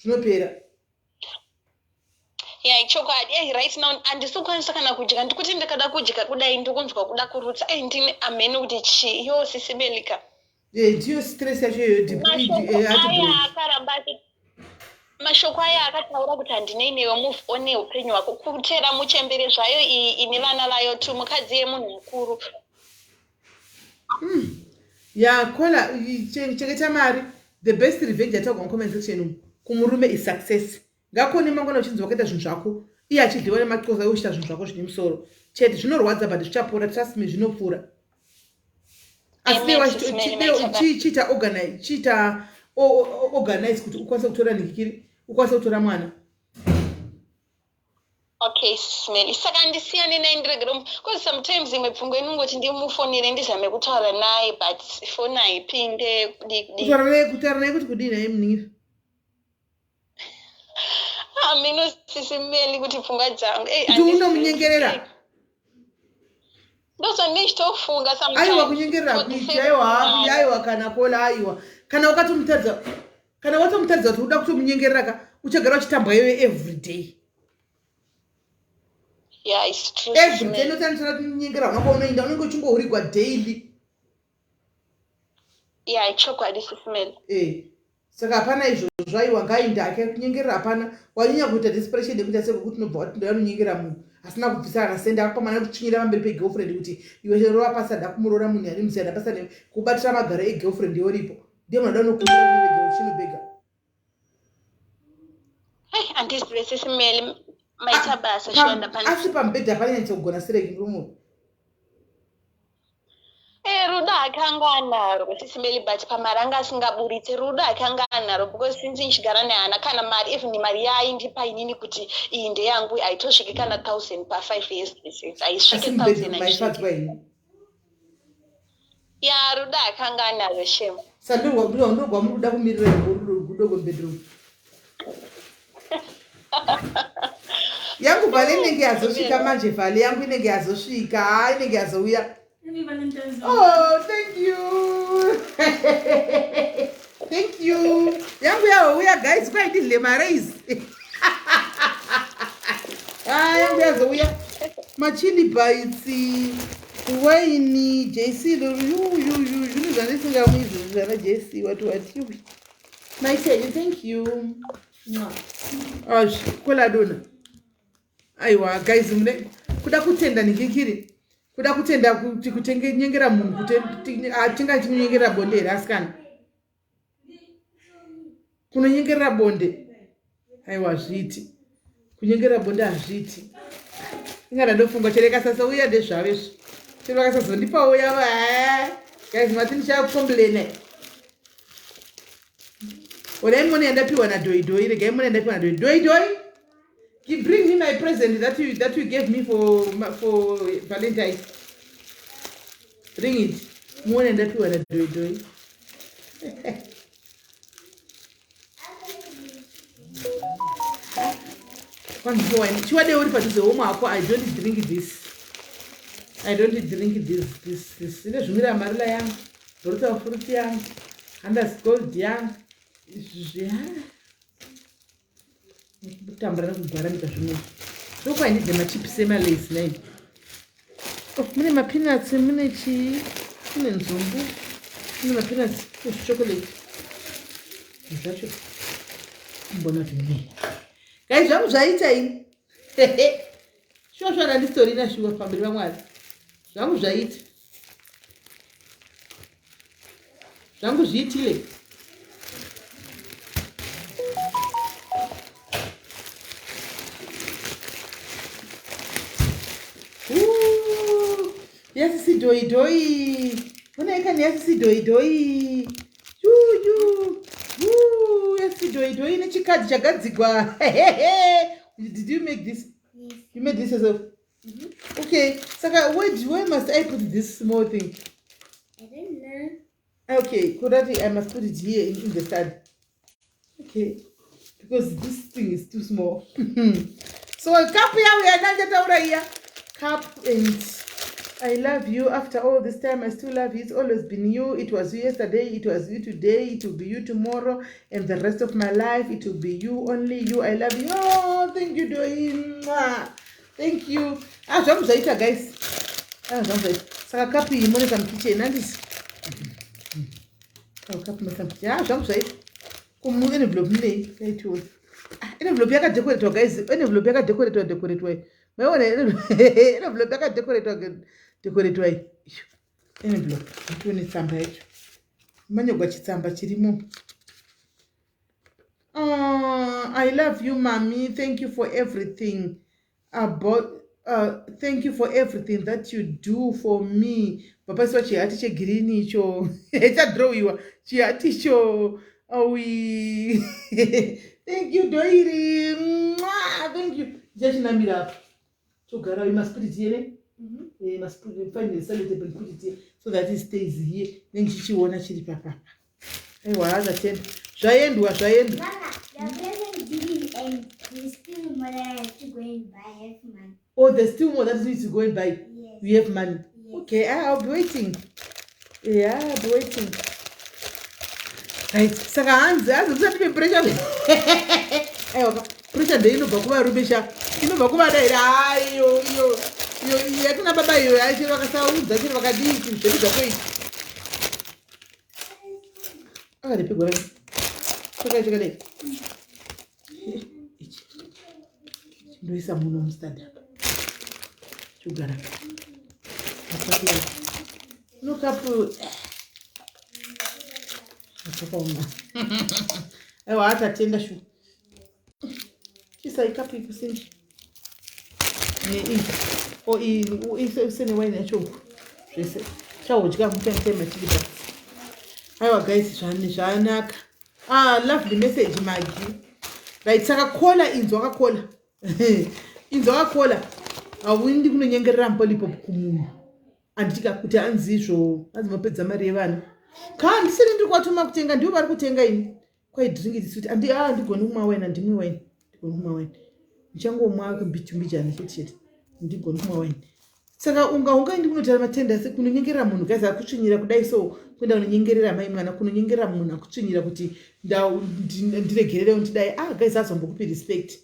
zvinopera. Ya chokwadi right now andisokwanisa kana kudya ndikuti ndikada kudya kudai ndikunzwa kuda kurutsa ndine amene kuti chi yo sisibelika ndiyo stress yacho yo mashoko aya akataura kuti handine inewe move on neupenyu hwako kutera muchembere zvayo ine vana vayo tu mukadzi yemunhu mukuru. Ya kola chengeta mari the best revenge yatagwa comment section kumurume is success. Ngakoni mangona uchinzi wakaita zvinhu zvako iye achidliwa nematsosa uchita zvinhu zvako zvine musoro chete zvinorwadza but zvichapora trust me zvinopfuura asi chiita organize kuti ukwanise kutora nikikiri ukwanise kutora mwana. Okay smeli saka ndisiyane naye ndiregere because sometimes imwe pfungwa inongoti ndimufonere ndizame kutaura naye but phone haipinde kutaura naye kuti kudini naye munin'ina mino sisimeli kuti pfungwa dzangu kuti unomunyengerera ndozvandichitofunga aiwa kunyengerera kuiti aiwa kana kola aiwa kana wakatomutadza kana watomutadza kuti uda kutomunyengerera uchagara uchitambwa iwe everyday. Yeah, it's true. Everyday notanisana kunyengerera unonga unoinda unenge uchingourigwa daily. Yeah, chokwadi sisimeli. Saka hapana izvo zvaiwa ngainda ake kunyengerera hapana wanyanya kuita desperation yekuti asekuti nobva wati ndoyanonyengera munhu asina kubvisa akasenda apamana kuchinyira pamberi pegirlfriend kuti iwe rova pasada kumurora munhu ari musiyana pasada kubatira magara egirlfriend yoripo ndiye munhu ada nokuira chinobhega. Handizive sisimeli maita basa shonda pani asi pambedhi hapanyanyisa kugona sireki rumu. Ruda akanga anaro sisimeli but pamaranga asingaburitse ruda akanga anaro because since nchigara neana kana mari even mari yaindipa inini kuti iyi ndeyangu aitosviki kana 1000 pa 5 years aisvike 1000 ya ruda akanga anaro shem sandogwa muruda kumirira rudo bedroom yangu vale inenge yazosvika manje vale yangu inenge yazosvika inenge yazouya. Oh, thank you. Thank you. We are guys quite in the race. We are machili bites, wine, JC, JC, what you. Nice, thank you. Oh, kola dona. Aiwa, guys, kuda kutenda nikikiri. Kuda kutenda kuti kutenge nyengera munhu kuti atinga chinyengera bonde raskana kunonyengerera bonde aiwa zviti kunyengera bonde azviti ingada ndofunga chereka sasa uya ndezvavezvo chereka sasa ndipa uya guys matini cha complain orai mone ndapiwa na doidoi regai mone ndapiwa na doidoi. Bring me my present that you gave me for Valentine. Bring it. More than that you wanna do. One boy. Chua de ori pati home ako. I don't drink this. This. Ile jumira marila yang. Borota fruit yang. Underscore yang. Tambara kugara nikazvimwe. Ndokwa ndidze machips ema lace nai. Oh, mune mapeanuts, mune chii, mune nzungu, mune mapeanuts, mune chocolate. Zvacho. Mbona zvimwe. Guys, zvangu zvaita ini. Shuwa shuwa ndistorina shuwa pamberi paMwari. Zvangu zvaita. Zvangu zviitile. Yasisi doi doi. Mbona ikani yasisi doi doi. Yasisi doi doi nechikadhi chagadzigwa. Did you make this? Yes. You made this yourself? Mm-hmm. Okay. Saka, where must I put this small thing? I don't know. Okay, Kodati, I must put it here in the stand. Okay. Because this thing is too small. So cup here, we are not getting here. Cup and I love you. After all this time, I still love you. It's always been you. It was you yesterday. It was you today. It will be you tomorrow. And the rest of my life, it will be you, only you. I love you. Oh, thank you, Doin. Thank you. Jump Zaita, guys. Jump Zaita. Saka cup in money some kitchen. And this. Cup in some kitchen. Jump Zaita. Come move in a blob. In a blob, I got decorator, guys. In a blob, I got decorator. My own in a blob, I got decorator. Decorator. In a blob. I'm doing some right. Many got some bachirimo. Oh, I love you, mommy. Thank you for everything. Thank you for everything that you do for me. Papa saw she had to green show. It's a draw you. She had to show. Oh, we. Thank you, Doiri. Thank you. Just name it up. So, Gara, you must put it here. You must find the sellotape and put it here so that it stays here. Then she won't actually papa. Hey, what other 10? Giant. Mama, the present didn't end. There's still more that I have to go and buy. I have money. Oh, there's still more that needs to go and buy. Yes. We have money. Yes. Okay, I'll be waiting. Yeah, I'll be waiting. Right, saka hanzi kusati pressure. Aiwa, pressure ndio inobva rubisha. Inobva kuvadaira ayo yatina baba iyo yachi vakasaudza chiri vakadii zvekuda kwei. Akaripigwa rani. Chakadai. Ndoisa munhu mustadi apa. Chugara. Look up. Aiwa atatenda shu. Chisa ikapi kusinji. Isene wine yacho. Zvese. Chaudya mutema chilipa. Aiwa guys zvanaka. Lovely message Maggie. Right, saka kola inzwa akakola. Inzwa akakola. Awindi kunonyengerera mpolipop kumunhu. Anditika kuti anzizvo, azimapedza mari yevana. Kandi siri ndiri kwatuma kutenga ndiwo vari kutenga ini. Kwai drink this sweet. Ndigoni kumwa wine ndimwe wine. Ndigoni kumwa wine. Ndichangomwa mbichana chete. Ndigoni kumwa wine. Saka unga ndi kunotara matenda se kunonyengerera munhu guys akutsvinyira kudai so kuenda kunonyengerera mai mwana kunonyengerera munhu akutsvinyira kuti ndiregerere undidai guys hazombokupi respect.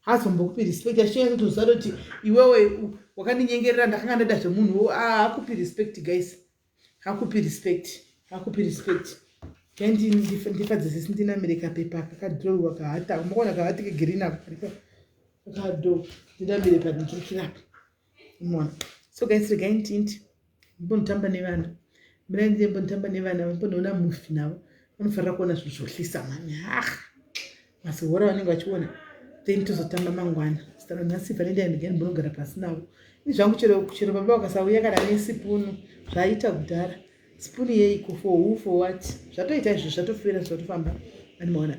Hazombokupi respect ashiya kuti uzado kuti iwewe wakandinyengerera ndakanga ndada zvemunhu akupi respect guys. Hakupi respect. Kandi ndifadze sisi ndinamire pepa kakadhrowa kahata umbona kahati kegreen apa kakado ndinamire padinchukirapo mwana. So guys regai ntinti mbonotamba nevana mrandi mbonotamba nevana mbonoona movie navo vanofanira kuona zvohlisa mani masihora vanenge vachiona then tozotamba mangwana saka nhasi Valentine again mbonogara pasi navo izvangu chero baba vakasauya kana nesipunu zvaita kudhara spuni yeiko for who for what zvatoita izvo zvatofira zvatofamba animaona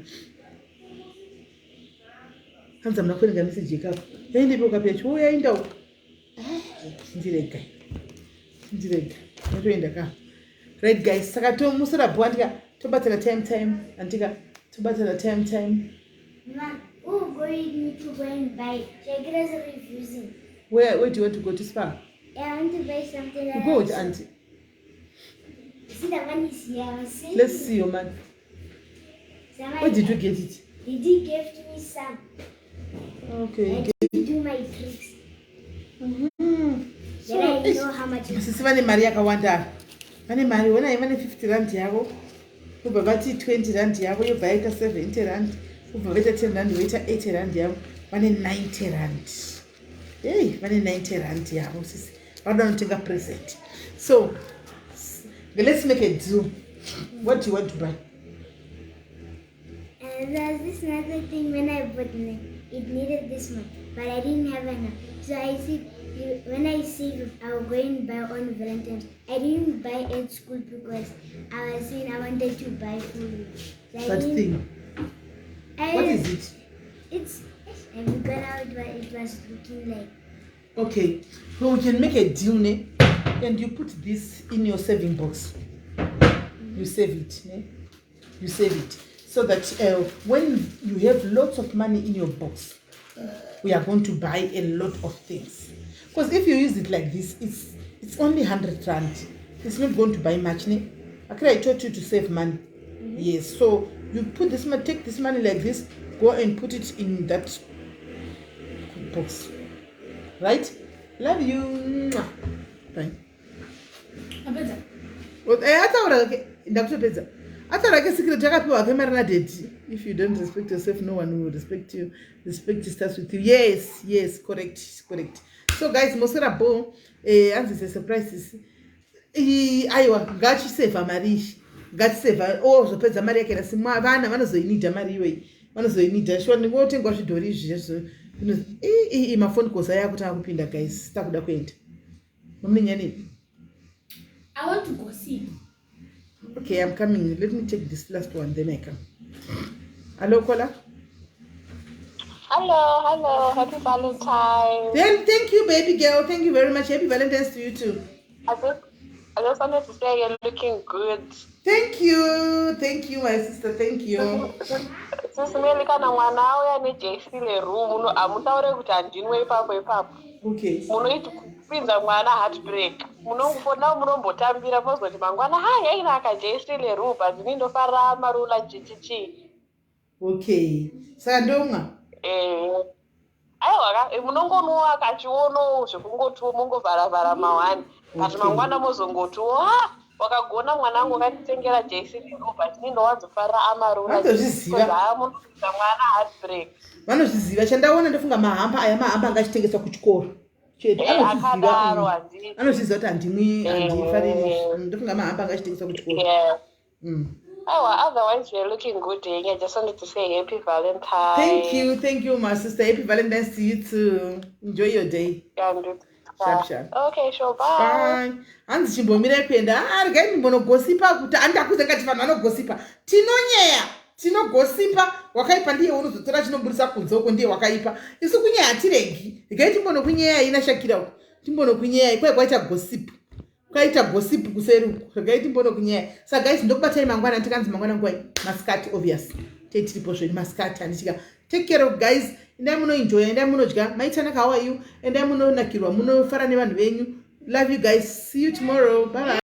hanza muna kuerenga message yekapo yaindepi ukapia chiuya indau ndirega natoenda ka right guys saka tomusira bwa ndika tobatana time andika tobatana time Mama, who going to go and buy? Shagira's refusing. Where do you want to go to Spa? Yeah, I want to buy something else. Go with auntie. See, the one is here. Let's see your man. Where did you get it? He did give me some. Okay. I did do my tricks. Then I know how much it Sisi vane mari yakawanda. Vane mari wona ivane 50 rand yavo. Kubva vati 20 rand yavo yobva yaita 70 rand. Kubva vaita 10 rand voita 80 rand yavo. Vane 90 rand. Hey, vane 90 rand yavo sisi. Vanoda kunotenga present. So, let's make a deal. What do you want to buy? There's this another thing when I bought it needed this much, but I didn't have enough. So I said, when I saved, I will go and buy on Valentine. I didn't buy at school because I was saying I wanted to buy food. So That thing. What is it? It's, I forgot how it was looking like. Okay, so we can make a deal, ne? And you put this in your saving box. You save it, ne? You save it. So that when you have lots of money in your box, we are going to buy a lot of things. Because if you use it like this, it's only 100 rand. It's not going to buy much, ne? Actually, I taught you to save money. Yes, so you put this money, take this money like this, go and put it in that box. Right? Love you. Bye. If you don't respect yourself, no one will respect you. Respect starts with you. Yes, correct. So guys, mosera bo as a surprise. Aiwa, gachi save marish. Gachi save zvopedza mari yake nasimwa vana vanozoinida mari iyoyi. Vanozoinida. Sure ndingotengwa zvidhori izvi. Mafoni kosa yakutanga kupinda guys. Takuda kuenda. Muminyani. I want to go see. Okay, I'm coming. Let me take this last one, then I come. Hello, Kola. Hello. Happy Valentine. Then thank you, baby girl. Thank you very much. Happy Valentine's to you too. I just wanted to say you're looking good. Thank you, my sister. Thank you. Sisimeli kana mwana uya neJC leroom uno amutaure kuti andinwe ipapo. Okay. Munoita kupinza mwana heartbreak. Munongofona munombotambira mozoti mangwana yaina akaJC leroom ndindofarira marula chichichi. Okay. Saka ndonga. Aiwa munongonuwa akachiono zvekungoti mungovharavhara mawani. Kati mangwana mozongotiwo wakagona mwanangu akatitengera JC leroom ndindowanzofarira amarula. Vanozviziva. Munopinza mwana heartbreak. Vanozviziva. Chandaona ndofunga mahamba angachitengeswa kuchikoro. Anozviziva kuti handifariri. Ndofunga mahamba angachitengeswa kuchikoro. Otherwise we're looking good. I just wanted to say happy Valentine. Thank you, my sister. Happy Valentine's to you too. Enjoy your day. Sharp. Okay, sure. Bye. Hanzi chimbomira kuenda. Regai ndimbonogosipa kuti andakuze ngati vanhu vanogosipa. Tinogosipa wakaipa ndiye unozotora chinoburisa kunze uko ndiye wakaipa. Isu kunyaya hatiregi. Regai timbonokunyaya ina Shakira uko. Timbonokunyaya kwaita gossip. Kwaita gossip kuseri regai timbonokunyaya. Saka guys ndokubatai mangwana tikanzi mangwana ngwai maskati obvious. Tiri zve maskati andichika. Take care of guys. Endai munoenjoy, endai munodya. Maitana how are you? Endai munonakirwa, munofara nevanhu venyu. Love you guys. See you tomorrow. Bye.